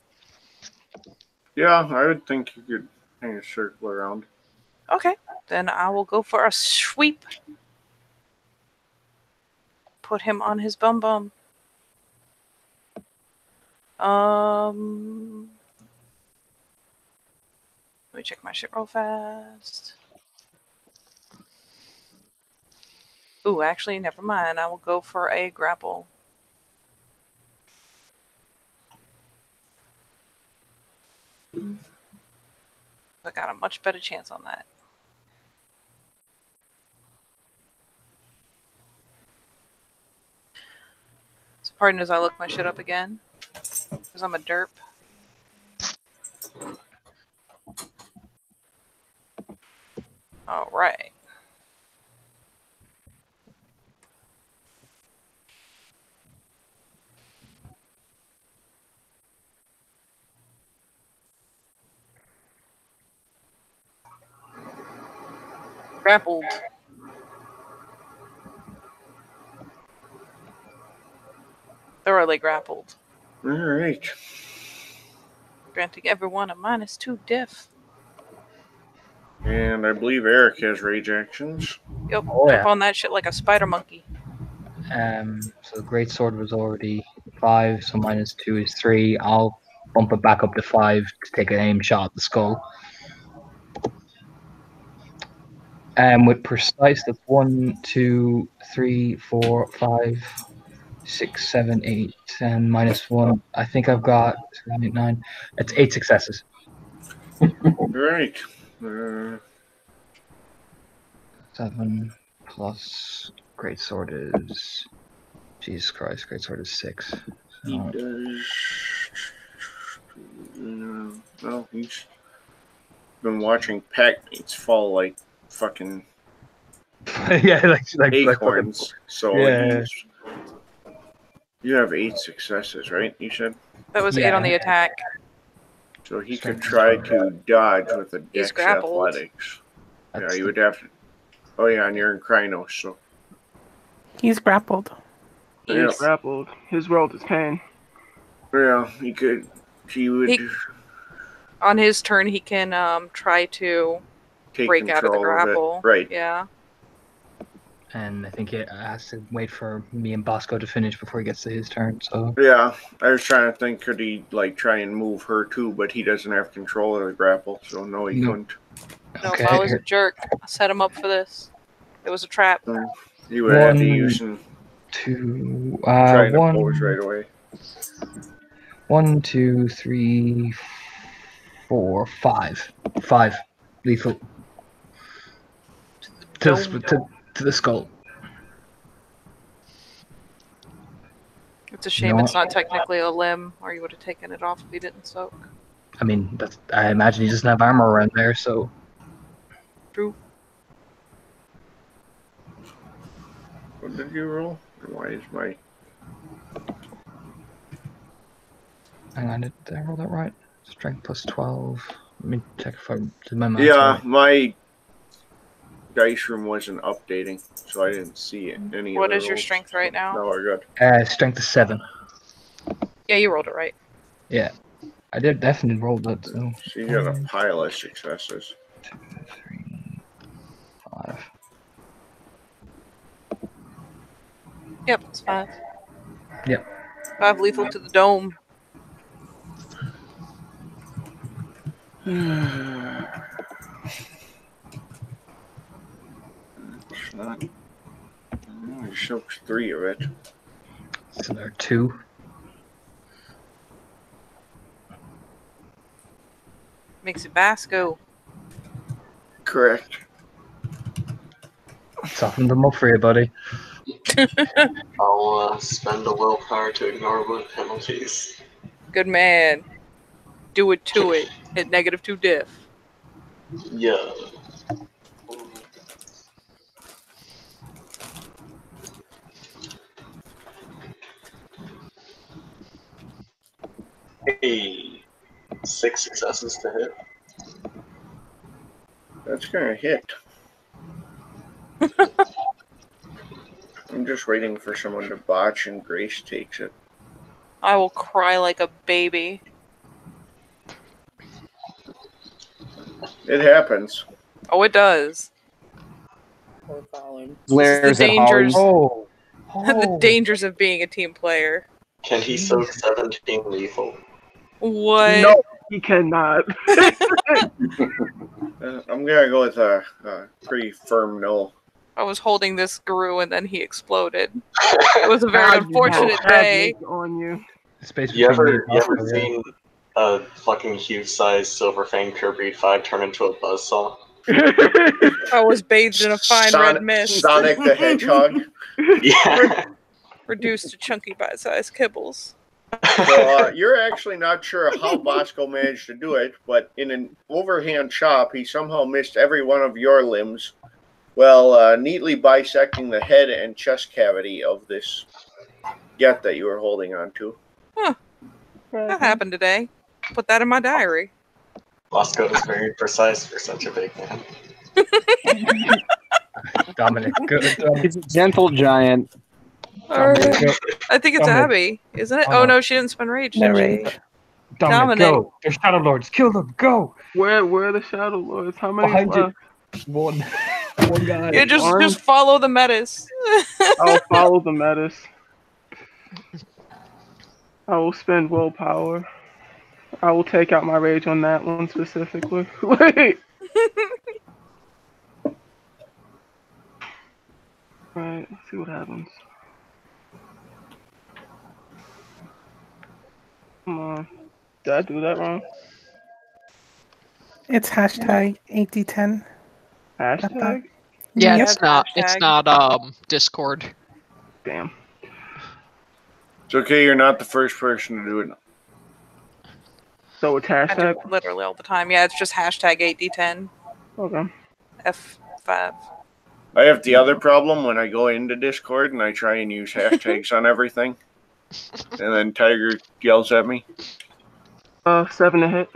A: Yeah, I would think you could kind of circle around.
G: Okay, then I will go for a sweep. Put him on his bum bum. Let me check my shit real fast. Ooh, actually, never mind. I will go for a grapple. I got a much better chance on that. Pardon as I look my shit up again. Because I'm a derp. Alright. Grappled. Thoroughly grappled.
A: Alright.
G: Granting everyone a -2 diff.
A: And I believe Eric has rage actions.
G: Yep,
B: Oh,
G: jump
B: yeah.
G: on that shit like a spider monkey.
B: So the great sword was already 5, so -2 is 3. I'll bump it back up to 5 to take an aim shot at the skull. With precise, that's 1, 2, 3, 4, 5, 6, 7, 8, and -1. I think I've got 7, 8, 9. It's 8 successes.
A: Right.
B: 7 plus great sword is. Jesus Christ, great sword is 6.
A: He
B: So,
A: does. Well, he's been watching pack-mates fall like fucking
B: yeah, like fucking,
A: acorns. So
B: yeah.
A: he's. You have 8 successes, right? You said?
G: That was 8 on the attack.
A: So he
B: Strength
A: could try
B: is
A: to dodge with a
G: He's
A: Dex
G: grappled.
A: Athletics. Yeah,
B: That's
A: you
B: the-
A: would have to. Oh yeah, and you're in Krynos, so
E: He's grappled.
I: He
A: Yeah.
I: is grappled. His world is pain.
A: yeah, he could. He would
G: On his turn, he can try to
A: take
G: break out of the
A: control
G: grapple.
A: it. Right.
G: Yeah.
B: And I think it has to wait for me and Bosco to finish before he gets to his turn. So
A: Yeah, I was trying to think, could he like try and move her too? But he doesn't have control of the grapple, so no, he
B: No.
A: couldn't.
G: No,
B: okay,
G: if I was a jerk, I set him up for this. It was a trap.
A: So he would have to
B: 1,
A: use and
B: 2,
A: try and
B: 1,
A: oppose right away.
B: 1, 2, 3, 4, 5. 5 lethal to the skull.
G: It's a shame
B: No.
G: it's not technically a limb, or you would have taken it off if he didn't soak.
B: I mean, I imagine he doesn't have armor around there, so
G: True.
A: What did you roll? Why is my
B: hang on, did I roll that right? Strength plus 12. Let me check if I did my math
A: yeah,
B: right.
A: my dice room wasn't updating, so I didn't see it. Any
G: What
A: of the
G: is your
A: rolls.
G: strength right now?
A: No, we're good.
B: Strength is 7.
G: Yeah, you rolled it right.
B: Yeah, I did definitely roll that. So
A: So you got a pile of successes.
B: 2, 3, 5.
G: Yep, it's 5.
B: Yep.
G: 5 lethal to the dome.
A: It's not. He soaks 3 of it.
B: So there are 2.
G: Makes it Basco.
A: Correct.
B: Soften them up for you, buddy.
C: I'll spend a willpower to ignore wound penalties.
G: Good man. Do it to it. Hit -2 diff.
C: Yeah. Hey, 6 successes to hit.
A: That's gonna hit. I'm just waiting for someone to botch and Grace takes it.
G: I will cry like a baby.
A: It happens.
G: Oh, it does.
D: Poor Colin.
J: Glares
G: the
J: at
G: dangers.
J: Holly.
G: The dangers of being a team player.
C: Can he soak 17 lethal?
G: What?
I: No, he cannot.
A: I'm gonna go with a pretty firm no.
G: I was holding this guru and then he exploded. It was a very unfortunate day.
I: On you.
B: Space
C: You
B: between me
C: ever
B: and Bosco, yeah.
C: seen a fucking huge-sized silver fang Kirby 5 turn into a buzzsaw?
G: I was bathed in a fine red mist.
A: Sonic the Hedgehog.
C: Yeah.
G: reduced to chunky bite-sized kibbles.
A: So you're actually not sure how Bosco managed to do it, but in an overhand chop, he somehow missed every one of your limbs, while neatly bisecting the head and chest cavity of this get that you were holding on to.
G: Huh. That happened today. Put that in my diary.
C: Bosco is very precise for such a big man.
B: Dominic, good.
J: He's a gentle giant.
G: Alright.
B: Go.
G: I think it's
B: Dominic.
G: Abby, isn't it?
B: Oh,
G: Oh
B: no.
G: no, she didn't spend rage.
E: No
G: did she?
E: rage.
B: Dominic,
G: Dominic.
B: go. They're Shadow Lords. Kill them. Go.
I: Where are the Shadow Lords? How many
B: Behind you.
I: left?
B: One guy.
G: Yeah, just
I: One.
G: follow the metis.
I: I'll follow the metis. I will spend willpower. I will take out my rage on that one specifically. Wait. Right. Let's see what happens. Come on. Did I do that wrong?
E: It's hashtag 8D10.
I: Hashtag?
K: Yeah,
E: Yep.
K: it's not. It's
G: Hashtag.
K: not Discord.
I: Damn.
A: It's okay, you're not the first person to do it.
I: So it's
G: I do
I: hashtag?
G: it literally all the time. Yeah, it's just hashtag 8D10
I: Okay.
G: F5.
A: I have the other problem when I go into Discord and I try and use hashtags on everything. And then Tiger yells at me.
I: 7 to hit.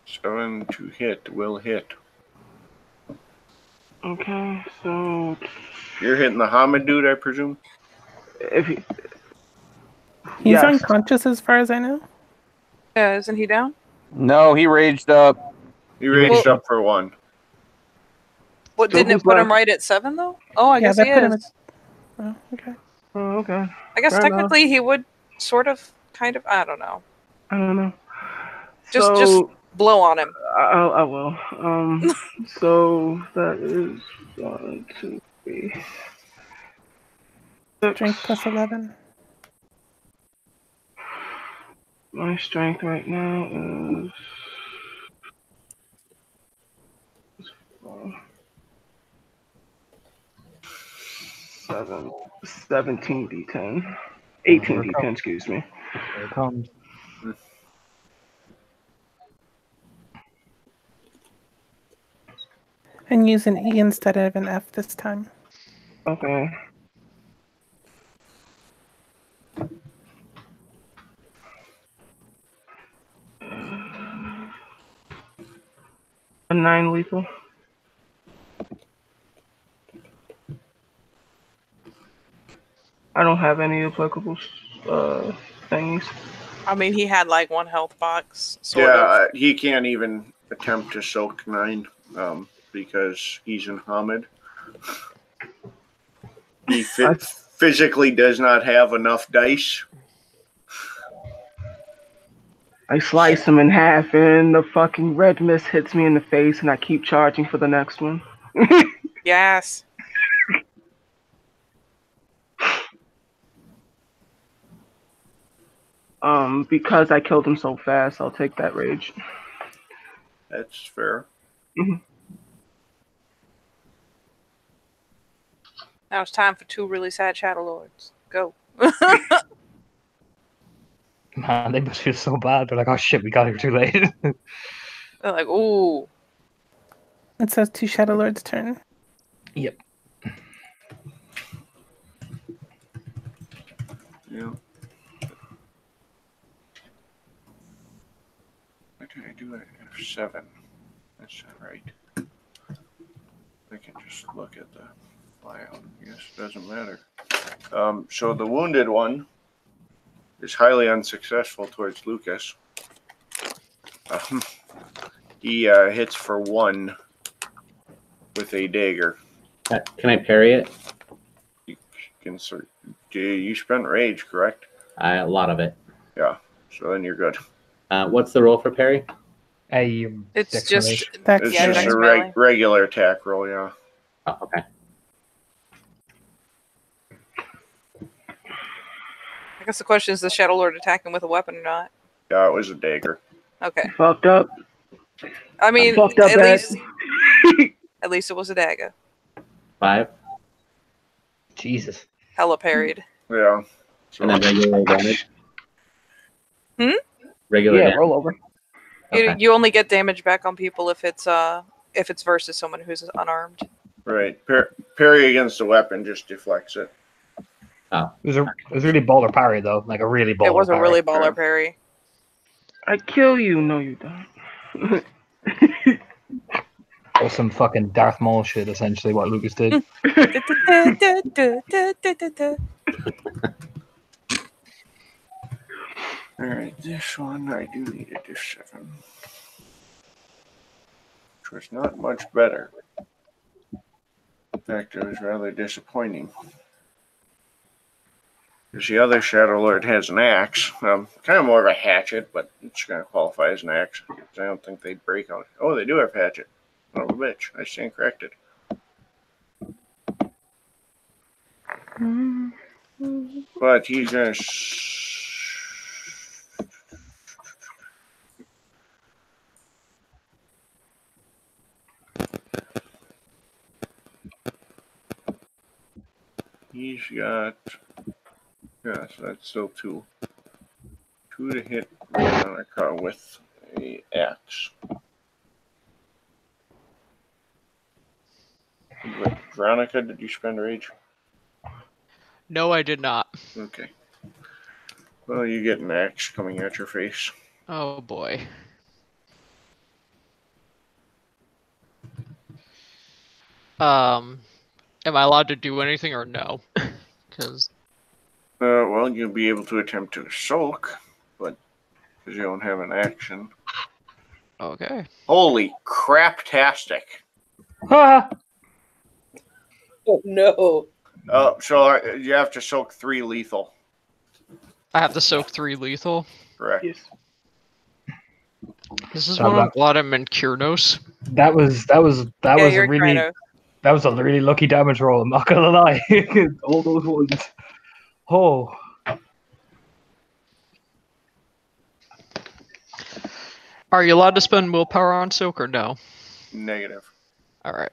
A: 7 to hit, will hit.
I: Okay, so
A: You're hitting the Hamid dude, I presume?
I: if he,
E: He's
I: Yes.
E: unconscious as far as I know.
G: Yeah, isn't he down?
J: No, he raged up.
A: He raged up for 1.
G: What
I: So
G: didn't
I: who's
G: it put him
I: left?
G: right at 7 though? Oh, I
E: Yeah,
G: guess
E: that
G: he
E: put him
G: is.
E: Oh, okay.
I: oh, okay.
G: I guess
I: Fair enough.
G: technically he would sort of, kind of. I don't know.
I: I don't know.
G: Just blow on him.
I: I will. So that is 1, 2, 3, 6.
E: Strength plus 11.
I: My strength right now is 17 D10. 18 D10, excuse me.
B: Here it comes.
E: And use an E instead of an F this time.
I: Okay. A 9 lethal. I don't have any applicable things.
G: I mean, he had like 1 health box. Sort of.
A: Yeah, he can't even attempt to soak 9 because he's in Hamid. He physically does not have enough dice.
I: I slice him in half, and the fucking red mist hits me in the face, and I keep charging for the next one.
G: Yes.
I: Because I killed him so fast, I'll take that rage.
A: That's fair.
G: Now it's time for 2 really sad Shadow Lords. Go.
B: Man, they must feel so bad. They're like, oh shit, we got here too late.
G: They're like, ooh.
E: It says 2 Shadow Lords' turn.
B: Yep.
A: Yeah. What did I do at F7? That's not right. I can just look at the file. Yes, it doesn't matter. So the wounded one is highly unsuccessful towards Lucas. He hits for 1 with a dagger.
F: Can I parry it?
A: You spent rage, correct?
F: A lot of it.
A: Yeah. So then you're good.
F: What's the roll for parry?
G: It's
B: Dex
G: just
B: melee.
E: Dex
A: It's
G: Yeah,
A: just
G: Dex
A: a
G: melee.
A: regular attack roll, yeah.
F: Oh, okay.
G: I guess the question is, the Shadow Lord attacking with a weapon or not?
A: Yeah, it was a dagger.
G: Okay.
I: Fucked up.
G: I mean,
I: Fucked up
G: at
I: bad.
G: least it was a dagger.
F: 5.
B: Jesus.
G: Hella parried.
A: Yeah. So,
F: And then regular damage. Regular
B: Yeah,
F: damage.
B: roll over.
F: Okay.
G: You only get damage back on people if it's versus someone who's unarmed.
A: right. Parry against the weapon just deflects it.
B: It was really baller parry though, like a really baller.
G: It was a
B: parry.
G: really baller parry.
I: I kill you. No, you don't.
B: That was some fucking Darth Maul shit, essentially, what Lucas did.
A: Alright, this one I do need a diff 7. Which was not much better. In fact, it was rather disappointing. Because the other Shadow Lord has an axe. Kind of more of a hatchet, but it's going to qualify as an axe. Because I don't think they'd break out. Oh, they do have hatchet. Oh, bitch. I stand corrected. But he's going to... He's got... Yeah, so that's still 2. 2 to hit Veronica with a axe. Veronica, did you spend rage?
K: No, I did not.
A: Okay. Well, you get an axe coming at your face.
K: Oh boy. Am I allowed to do anything or no? Because
A: Well, you'll be able to attempt to soak, but because you don't have an action.
K: okay.
A: Holy crap-tastic.
B: Ah!
D: Oh no.
A: So you have to soak 3 lethal.
K: I have to soak 3 lethal.
A: Correct.
I: Yes.
K: This is
B: So
K: when I'm
B: that-
K: glad I'm in Kyrnos.
B: That was
G: Yeah,
B: a
G: you're
B: really
G: Krynos.
B: that was a really lucky damage roll. I'm not gonna lie. All those ones. Oh,
K: Are you allowed to spend willpower on soak or no?
A: Negative.
K: All right.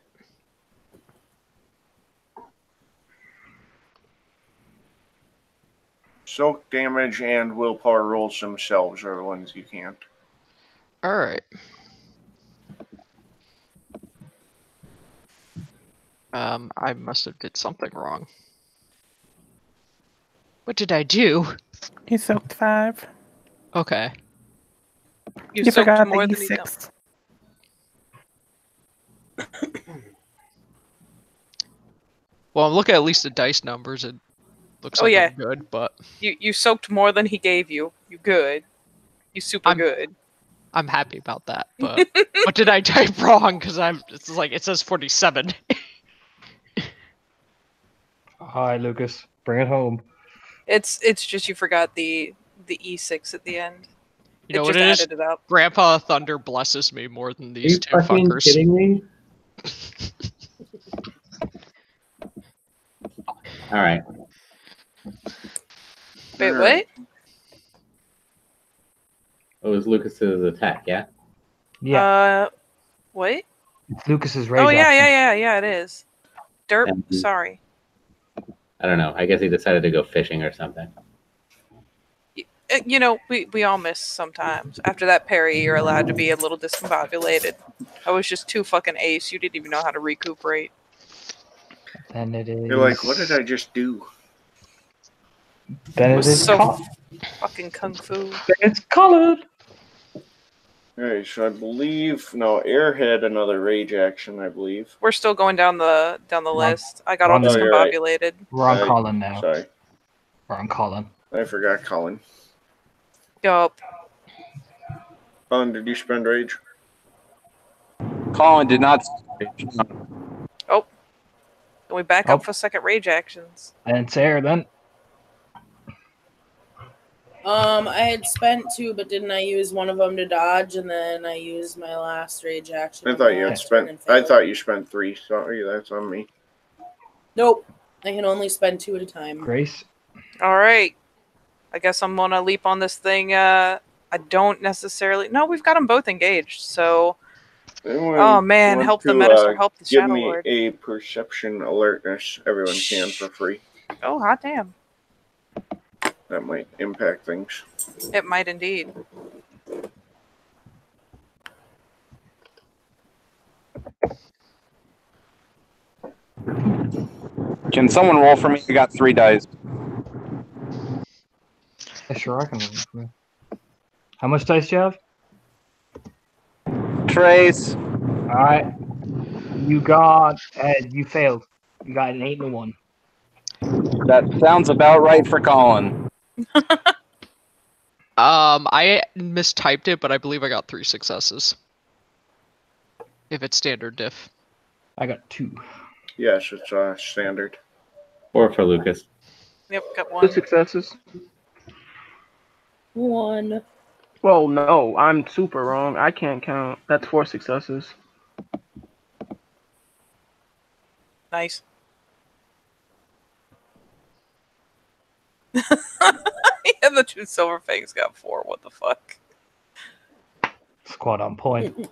A: Soak damage and willpower rolls themselves are the ones you can't.
K: All right. I must have did something wrong. What did I do?
E: You soaked 5.
K: Okay.
G: You
E: You
G: soaked
E: forgot
G: more
E: the
G: than you don't.
E: E6.
K: Well, I'm looking at least the dice numbers. It looks
G: Oh,
K: like
G: yeah.
K: I'm good, but
G: You soaked more than he gave you. You good. You super good.
K: I'm happy about that. But what did I type wrong? Because it's like it says 47.
B: hi, Lucas. Bring it home.
G: It's just you forgot the E6 at the end.
K: You know
G: it
K: what
G: just
K: it is?
G: added it up.
K: Grandpa Thunder blesses me more than
F: Are
K: these
F: you
K: two
F: fucking
K: fuckers.
F: kidding me? All right.
G: Wait,
A: Alright.
F: It was Lucas's attack, yeah?
G: what?
B: Yeah,
G: What?
B: it's Lucas's rage.
G: Oh yeah,
B: action.
G: yeah. It is. Derp.
F: And-
G: Sorry.
F: I don't know. I guess he decided to go fishing or something.
G: You know, we all miss sometimes. After that parry, you're allowed to be a little discombobulated. I was just too fucking ace. You didn't even know how to recuperate.
B: Then it is.
A: You're like, what did I just do?
B: Then
G: It
B: it
G: was
B: is.
G: so fucking kung fu.
B: It's colored.
A: Alright, so I believe... No, Air had another rage action, I believe.
G: We're still going down the list. I got all
B: No,
A: you're right.
G: discombobulated.
B: We're on
A: Right.
B: Colin now.
A: Sorry.
B: We're on Colin.
A: I forgot Colin.
G: Yup.
A: Colin, did you spend rage?
J: Colin did not.
G: Can we back
B: Oh.
G: up for second rage actions?
B: And it's air then.
D: I had spent 2, but didn't I use one of them to dodge, and then I used my last rage action.
A: I
D: on
A: thought
D: my
A: you had
D: last turn
A: spent...
D: and
A: I
D: failed.
A: thought you spent 3. Sorry, that's on me.
D: Nope. I can only spend 2 at a time.
B: Grace.
G: All right. I guess I'm gonna leap on this thing. I don't necessarily. No, we've got them both engaged. So Oh man, help the Menacer, help the
A: give
G: Shadow
A: me
G: Lord.
A: a perception alertness. Everyone can for free.
G: Oh, hot damn.
A: That might impact things.
G: It might indeed.
J: Can someone roll for me? I got 3 dice.
B: Yeah, sure, I can roll for you. How much dice do you have?
J: Trace.
B: All right. You failed. You got an 8 and a 1.
J: That sounds about right for Colin.
K: I mistyped it, but I believe I got 3 successes. If it's standard diff.
B: I got 2.
A: Yes, it's standard.
F: 4 for Lucas.
G: Yep, got
I: 2
G: 1.
I: successes.
D: 1.
I: Well, no, I'm super wrong. I can't count. That's 4 successes.
G: Nice. And the 2 silver fangs got 4. What the fuck?
B: Squad on point.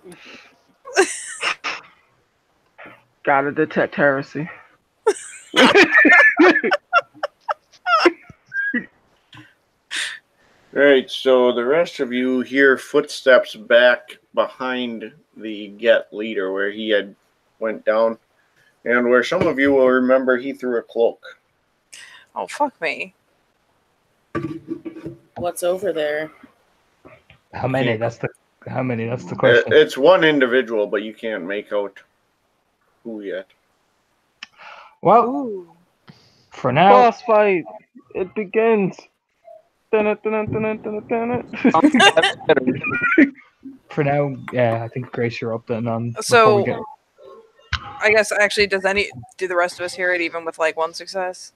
I: Gotta detect heresy.
A: Alright, so the rest of you hear footsteps back behind the Get leader where he had went down. And where some of you will remember he threw a cloak.
G: Oh, fuck me.
D: What's over there?
B: How many? That's the question.
A: It's one individual, but you can't make out who yet.
B: Well,
G: Ooh.
B: for now,
I: Boss fight. It begins. Dun it, dun it, dun it, dun it, dun it.
B: for now, yeah, I think Grace, you're up then on.
G: So,
B: before we
G: I guess actually, do the rest of us hear it even with like 1 success?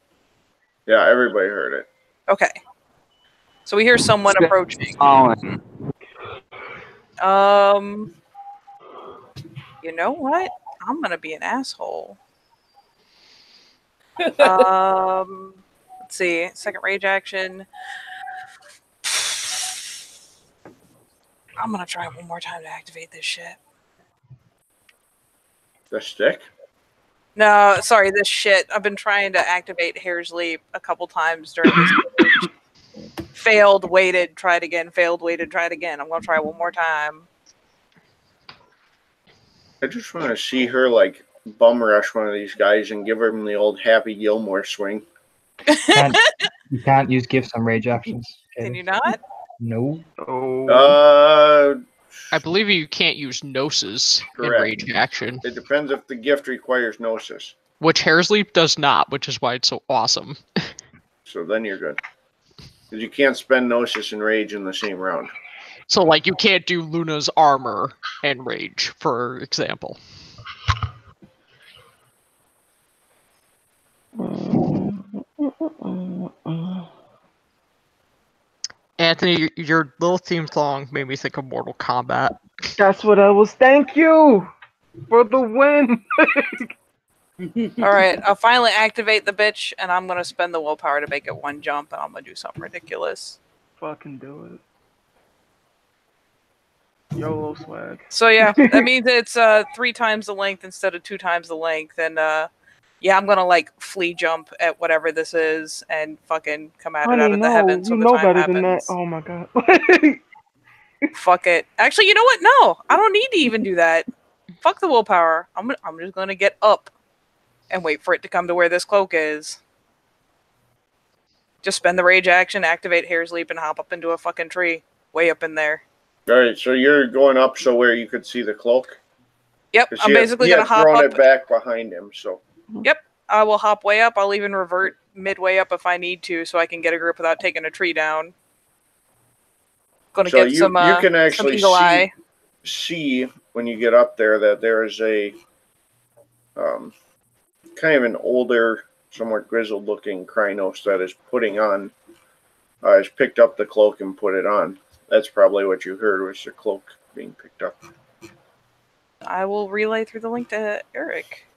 A: Yeah, everybody heard it.
G: Okay. So we hear someone approaching.
J: Colin.
G: You know what? I'm gonna be an asshole. Let's see. Second rage action. I'm gonna try one more time to activate this shit.
A: The stick?
G: No, sorry, this shit. I've been trying to activate Hair's Leap a couple times during this stage. Failed, waited, tried again, failed, waited, tried again. I'm gonna try one more time.
A: I just want to see her like bum rush one of these guys and give him the old Happy Gilmore swing.
B: you can't use gifts on rage actions.
G: Can you not?
B: No.
K: I believe you can't use Gnosis in
A: Correct.
K: rage action.
A: It depends if the gift requires Gnosis.
K: Which Hair's Leap does not, which is why it's so awesome.
A: So then you're good. Because you can't spend Gnosis and Rage in the same round.
K: So, like, you can't do Luna's armor and rage, for example. Anthony, your little theme song made me think of Mortal Kombat.
I: That's what I was. Thank you for the win.
G: Alright, I'll finally activate the bitch, and I'm gonna spend the willpower to make it 1 jump, and I'm gonna do something ridiculous.
I: Fucking do it. YOLO swag.
G: So yeah, that means it's 3 times the length instead of 2 times the length, and yeah, I'm gonna like flea jump at whatever this is and fucking come at it out of the heavens
I: you
G: when the
I: know
G: time
I: better
G: happens.
I: than that. Oh my god.
G: Fuck it. Actually, you know what? No, I don't need to even do that. Fuck the willpower. I'm just gonna get up and wait for it to come to where this cloak is. Just spend the rage action, activate Hair's Leap, and hop up into a fucking tree way up in there.
A: Alright, so you're going up so where you could see the cloak?
G: Yep, I'm basically
A: he
G: gonna
A: had
G: hop
A: thrown
G: up.
A: it back behind him, so.
G: Yep, I will hop way up. I'll even revert midway up if I need to, so I can get a grip without taking a tree down. Gonna
A: So
G: get
A: you
G: some
A: can actually
G: eagle eye.
A: see when you get up there that there is a kind of an older, somewhat grizzled looking Krynos that is putting on, has picked up the cloak and put it on. That's probably what you heard, was the cloak being picked up.
G: I will relay through the link to Eric.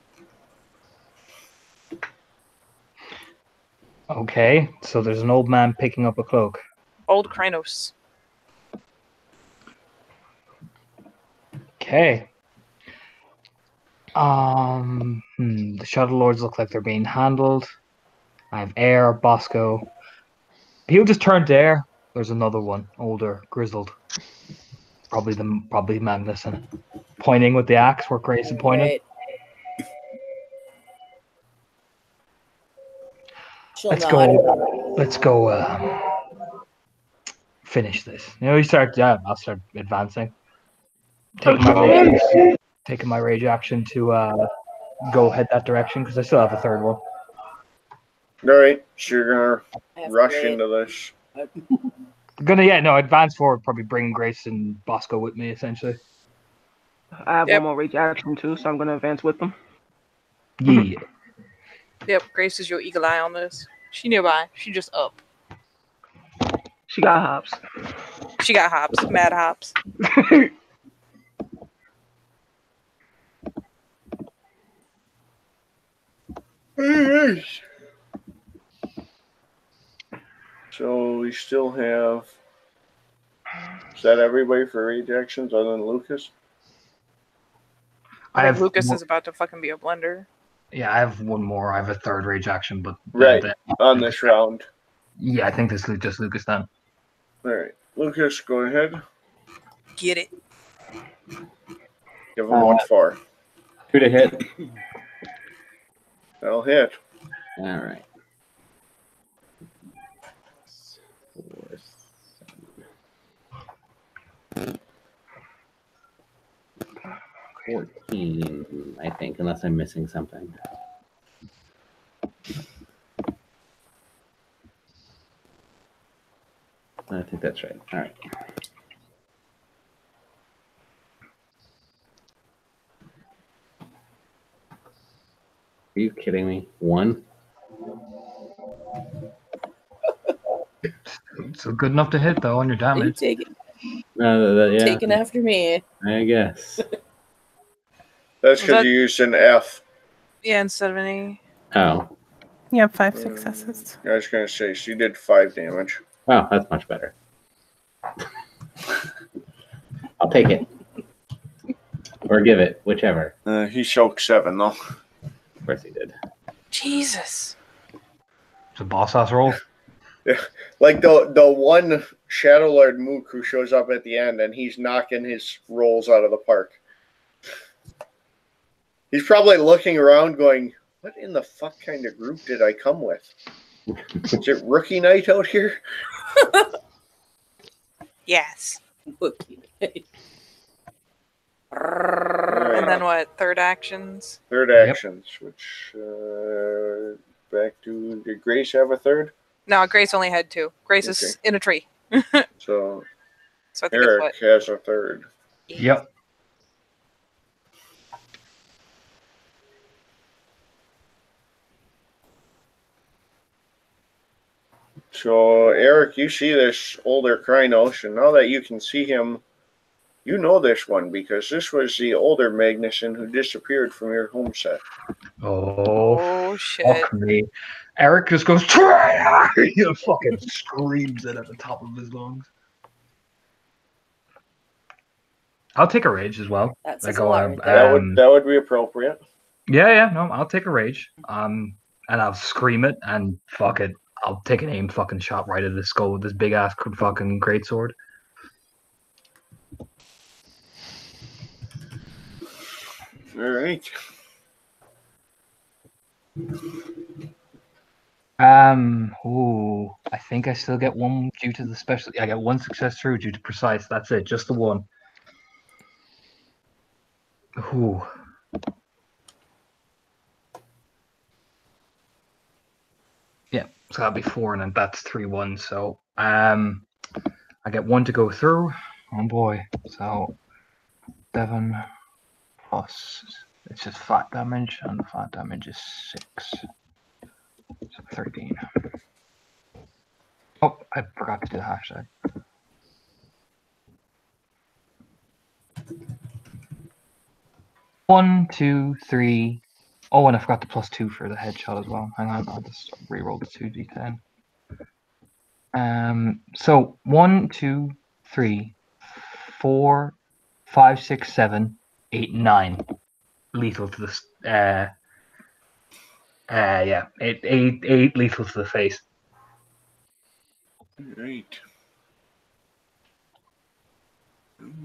B: Okay, so there's an old man picking up a cloak.
G: Old Krynos.
B: Okay. The Shadow Lords look like they're being handled. I have Air, Bosco. He'll just turn to Air. There's another one, older, grizzled. Probably Magnuson. Pointing with the axe where Grayson pointed.
D: Right. She'll
B: Let's
D: nod.
B: go. Finish this. You know, I'll start advancing. Taking my rage action to go head that direction because I still have a third one.
A: Alright, so you're
D: I
A: gonna
D: have to
A: rush
D: wait.
A: into this.
B: Advance forward, probably bring Grace and Bosco with me, essentially.
I: I have
G: Yep.
I: one more rage action too, so I'm gonna advance with them.
B: Yeah.
G: Yep, Grace is your eagle eye on this. She nearby. She just up.
I: She got hops.
G: She got hops. Mad hops.
A: So we still have. Is that everybody for rage actions other than Lucas?
G: I think Lucas is about to fucking be a blender.
B: Yeah, I have one more. I have a third rage action, but
A: Right, on this round.
B: Yeah, I think this is just Lucas then.
A: Alright, Lucas, go ahead.
G: Get it.
A: Give him what for.
F: 2 to hit.
A: That'll hit.
F: All right. 4, 7. 14, I think, unless I'm missing something. I think that's right. All right. Are you kidding me? 1?
B: So good enough to hit though on your
D: Are you
B: damage.
F: Yeah.
D: taking after me?
F: I guess.
A: That's
G: Was
A: because
G: that-
A: you used an F.
G: Yeah, instead of an E.
F: Oh.
E: You have 5 successes.
A: I was going to say, she did 5 damage.
F: Oh, that's much better. I'll take it. Or give it, whichever.
A: He soaked 7, though.
F: Of course he did.
G: Jesus.
B: It's a boss ass roll.
A: Yeah. Like the one Shadow Lord Mook who shows up at the end and he's knocking his rolls out of the park. He's probably looking around going, what in the fuck kind of group did I come with? Is it rookie night out here?
G: Yes.
D: Right.
G: And then what? Third actions?
A: Third actions, which back to, did Grace have a third?
G: No, Grace only had 2. Grace is in a tree.
A: So
G: So I think
A: Eric
G: it's
A: has a third.
B: Yep.
A: So Eric, you see this older Krynos, and now that you can see him, you know this one because this was the older Magnuson who disappeared from your home set.
B: Oh
G: shit.
B: fuck me. Eric just goes, "Traitor!" He fucking screams it at the top of his lungs. I'll take a rage as well.
D: That's
B: Like,
D: a lot right there.
A: That would be appropriate.
B: Yeah, no, I'll take a rage. And I'll scream it and fuck it. I'll take an aim fucking shot right at his skull with this big ass fucking greatsword.
A: All right.
B: I think I still get one due to the special. I get one success through due to precise. That's it, just the one. Ooh. Yeah, so that'll be 4, and then that's 3-1. So I get 1 to go through. Oh boy. So 7 plus, it's just flat damage, and the flat damage is 6. So 13. Oh, I forgot to do the hashtag. One, 2, 3. Oh, and I forgot the +2 for the headshot as well. Hang on, I'll just re-roll the 2d10. So 1, 2, 3, 4, 5, 6, 7, 8, 9. lethal to the yeah, eight lethal to the face.
A: Alright.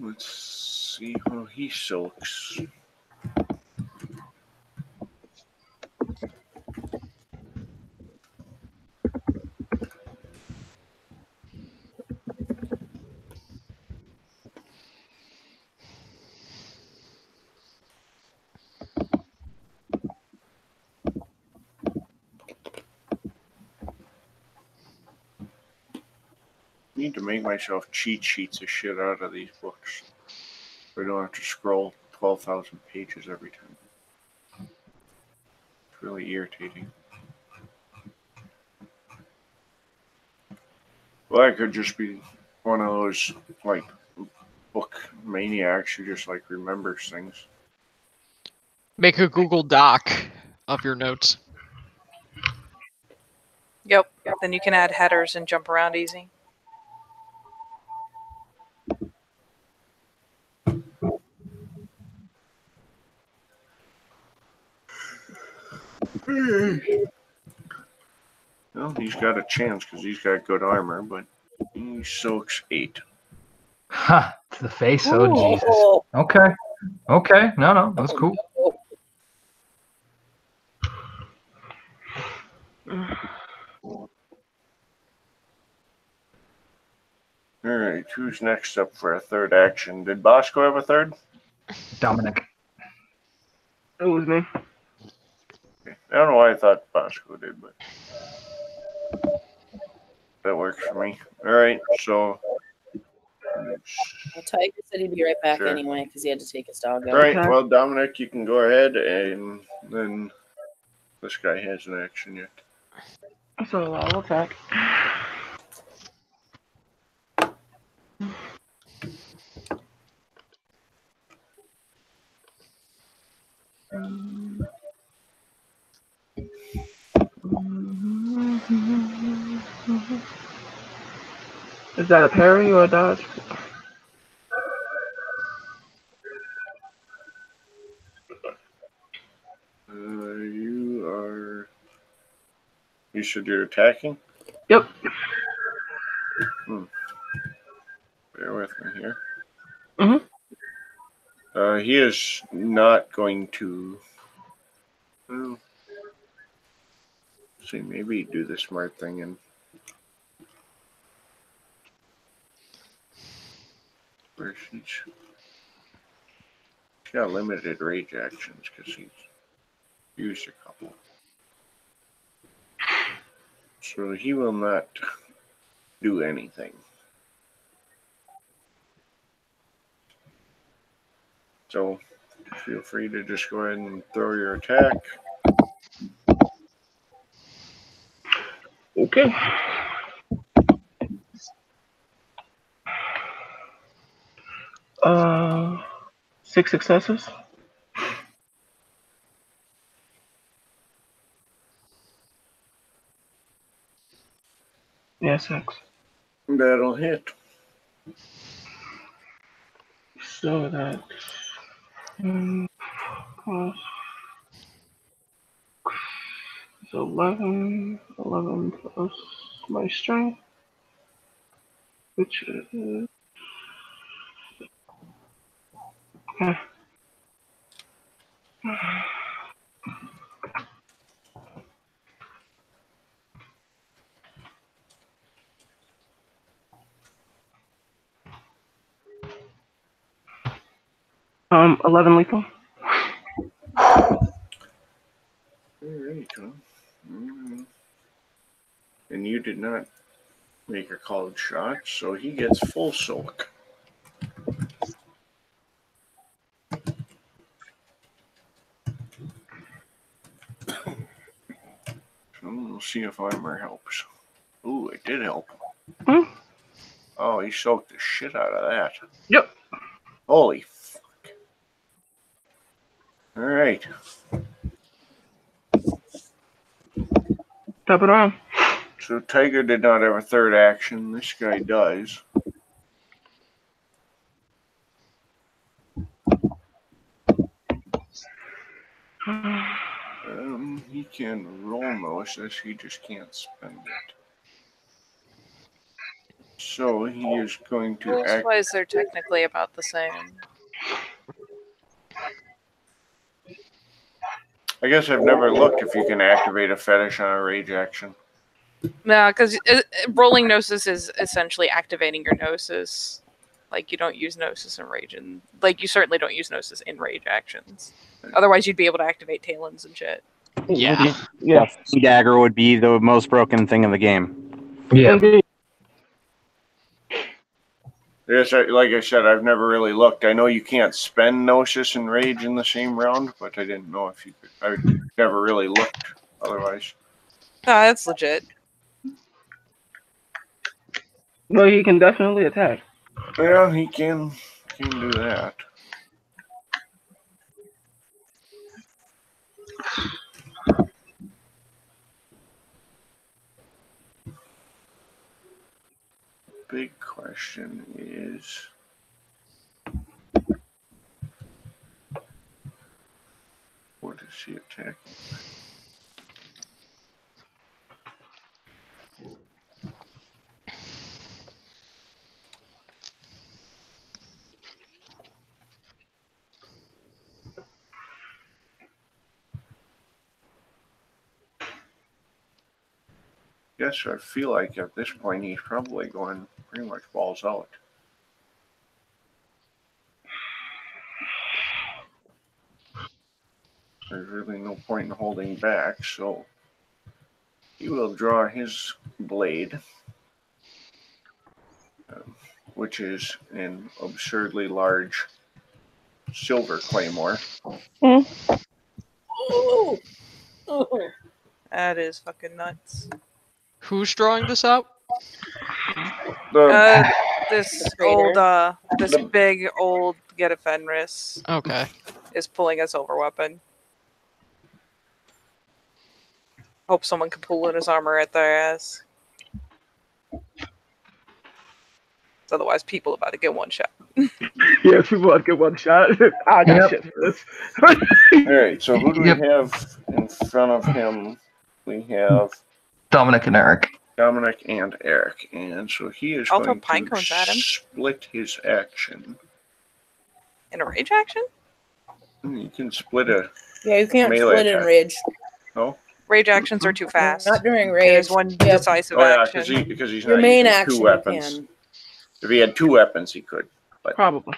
A: Let's see how he soaks. I need to make myself cheat sheets of shit out of these books. So I don't have to scroll 12,000 pages every time. It's really irritating. Well, I could just be one of those, like, book maniacs who just, like, remembers things.
K: Make a Google Doc of your notes.
G: Yep. Then you can add headers and jump around easy.
A: Well, he's got a chance because he's got good armor, but he soaks 8.
B: Ha! To the face. Oh
D: Ooh.
B: Jesus. Okay. Okay. No, that's cool.
A: Alright, who's next up for a third action? Did Bosco have a third?
B: Dominic.
I: It was me.
A: Okay. I don't know why I thought Bosco did, but that works for me. Alright, so.
D: Well, Tiger said he'd be right back
A: Sure.
D: anyway because he had to take his dog out.
A: Alright,
I: Okay.
A: well, Dominic, you can go ahead, and then this guy has an action yet.
I: So I'll attack. Is that a parry or a dodge?
A: You said you're attacking?
I: Yep.
A: Bear with me here.
I: Mhm.
A: He is not going to. Well, see, maybe do the smart thing and. Where's he's got limited rage actions because he's used a couple. So he will not do anything. So feel free to just go ahead and throw your attack.
I: Okay. Uh, 6 successes. Yeah, 6.
A: That'll hit.
I: So that plus so 11 plus my strength, which is okay. 11 lethal.
A: Alright, and you did not make a called shot, so he gets full soak. So we'll see if armor helps. Ooh, it did help. Oh, he soaked the shit out of that.
I: Yep.
A: Holy fuck. Alright.
I: Tap it on.
A: So Tiger did not have a third action. This guy does. can roll Gnosis, he just can't spend it. So he is going to
G: Rules-wise, they're technically about the same.
A: I guess I've never looked if you can activate a fetish on a rage action.
G: No, because rolling Gnosis is essentially activating your Gnosis. Like, you don't use Gnosis in Rage, and like, you certainly don't use Gnosis in Rage actions. Otherwise, you'd be able to activate Talons and shit.
K: Yeah.
J: Yeah, Dagger would be the most broken thing in the game.
B: Yeah.
I: Indeed.
A: Yes, like I said, I've never really looked. I know you can't spend Gnosis and Rage in the same round, but I didn't know if you could. I never really looked otherwise.
G: Ah, that's legit.
I: Well, he can definitely attack.
A: Yeah, he can do that. Big question is, what is he attacking? Yes, I feel like at this point he's probably going pretty much balls out. There's really no point in holding back, so he will draw his blade, which is an absurdly large silver claymore.
D: Oh.
G: That is fucking nuts.
K: Who's drawing this out?
G: This
D: Traitor.
G: this big old Get a Fenris
K: Okay.
G: is pulling a silver weapon. Hope someone can pull in his armor at their ass. Otherwise, people about to get one shot.
I: Yeah, people want to get one shot. I got shit for this.
A: Alright, so who do we have in front of him? We have
B: Dominic and Eric.
A: Dominic and Eric, and so he is
G: I'll throw
A: going
G: pine
A: to
G: cones at him.
A: split his action.
G: In a rage action?
A: You can split a
D: Yeah, you can't
A: melee
D: split in
A: attack.
D: rage.
A: No?
G: Rage actions are too fast.
D: Not during rage.
G: There's one decisive
A: Oh yeah,
G: action.
A: because he's
D: Your
A: not
D: main
A: using
D: action
A: two
D: you
A: weapons.
D: can.
A: If he had two weapons, he could. But
I: Probably.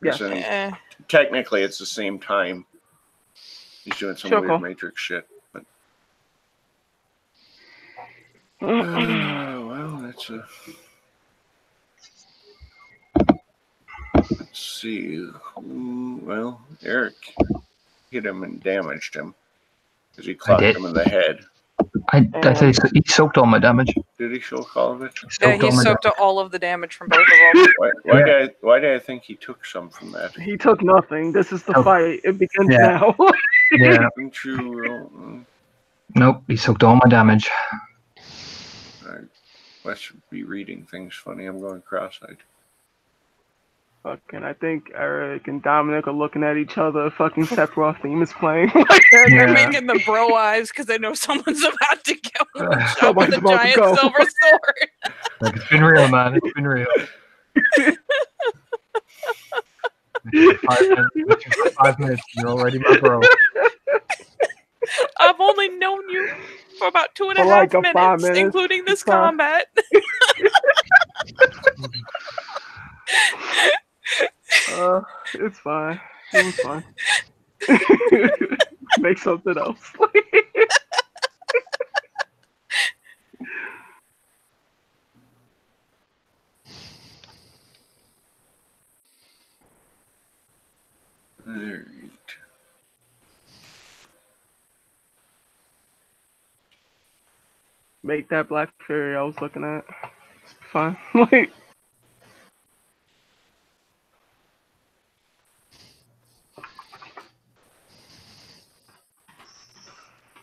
I: Yeah.
A: listen,
G: Eh.
A: technically, it's the same time. He's doing some
I: Sure,
A: weird
I: cool.
A: Matrix shit. But well, that's a. Let's see. Well, Eric hit him and damaged him because he clocked
B: did.
A: him in the head.
B: I say he soaked all my damage.
A: Did he show all of it?
G: Yeah, he soaked all of the damage from both of them.
A: Why did I think he took some from that?
I: He took nothing. This is the fight. It begins
B: Yeah.
I: now.
B: Yeah.
A: Didn't you roll?
B: Nope, he soaked all my damage.
A: I should be reading things funny. I'm going cross-eyed.
I: Fucking, I think Eric and Dominic are looking at each other. Fucking Sephiroth theme is playing.
G: They're making the bro eyes because they know someone's about to get one shot with
I: Somebody's
G: a
I: about to
G: giant
I: go.
G: silver sword.
B: Like, it's been real, man. It's been real. 5 minutes. You're already my bro.
G: I've only known you for about 2.5
I: For like a
G: minutes,
I: 5 minutes.
G: including this
I: It's fine.
G: combat.
I: It's fine. It was fine. Make something else.
A: Alright.
I: Make that Black Fury I was looking at. It's fine. Like,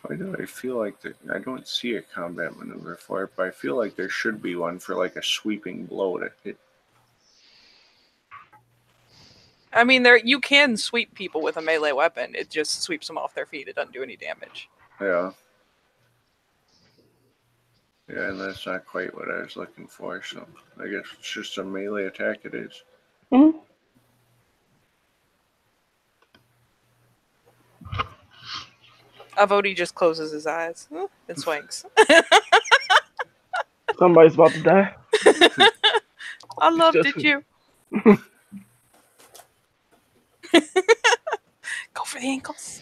A: Why do I feel like I don't see a combat maneuver for it, but I feel like there should be one for like a sweeping blow to hit.
G: I mean, you can sweep people with a melee weapon. It just sweeps them off their feet. It doesn't do any damage.
A: Yeah, Yeah, and that's not quite what I was looking for, so I guess it's just a melee attack it is.
I: Mhm.
G: Avodi just closes his eyes and swings.
I: Somebody's about to die.
G: I loved
I: just-
G: it, you. Go for the ankles.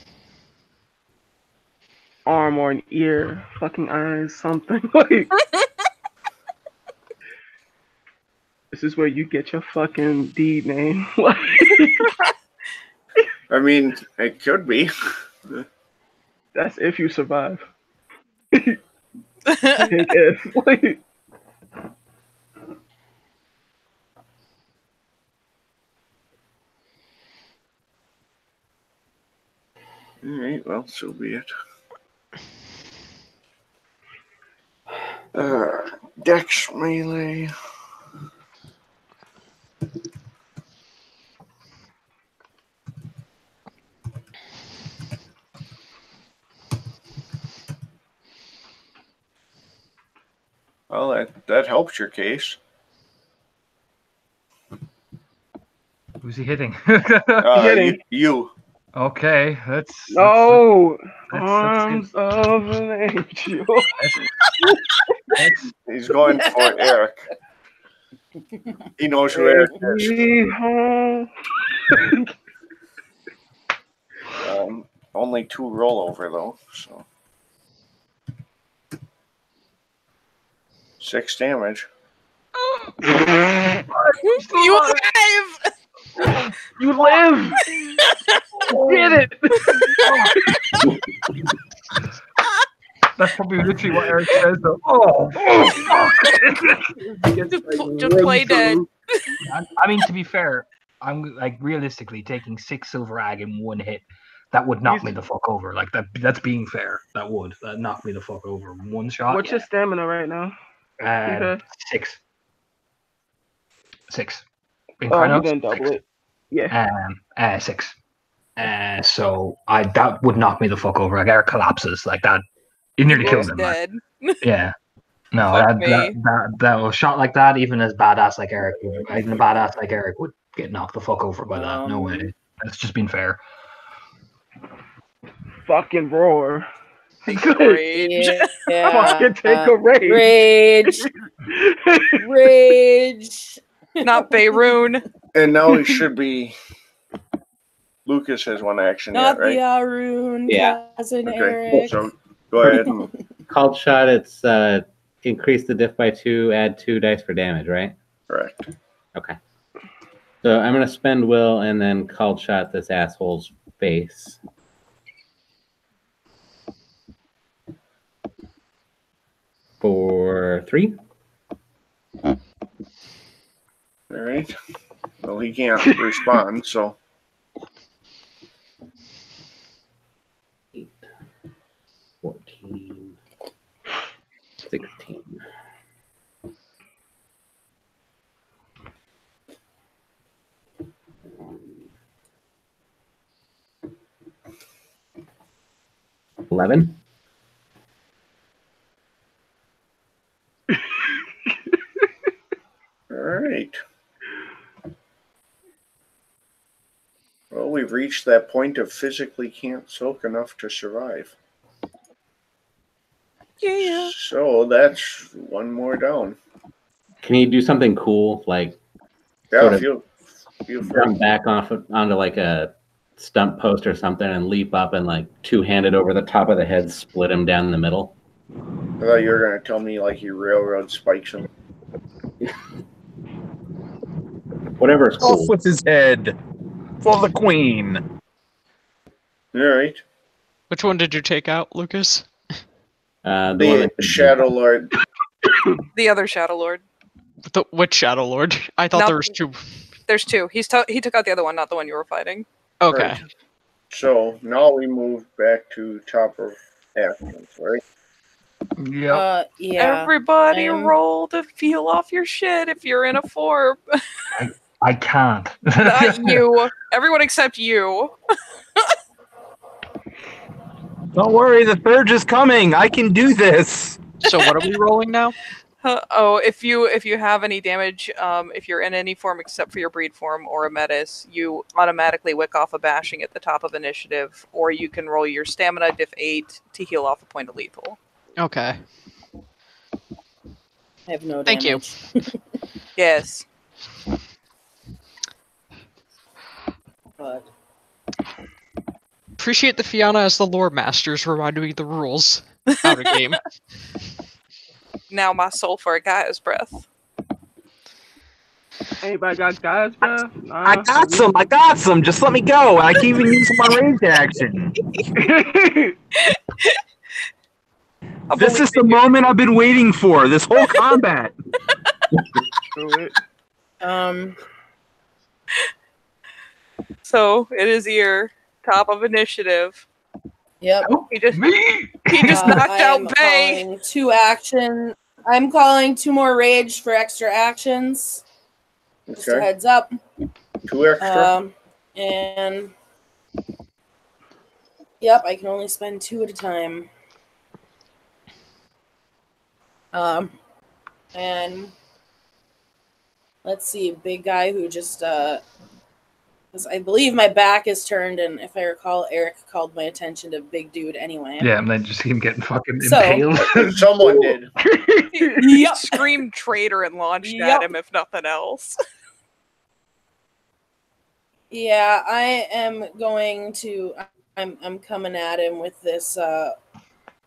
I: Arm or an ear, fucking eyes, something. Like, this is where you get your fucking deed name. Like,
A: I mean, it could be.
I: that's if you survive. Take F. Like,
A: Alright, well, so be it. Dex melee. Well, that helps your case.
B: Who's he hitting?
I: Hitting.
A: You.
B: Okay, that's
I: no!
B: that's
I: Arms of an angel.
A: He's going for Eric. He knows who Eric is.
I: Be home.
A: Only 2 rollover though, so 6 damage.
G: You alive!
I: You live! Get it!
B: That's probably literally what Eric says though. Oh fuck!
G: Just play dead.
B: I mean, to be fair, I'm like realistically taking 6 silver ag in 1 hit. That would knock me the fuck over. Like that's being fair. That knock me the fuck over. 1 shot.
I: What's your stamina right now? Okay.
B: 6. 6.
I: Oh,
B: Incarnos,
I: you then double
B: 6.
I: it. Yeah.
B: 6. So that would knock me the fuck over. Like Eric collapses like that. You nearly killed him.
G: Dead.
B: Yeah. No,
G: Fuck
B: that was shot like that. Even as badass like Eric, even a badass like Eric would get knocked the fuck over by that. No way. That's just being fair.
I: Fucking roar.
G: Rage.
I: Fucking take a
D: Rage. Rage.
G: Not Beirun.
A: And now he should be. Lucas has 1 action
D: Not
A: yet, right?
D: the Arun.
F: Yeah.
D: Cousin
A: Okay,
D: Eric.
A: so go ahead and
F: Called shot, it's increase the diff by 2, add 2 dice for damage, right?
A: correct.
F: Okay. So I'm going to spend will and then called shot this asshole's face. For 3.
A: All right. Well, he can't respond, so
F: 8, 14, 16. $11.
A: all right. Well, we've reached that point of physically can't soak enough to survive.
G: Yeah.
A: So that's 1 more down.
F: Can you do something cool, like
A: Yeah,
F: Sort of
A: feel
F: jump back onto like a stump post or something and leap up and like 2-handed over the top of the head, split him down the middle?
A: I thought you were going to tell me like you railroad spikes him.
F: Whatever is cool.
J: Off with his head for the queen.
A: All right.
K: Which one did you take out, Lucas?
F: The one
A: The
F: that-
A: Shadow Lord.
G: The other Shadow Lord.
K: Which Shadow Lord? I thought
G: Not-
K: there was 2.
G: There's 2. He took out the other one, not the one you were fighting.
K: Okay.
A: Right. So now we move back to top of actions, right?
B: Yeah.
D: Yeah.
G: Everybody
D: I'm-
G: roll to feel off your shit if you're in a form.
B: I can't.
G: Not you. Everyone except you.
J: Don't worry, the Thurge is coming. I can do this.
K: So what are we rolling now?
G: Oh, if you have any damage, if you're in any form except for your breed form or a metis, you automatically wick off a bashing at the top of initiative, or you can roll your stamina diff 8 to heal off a point of lethal.
K: Okay.
D: I have no
K: Thank you.
D: damage.
G: Yes.
D: But
K: Appreciate the Fiona as the lore masters reminding me the rules out of game.
G: Now my soul for a guy's breath.
I: Anybody got guys, bro?
J: I got some. Just let me go. I can even use my rage action. This is the moment I've been waiting for. This whole combat.
I: Do it.
G: So it is your top of initiative.
D: yep.
G: He just knocked
D: I
G: out
D: am
G: Bay.
D: calling 2 action. I'm calling 2 more rage for extra actions. Just a
A: Okay.
D: heads up.
A: 2 extra.
D: And yep, I can only spend 2 at a time. And let's see, big guy who just 'cause I believe my back is turned, and if I recall, Eric called my attention to big dude anyway.
B: Yeah, and then just him getting fucking
D: So-
B: impaled.
A: Someone did.
G: He screamed traitor and launched at him, if nothing else.
D: Yeah, I am going to. I'm coming at him with this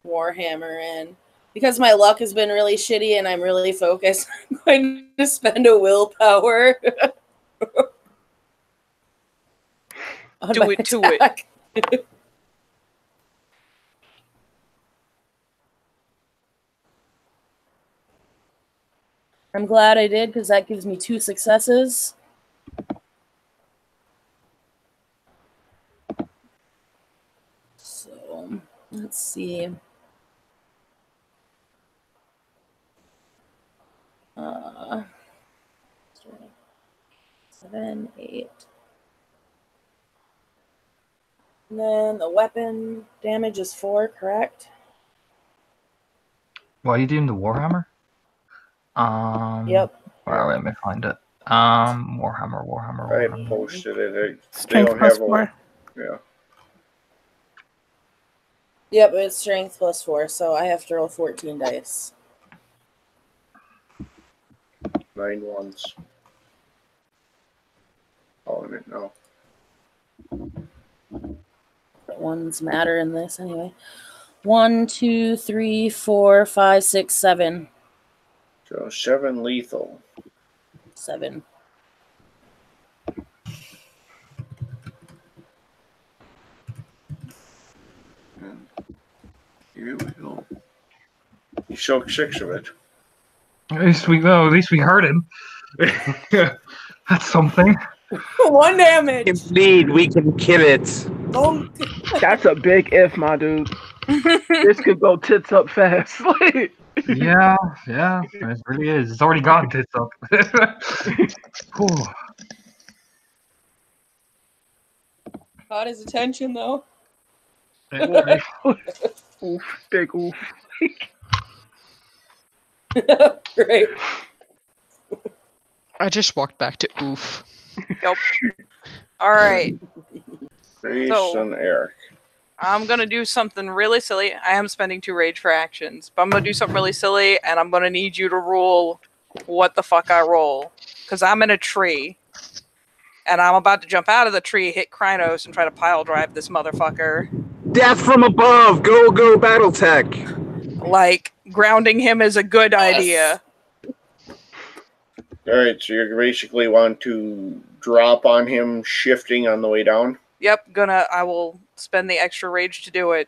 D: warhammer, and because my luck has been really shitty and I'm really focused, I'm going to spend a willpower. on
G: Do
D: my
G: it to it.
D: attack. I'm glad I did because that gives me 2 successes. So let's see. 7, 8. And then the weapon damage is 4, correct?
B: Why are you doing the Warhammer?
D: Yep.
B: Well, let me find it. Warhammer.
A: I had posted it. They
E: Strength
A: don't
E: plus
A: have a.
E: 4.
A: Yeah.
D: Yep, it's strength plus 4, so I have to roll 14 dice.
A: 9 ones. Calling it now.
D: But ones matter in this anyway. 1, 2, 3, 4, 5, 6, 7.
A: So 7 lethal.
D: 7.
A: And here we go. You soaked 6 of it.
B: At least we heard him. That's something.
D: 1 damage.
J: Indeed, we can kill it.
D: Oh,
I: That's a big if, my dude. This could go tits up fast.
B: Yeah, it really is. It's already gotten tits up. Whew.
D: caught his attention though.
I: Oof, big oof.
D: Great.
K: I just walked back to oof.
G: Yep. All right.
A: Grace
G: So-
A: and Eric.
G: I'm gonna do something really silly. I am spending 2 rage for actions, but I'm gonna do something really silly, and I'm gonna need you to rule what the fuck I roll, because I'm in a tree, and I'm about to jump out of the tree, hit Krynos, and try to pile drive this motherfucker.
J: Death from above. Go, BattleTech.
G: Like grounding him is a good idea.
A: Alright, so you basically want to drop on him, shifting on the way down?
G: Yep, I will spend the extra rage to do it.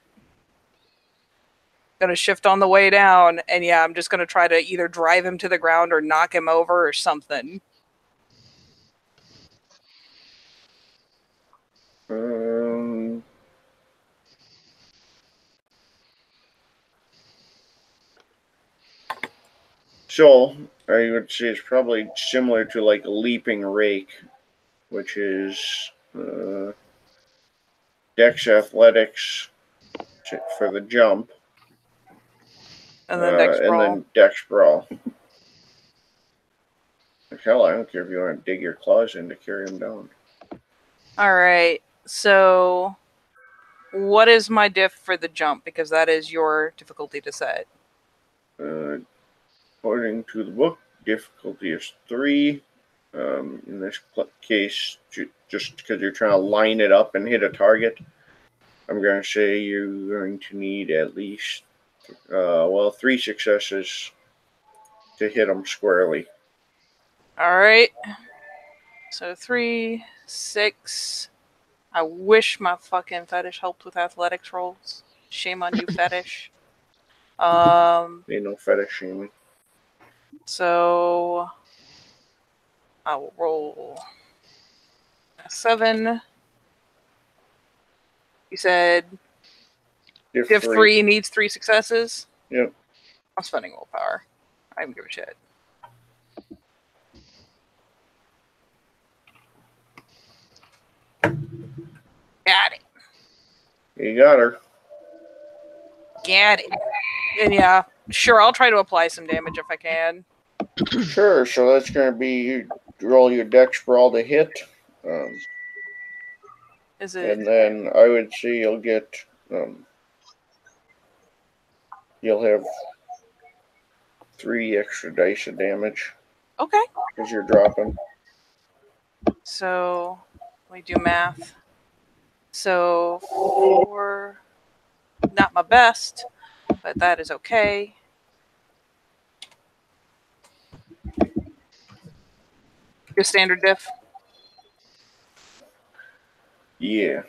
G: Gonna shift on the way down, and yeah, I'm just gonna try to either drive him to the ground or knock him over or something.
A: So, I would say it's probably similar to like a leaping rake, which is Dex Athletics for the jump.
G: And then Dex
A: and
G: Brawl.
A: then Dex Brawl. Like, hell, I don't care if you want to dig your claws in to carry him down.
G: Alright, so what is my diff for the jump? Because that is your difficulty to set.
A: According to the book, difficulty is 3. In this case, just because you're trying to line it up and hit a target, I'm going to say you're going to need at least, 3 successes to hit them squarely.
G: Alright. So 3, 6. I wish my fucking fetish helped with athletics rolls. Shame on you, fetish.
A: Ain't no fetish shaming.
G: So I will roll a 7. You said
A: Diff
G: Div
A: 3.
G: 3 needs 3 successes?
A: Yep.
G: I'm spending willpower. I don't give a shit. Got it.
A: You got her.
G: Got it. And yeah, sure, I'll try to apply some damage if I can.
A: Sure, so that's going to be you roll your Dex Brawl to hit.
G: Is it?
A: And then I would say you'll get, you'll have 3 extra dice of damage.
G: Okay.
A: Because you're dropping.
G: So, let me do math. So, 4, not my best, but that is okay. Your standard diff?
A: Yeah.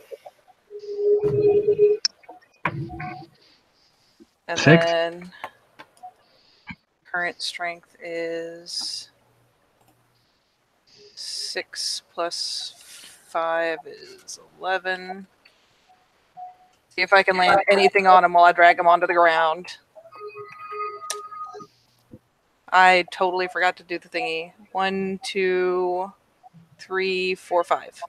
G: And
B: 6.
G: then current strength is 6 plus 5 is 11. See if I can land anything on him while I drag him onto the ground. I totally forgot to do the thingy. 1, 2, 3, 4, 5.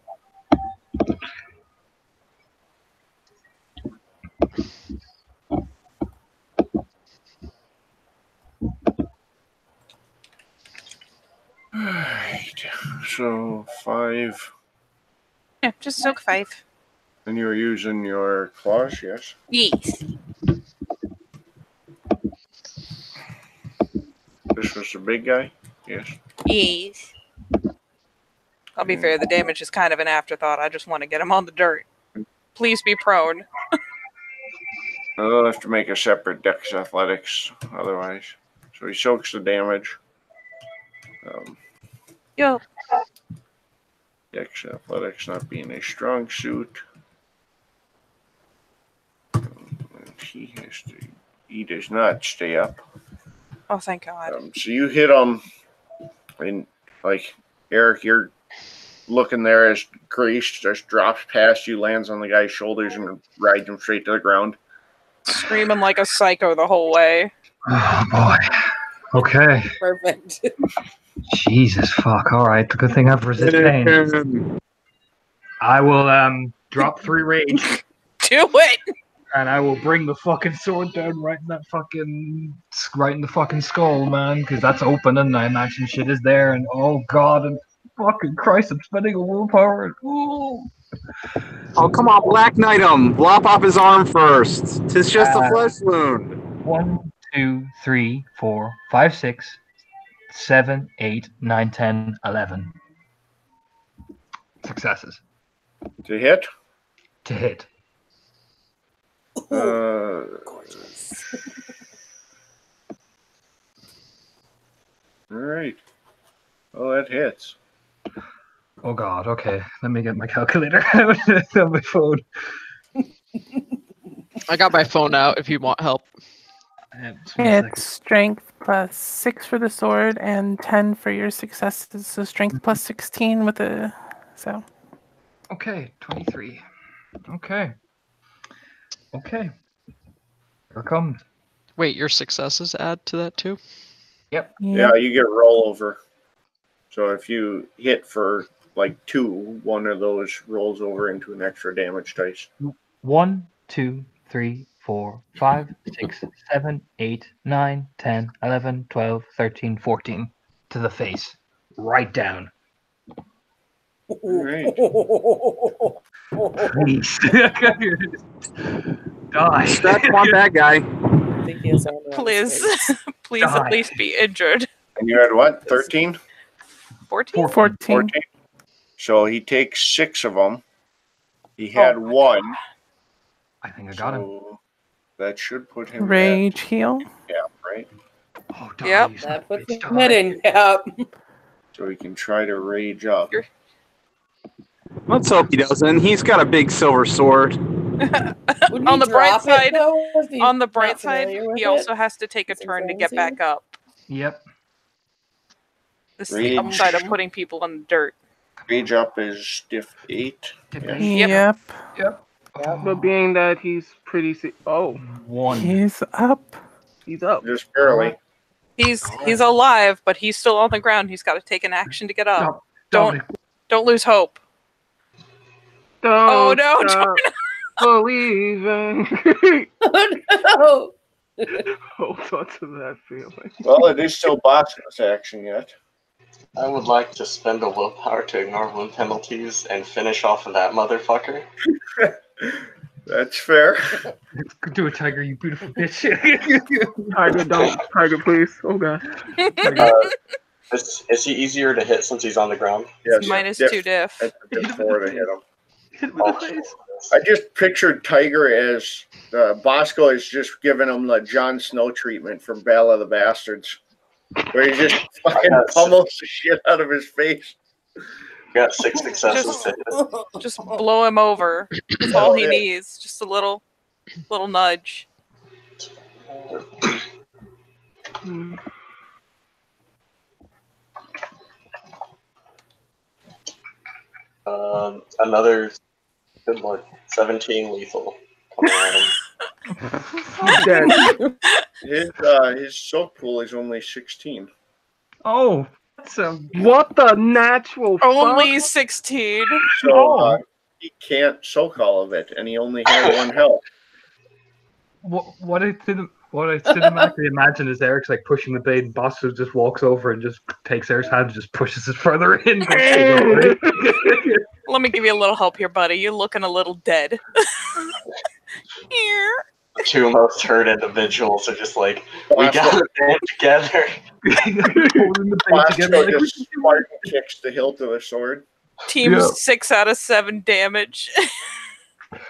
A: Alright. So 5.
G: Yeah, just soak 5.
A: And you were using your claws, yes?
G: Yes.
A: This was the big guy? Yes.
G: Yes. I'll be fair, the damage is kind of an afterthought. I just want to get him on the dirt. Please be prone.
A: I'll have to make a separate Dex Athletics otherwise. So he soaks the damage.
G: Yo.
A: Dex Athletics not being a strong suit. He does not stay up.
G: Oh, thank God.
A: So you hit him, and like Eric, you're looking there as Grace just drops past you, lands on the guy's shoulders, and rides him straight to the ground.
G: Screaming like a psycho the whole way.
B: Oh boy. Okay.
D: Perfect.
B: Jesus fuck. All right. Good thing I've resisted pain. I will drop 3 rage.
G: Do it.
B: And I will bring the fucking sword down right in the fucking skull, man, because that's open and I imagine shit is there. And oh god, and fucking Christ, I'm spending a willpower. Ooh.
J: Oh, come on, Black Knight him. Lop off his arm first. 'Tis just a flesh wound.
B: 1, 2, 3, 4, 5, 6, 7, 8, 9, 10, 11. Successes.
A: To hit?
B: To hit.
D: Gorgeous.
A: Alright. Oh, that hits.
B: Oh god, okay. Let me get my calculator out on my phone.
K: I got my phone out if you want help.
E: It's strength plus 6 for the sword and 10 for your successes. So strength plus 16 with the so.
B: Okay, 23. Okay. Okay. Here it comes.
K: Wait, your successes add to that too?
B: Yep.
A: Yeah, you get rollover. So if you hit for like 2, one of those rolls over into an extra damage dice.
B: 1, 2, 3, 4, 5, 6, 7, 8, 9, 10, 11, 12, 13, 14 to the face. Right down.
A: Alright.
B: Please. Die.
J: Stretch want that guy.
D: I think he has armor on his
G: Please,
D: face.
G: please
B: Die.
G: at least be injured.
A: And you had what? 13?
G: 14?
E: 14.
A: 14? So he takes 6 of them. He
G: Oh
A: had
G: my
A: 1.
B: I think I got him.
A: So that should put him
E: Rage heal.
A: at, right?
B: Oh, die,
G: Yep.
B: you son
D: That
B: of a
D: puts
B: bitch,
D: him at
B: die.
D: in cap.
A: So he can try to rage up.
J: Let's hope he doesn't. He's got a big silver sword.
D: Would
G: On the bright side-
D: on
G: On the bright side, he also has to take a
D: Since
G: turn to
D: Ryan's
G: get
D: here.
G: back up.
B: Yep.
G: This is the
A: Rage.
G: upside of putting people in the dirt.
A: Rage up is stiff 8.
B: Dip
A: Yeah.
B: eight.
E: Yep.
B: Yep.
I: But being that he's pretty. Oh,
B: 1.
E: He's up.
I: he's up.
A: Just barely.
G: He's alive, but he's still on the ground. He's got to take an action to get up.
B: Stop.
G: Don't- Don't lose hope.
I: Don't
G: Oh no!
I: stop believing.
D: Oh no!
I: Hold on to that feeling.
A: Well, it is still Bosco's action yet.
C: I would like to spend a willpower to ignore wound penalties and finish off of that motherfucker.
A: That's fair.
B: Do it, Tiger, you beautiful bitch.
I: Tiger, don't. Tiger, please. Oh god.
C: Is he easier to hit since he's on the ground?
A: Yes.
G: Minus
A: diff-
G: 2 diff.
A: That's a diff 4 to hit him.
I: Hit him in the face.
A: I just pictured Tiger as Bosco is just giving him the Jon Snow treatment from Battle of the Bastards, where he just fucking pummels the shit out of his face.
C: Got 6 successes to hit.
G: Just blow him over. That's all he
A: Yeah.
G: needs. Just a little nudge.
I: Hmm.
C: Another, good lord, 17 lethal coming at him.
I: He's dead.
A: His soak pool is only 16.
B: Oh, that's
I: What the natural
G: Only
I: fuck?
G: 16.
A: So he can't soak all of it, and he only had 1 health.
B: what I cinematically imagine is Eric's like pushing the blade, and Bosco just walks over and just takes Eric's hand and just pushes it further in.
G: Let me give you a little help here, buddy. You're looking a little dead. Here.
C: The 2 most hurt individuals are just like, we gotta band together.
B: Holding the blade
A: Bosco
B: together, like,
A: just Spartan kicks the hilt of the sword.
G: Team
B: Yeah.
G: 6 out of 7 damage.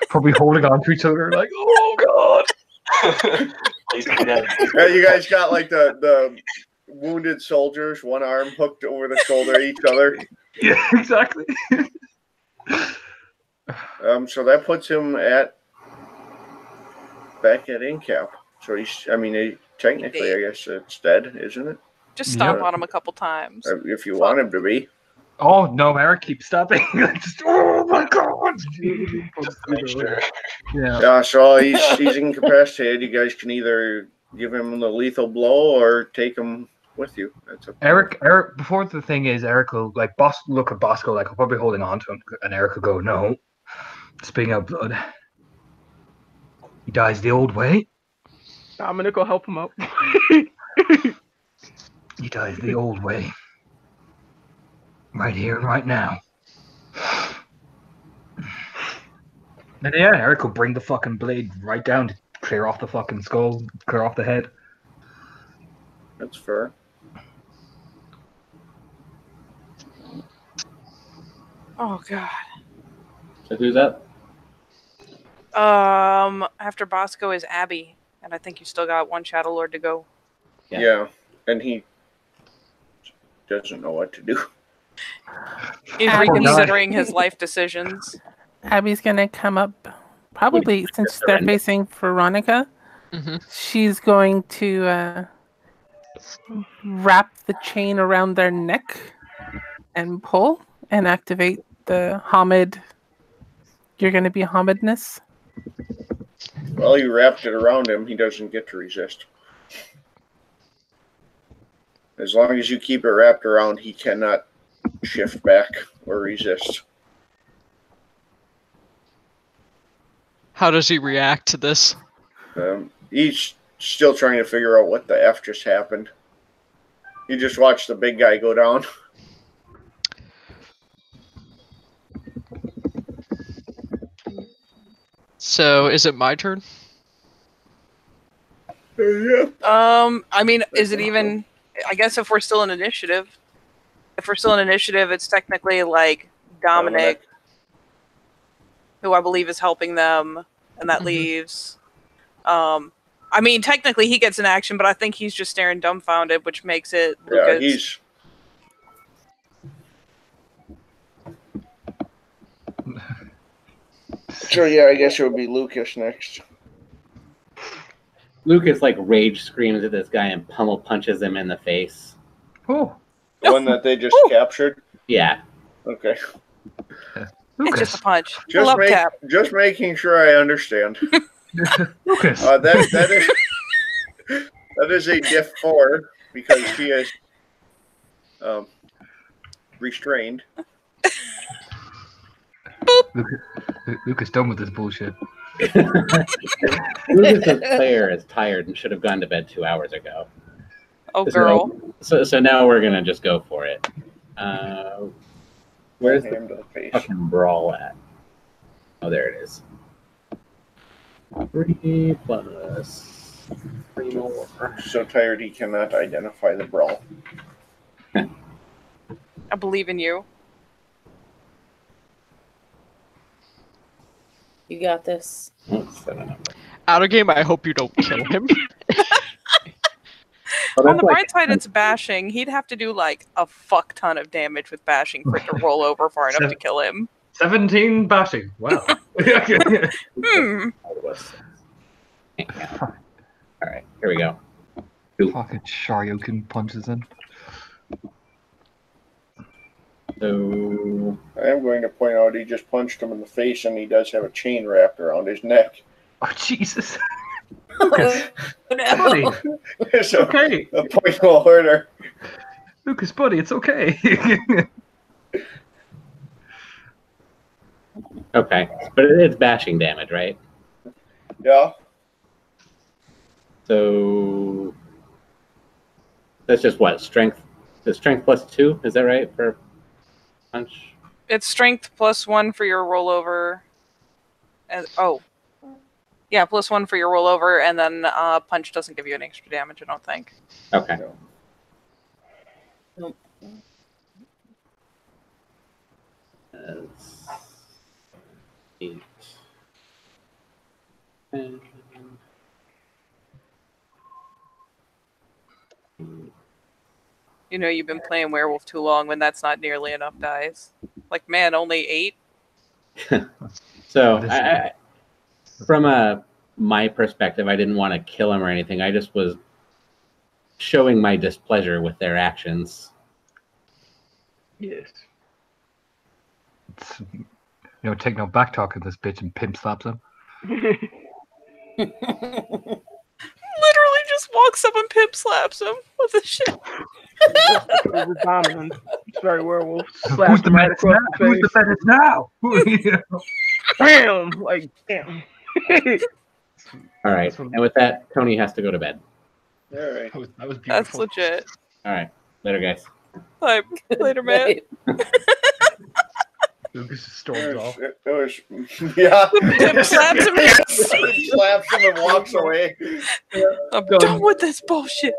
B: probably holding on to each other like, oh god.
C: Please be dead.
A: Yeah, you guys got like the wounded soldiers, one arm hooked over the shoulder of each other.
B: Yeah, exactly.
A: So that puts him back at incap. So technically, I guess it's dead, isn't it?
G: Just stomp
A: Yeah.
G: on him a couple times.
A: If you want him to be.
B: Oh no, Eric keeps stopping. Just, oh my god.
C: Just to make sure.
B: Yeah.
A: Yeah, so he's incapacitated. You guys can either give him the lethal blow or take him with you. That's up to you.
B: Eric, before the thing is, Eric will look at Bosco like, I'm probably holding on to him, and Eric will go, no, spitting out blood. He dies the old way.
I: Dominic will help him up.
B: He dies the old way. Right here and right now. And yeah, Eric will bring the fucking blade right down to clear off the fucking skull, clear off the head.
A: That's fair.
G: Oh god.
F: So who's up?
G: After Bosco is Abby, and I think you still got one Shadow Lord to go.
A: Yeah. And he doesn't know what to do.
G: He's
E: Abby.
G: reconsidering his life decisions.
E: Abby's gonna come up, probably since they're facing Veronica.
K: Mm-hmm.
E: She's going to wrap the chain around their neck and pull and activate the Hamid. You're going to be Hamidness.
A: Well, you wrapped it around him. He doesn't get to resist. As long as you keep it wrapped around, he cannot shift back or resist.
K: How does he react to this?
A: He's still trying to figure out what the F just happened. He just watched the big guy go down.
K: So, is it my turn?
A: Yeah.
G: I mean, is it even? I guess if we're still in initiative, it's technically like Dominic, who I believe is helping them, and that leaves. I mean, technically he gets an action, but I think he's just staring dumbfounded, which makes it Lucas.
A: Yeah, he's. So yeah, I guess it would be Lucas next.
F: Lucas like rage screams at this guy and pummel punches him in the face.
B: Oh,
A: The one that they just captured?
F: Yeah.
A: Okay.
G: It's just a punch.
A: Just,
G: Love tap.
A: just making sure I understand.
B: Lucas.
A: That is a diff 4 because he is restrained.
B: Lucas, done with this bullshit.
F: Lucas's player is tired and should have gone to bed 2 hours ago.
G: Oh, girl.
F: So now we're gonna just go for it. Where's the fucking brawl at? Oh, there it is. 3 plus 3 more.
A: So tired he cannot identify the brawl.
G: I believe in you.
D: You got this.
K: Out of game, I hope you don't kill him.
G: On the bright side, it's bashing. He'd have to do like a fuck ton of damage with bashing for it to roll over far enough to kill him.
B: 17 bashing. Wow.
F: Alright, here we go.
B: Fucking Shoryuken punches in.
F: So
A: I am going to point out he just punched him in the face and he does have a chain wrapped around his neck.
B: Oh, Jesus.
D: Lucas.
B: Buddy.
A: It's
B: okay.
A: A point of order.
B: Lucas, buddy, it's okay.
F: okay, but it's bashing damage, right?
A: Yeah.
F: So that's just what strength. The strength plus 2, is that right for punch?
G: It's strength plus 1 for your rollover. And yeah, plus 1 for your rollover, and then punch doesn't give you any extra damage, I don't think.
F: Okay.
D: Nope.
F: That's 8. 10.
G: You know you've been playing werewolf too long when that's not nearly enough dice. Like, man, only 8?
F: So, from my perspective, I didn't want to kill him or anything. I just was showing my displeasure with their actions.
I: Yes.
B: Take no back talk in this bitch and pimp slaps him.
G: Literally just walks up and pimp slaps him. What the shit?
I: It was dominant. It's very werewolf.
B: Who's the menace now? Who's the menace now?
I: Bam! Like, damn.
F: All right, and with that, Tony has to go to bed.
A: All right.
B: That was beautiful.
G: That's legit.
F: All right, later, guys.
G: Bye. Later, man.
B: Lucas storms off.
A: Yeah.
G: Pimp slaps him.
A: Slaps him and walks away.
G: I'm done with this bullshit.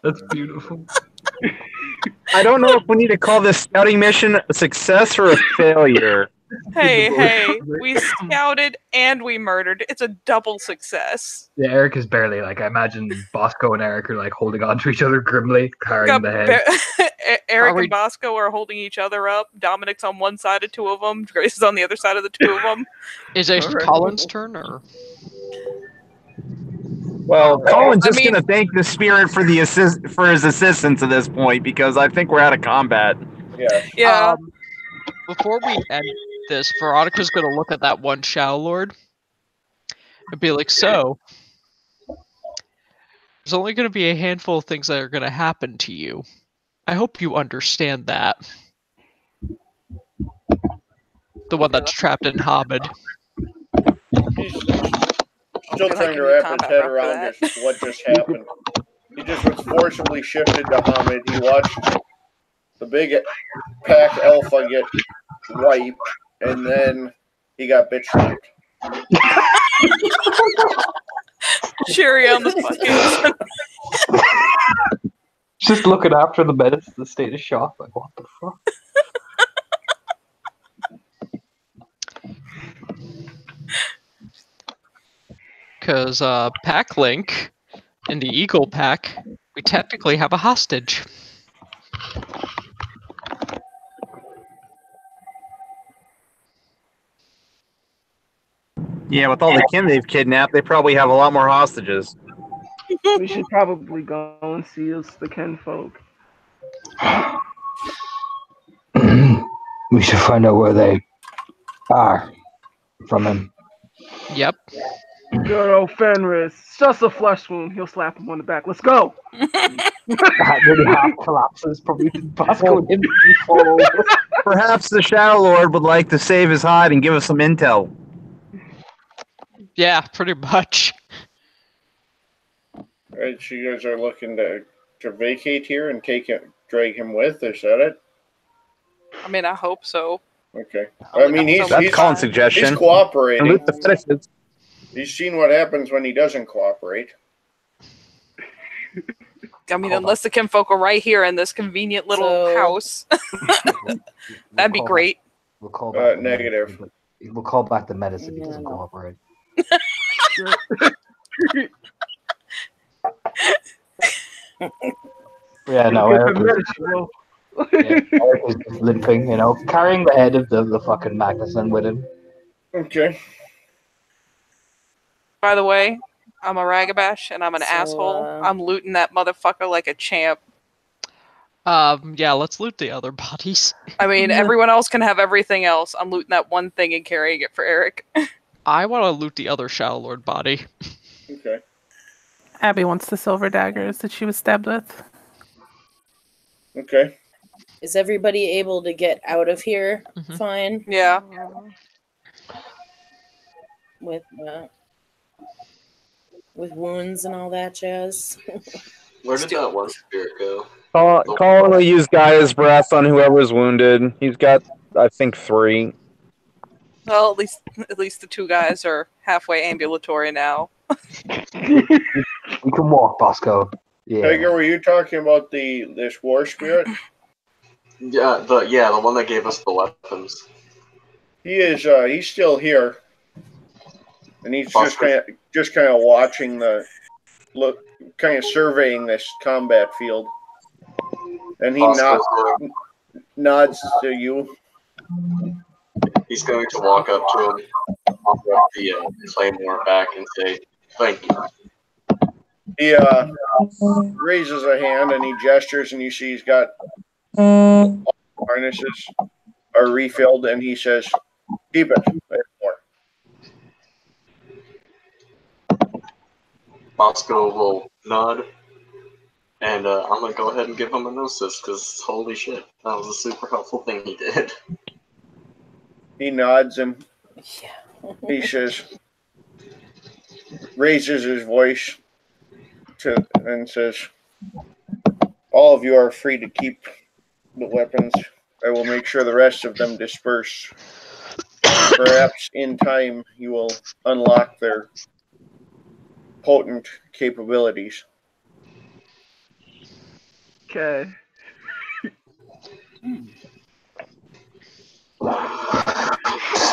B: That's beautiful.
J: I don't know if we need to call this scouting mission a success or a failure.
G: Hey, we scouted and we murdered. It's a double success.
B: Yeah, Eric is barely I imagine Bosco and Eric are holding on to each other grimly, carrying the head.
G: Eric and Bosco are holding each other up. Dominic's on one side of 2 of them. Grace is on the other side of the 2 of them.
K: Is it Colin's turn or?
J: Well, Colin's just going to thank the spirit for his assistance at this point because I think we're out of combat.
G: Yeah.
K: Before we end this, Veronica's going to look at that one Shadow Lord and be like, so, there's only going to be a handful of things that are going to happen to you. I hope you understand that. The one that's trapped in Hamid.
A: He's
G: I
A: still
G: feel
A: trying
G: like
A: to
G: you need
A: wrap his
G: combat
A: head
G: rep for
A: around
G: that.
A: just what just happened. He just was forcibly shifted to Hamid. He watched the big pack alpha get wiped, and then he got bitch slapped.
G: Cherry on the fucking.
B: Just looking after the medics in the state of shock. Like, what the fuck?
K: Because Pack Link in the Eagle Pack, we technically have a hostage.
J: Yeah, with all the kin they've kidnapped, they probably have a lot more hostages.
I: We should probably go and see the kinfolk.
B: We should find out where they are from him.
K: Yep.
I: Good old Fenris. It's just a flesh wound. He'll slap him on the back. Let's go.
B: That really half collapses, probably Pascal and him fall over.
J: Perhaps the Shadow Lord would like to save his hide and give us some intel.
K: Yeah, pretty much.
A: Alright, so you guys are looking to vacate here and drag him with, is that it?
G: I mean, I hope so.
A: Okay. I mean,
J: That's Colin's
A: he's
J: suggestion.
A: cooperating.
J: And loot the fetishes.
A: He's seen what happens when he doesn't cooperate.
G: I mean, unless the kinfolk are right here in this convenient little
D: So-
G: house. That'd be great.
B: We'll call back the
A: Negative.
B: medicine, but we'll call back the medicine if he doesn't cooperate. Yeah, no, Eric was just limping, carrying the head of the fucking Magnuson with him.
A: Okay.
G: By the way, I'm a ragabash and I'm an asshole. I'm looting that motherfucker like a champ.
K: Yeah, let's loot the other bodies.
G: I mean, everyone else can have everything else. I'm looting that one thing and carrying it for Eric.
K: I want to loot the other Shadow Lord body.
A: Okay.
E: Abby wants the silver daggers that she was stabbed with.
A: Okay.
D: Is everybody able to get out of here?
K: Mhm.
D: Fine.
G: Yeah.
D: With wounds and all that jazz.
C: Where did that one spirit go?
J: Colin will use Gaia's breath on whoever's wounded. He's got, I think, 3.
G: Well, at least the two guys are halfway ambulatory now.
B: We can walk, Bosco. Yeah.
A: Tiger, were you talking about this war spirit?
C: Yeah, the one that gave us the weapons.
A: He is. He's still here, and he's just kind of watching kind of surveying this combat field, and he nods to you.
C: He's going to walk up to him, offer up the claymore back, and say, "Thank you."
A: He raises a hand and he gestures, and you see he's got all the harnesses are refilled, and he says, "Keep it. There's more."
C: Bosco will nod, and I'm gonna go ahead and give him a gnosis because holy shit, that was a super helpful thing he did.
A: He nods and he says, raises his voice and says, "All of you are free to keep the weapons. I will make sure the rest of them disperse. Perhaps in time you will unlock their potent capabilities."
I: Okay.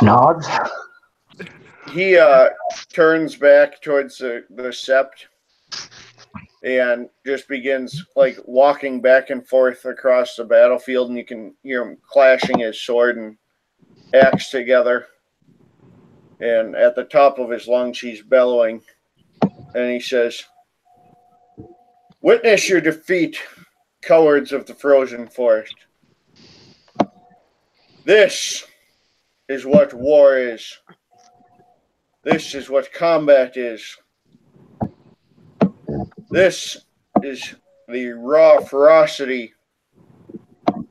B: Nods.
A: He turns back towards the sept and just begins like walking back and forth across the battlefield, and you can hear him clashing his sword and axe together. And at the top of his lungs, he's bellowing, and he says, "Witness your defeat, cowards of the frozen forest. This is what war is. This is what combat is. This is the raw ferocity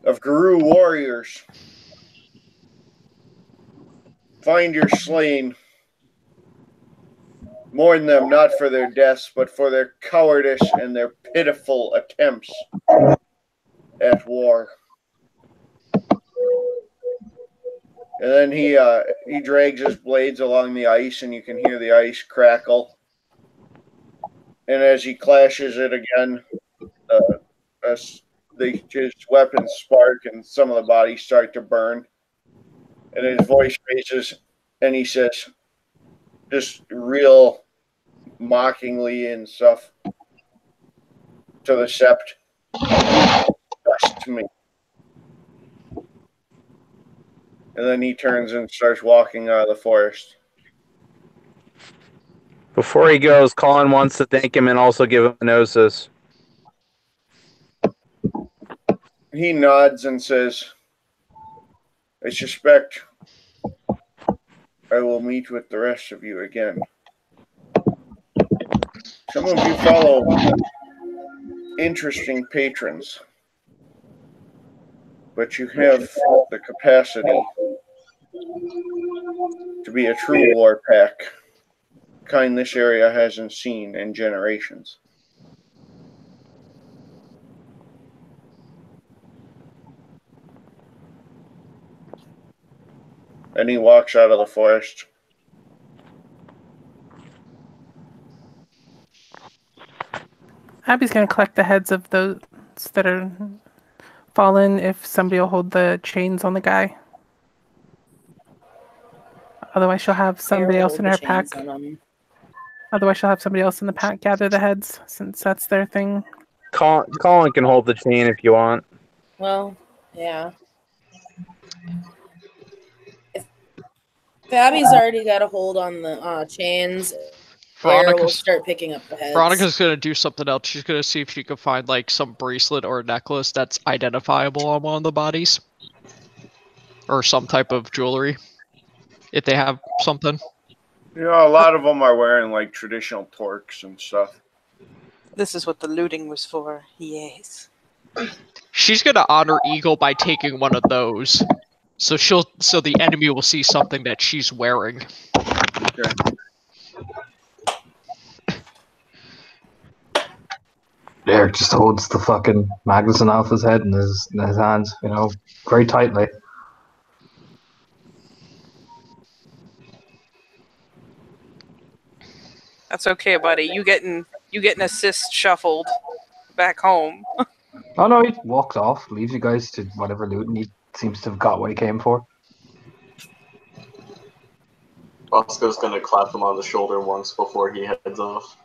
A: of Guru warriors. find your slain. Mourn them not for their deaths, but for their cowardice and their pitiful attempts at war. And then he drags his blades along the ice, and you can hear the ice crackle. And as he clashes it again, his weapons spark, and some of the bodies start to burn. And his voice raises, and he says, just real mockingly and stuff, to the sept, trust me. And then he turns and starts walking out of the forest.
J: Before he goes, Colin wants to thank him and also give him a gnosis.
A: He nods and says, I suspect I will meet with the rest of you again. Some of you follow interesting patrons, but you have the capacity to be a true war pack, kind this area hasn't seen in generations. And he walks out of the forest.
E: Abby's gonna collect the heads of those that are fallen if somebody will hold the chains on the guy. Otherwise, she'll have somebody else in her pack. Otherwise, she'll have somebody else in the pack gather the heads, since that's their thing.
J: Colin can hold the chain if you want.
D: Well, yeah. If Abby's already got a hold on the chains, Sarah will start picking up the heads.
K: Veronica's gonna do something else. She's gonna see if she can find like some bracelet or a necklace that's identifiable on one of the bodies, or some type of jewelry, if they have something.
A: You know, a lot of them are wearing like traditional torques and stuff.
G: This is what the looting was for. Yes.
K: She's gonna honor Eagle by taking one of those, so the enemy will see something that she's wearing.
A: Okay.
B: Eric just holds the fucking magazine off his head in his hands, very tightly.
G: That's okay, buddy. You getting assist shuffled back home.
B: Oh no, he walks off, leaves you guys to whatever loot, and he seems to have got what he came for.
C: Bosco's gonna clap him on the shoulder once before he heads off.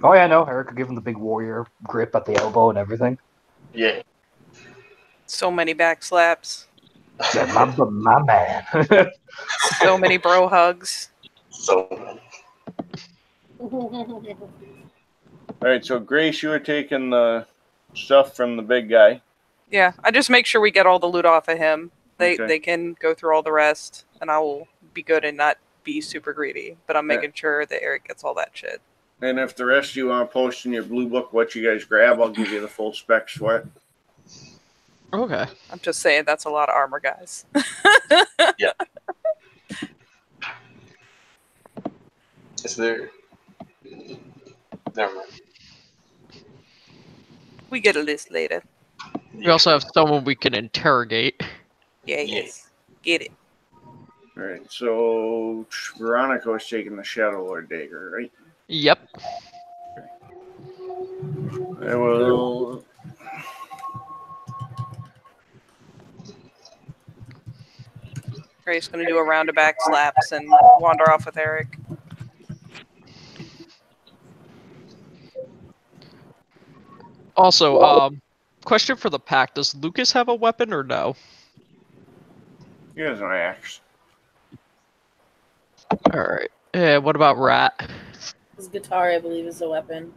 B: Oh yeah, no, Eric could give him the big warrior grip at the elbow and everything.
C: Yeah.
G: So many back slaps.
B: Yeah, my man.
G: So many bro hugs.
C: So many.
A: Alright, so Grace, you were taking the stuff from the big guy.
G: Yeah, I just make sure we get all the loot off of him.
A: Okay.
G: They can go through all the rest, and I will be good and not be super greedy. But I'm making sure that Eric gets all that shit.
A: And if the rest of you want to post in your blue book what you guys grab, I'll give you the full specs for it.
K: Okay.
G: I'm just saying that's a lot of armor, guys.
C: Yeah. Is there... Never mind.
G: We get a list later.
K: We also have someone we can interrogate.
G: Yeah, yes. Get it.
A: Alright, so Veronica was taking the Shadow Lord dagger, right?
K: Yep.
A: I will...
G: Grace gonna do a round of back slaps and wander off with Eric.
K: Also, question for the pack: does Lucas have a weapon or no?
A: He has an axe.
K: All right. Yeah. What about Rat?
D: His guitar, I believe, is a weapon.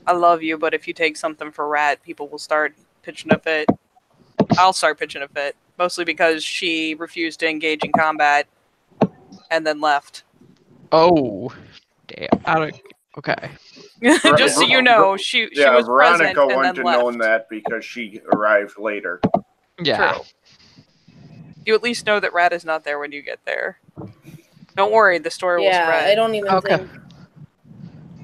G: I love you, but if you take something for Rat, people will start pitching a fit. I'll start pitching a fit. Mostly because she refused to engage in combat and then left.
K: Oh, damn. Okay.
G: Just so you know, she was
A: Veronica
G: present and
A: wouldn't
G: then
A: have known
G: left.
A: that because she arrived later.
K: Yeah.
G: True. You at least know that Rat is not there when you get there. Don't worry, the story will
D: Yeah,
G: spread.
D: I don't even
K: Okay.
D: think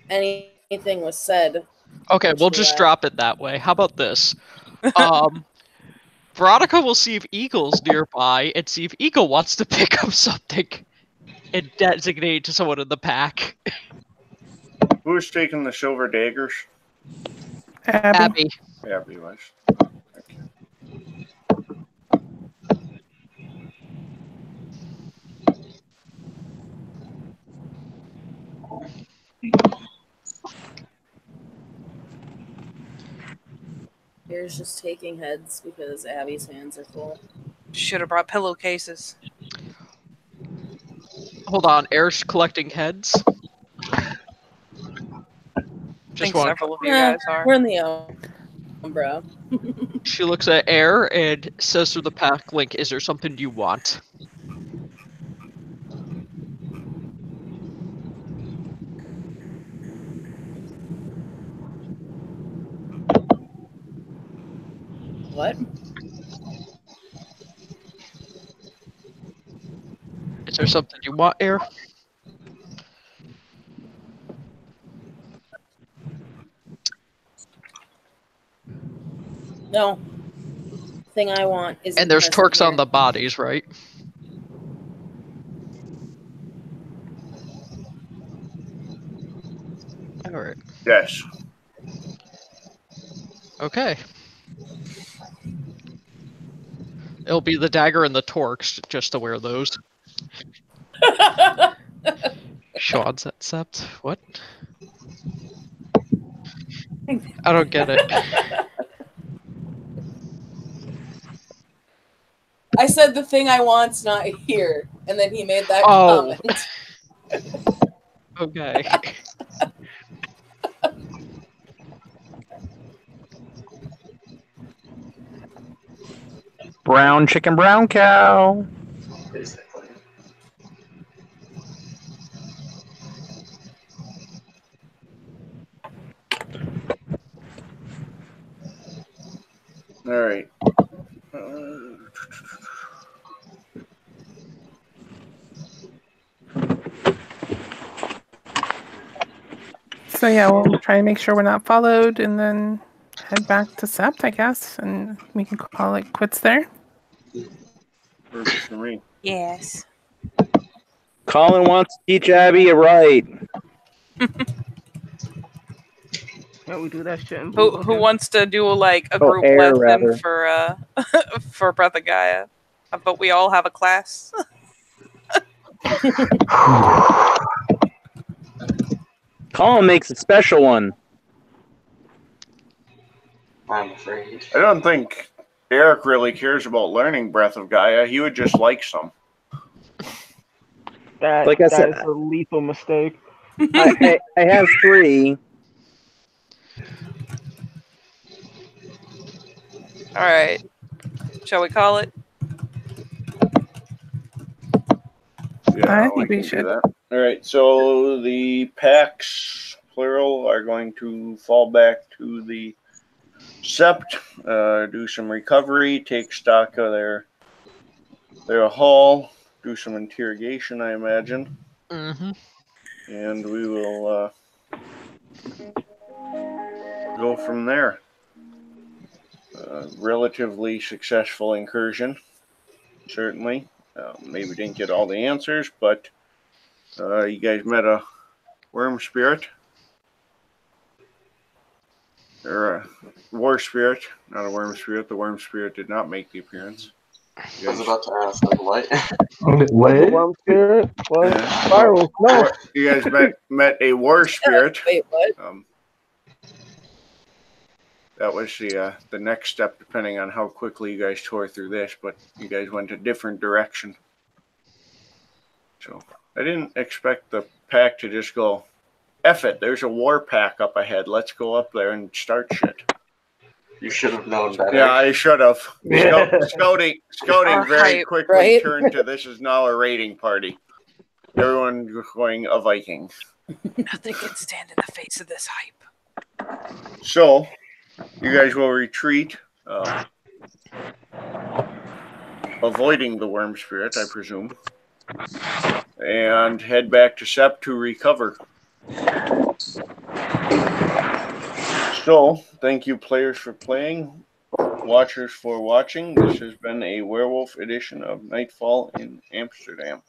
D: anything was said.
K: Okay, we'll
D: to
K: just
D: Rat.
K: drop it that way. How about this? Veronica will see if Eagle's nearby and see if Eagle wants to pick up something and designate to someone in the pack.
A: Who's taking the silver daggers?
E: Abby.
K: Abby.
A: Abby was.
D: Here's just taking heads because Abby's hands are full.
G: Should have brought pillowcases.
K: Hold on, Air's collecting heads.
G: I
K: Just
G: think
K: one.
G: several of you guys are.
D: We're in the Umbra.
K: She looks at Air and says through the pack link, "Is there something you want?"
D: What?
K: Is there something you want, Air?
D: No. Thing I want is.
K: And there's torques on the bodies, right? Alright.
A: Yes.
K: Okay. It'll be the dagger and the torques, just to wear those. Sean's at Sept. What? I don't get it.
D: I said the thing I want's not here, and then he made that
K: Oh.
D: comment.
K: Okay.
J: Brown chicken, brown cow.
C: Basically.
A: All right.
E: So yeah, we'll try and make sure we're not followed, and then head back to Sept, I guess, and we can call it quits there.
A: Works for me.
G: Yes.
J: Colin wants to teach Abby a right.
I: Yeah, we do that shit. In
G: Who
I: Blue
G: wants to do like a
J: Oh,
G: group
J: Air,
G: lesson
J: rather.
G: for for Breath of Gaia? But we all have a class.
J: Colin makes a special one.
C: I'm afraid.
A: I don't think Eric really cares about learning Breath of Gaia. He would just like some.
I: That,
J: Like I
I: that
J: said-
I: is a lethal mistake.
J: I have 3.
G: All right. Shall we call it?
A: Yeah,
E: I think we
A: can do
E: should.
A: that. All right, so the packs, plural, are going to fall back to the Sept, do some recovery, take stock of their haul, do some interrogation, I imagine,
K: Mm-hmm.
A: and we will go from there. Relatively successful incursion, certainly. Maybe didn't get all the answers, but you guys met a worm spirit. Or a war spirit, not a worm spirit. The worm spirit did not make the appearance.
C: I was about to ask, like, what?
I: The
L: What?
I: worm spirit? What?
A: Yeah.
I: Spiral? No.
A: You guys met a war spirit.
D: Wait, what?
A: That was the next step, depending on how quickly you guys tore through this. But you guys went a different direction. So I didn't expect the pack to just go, F it, there's a war pack up ahead. Let's go up there and start shit.
C: You should have known better.
A: Yeah, I should have.
L: Yeah.
A: Scouting
G: Our
A: very
G: hype,
A: quickly
D: right?
A: turned to this is now a raiding party. Everyone going a Viking.
G: Nothing can stand in the face of this hype.
A: So, you guys will retreat. avoiding the worm spirit, I presume, and head back to Sep to recover. So, thank you, players, for playing. Watchers for watching. This has been a werewolf edition of Nightfall in Amsterdam.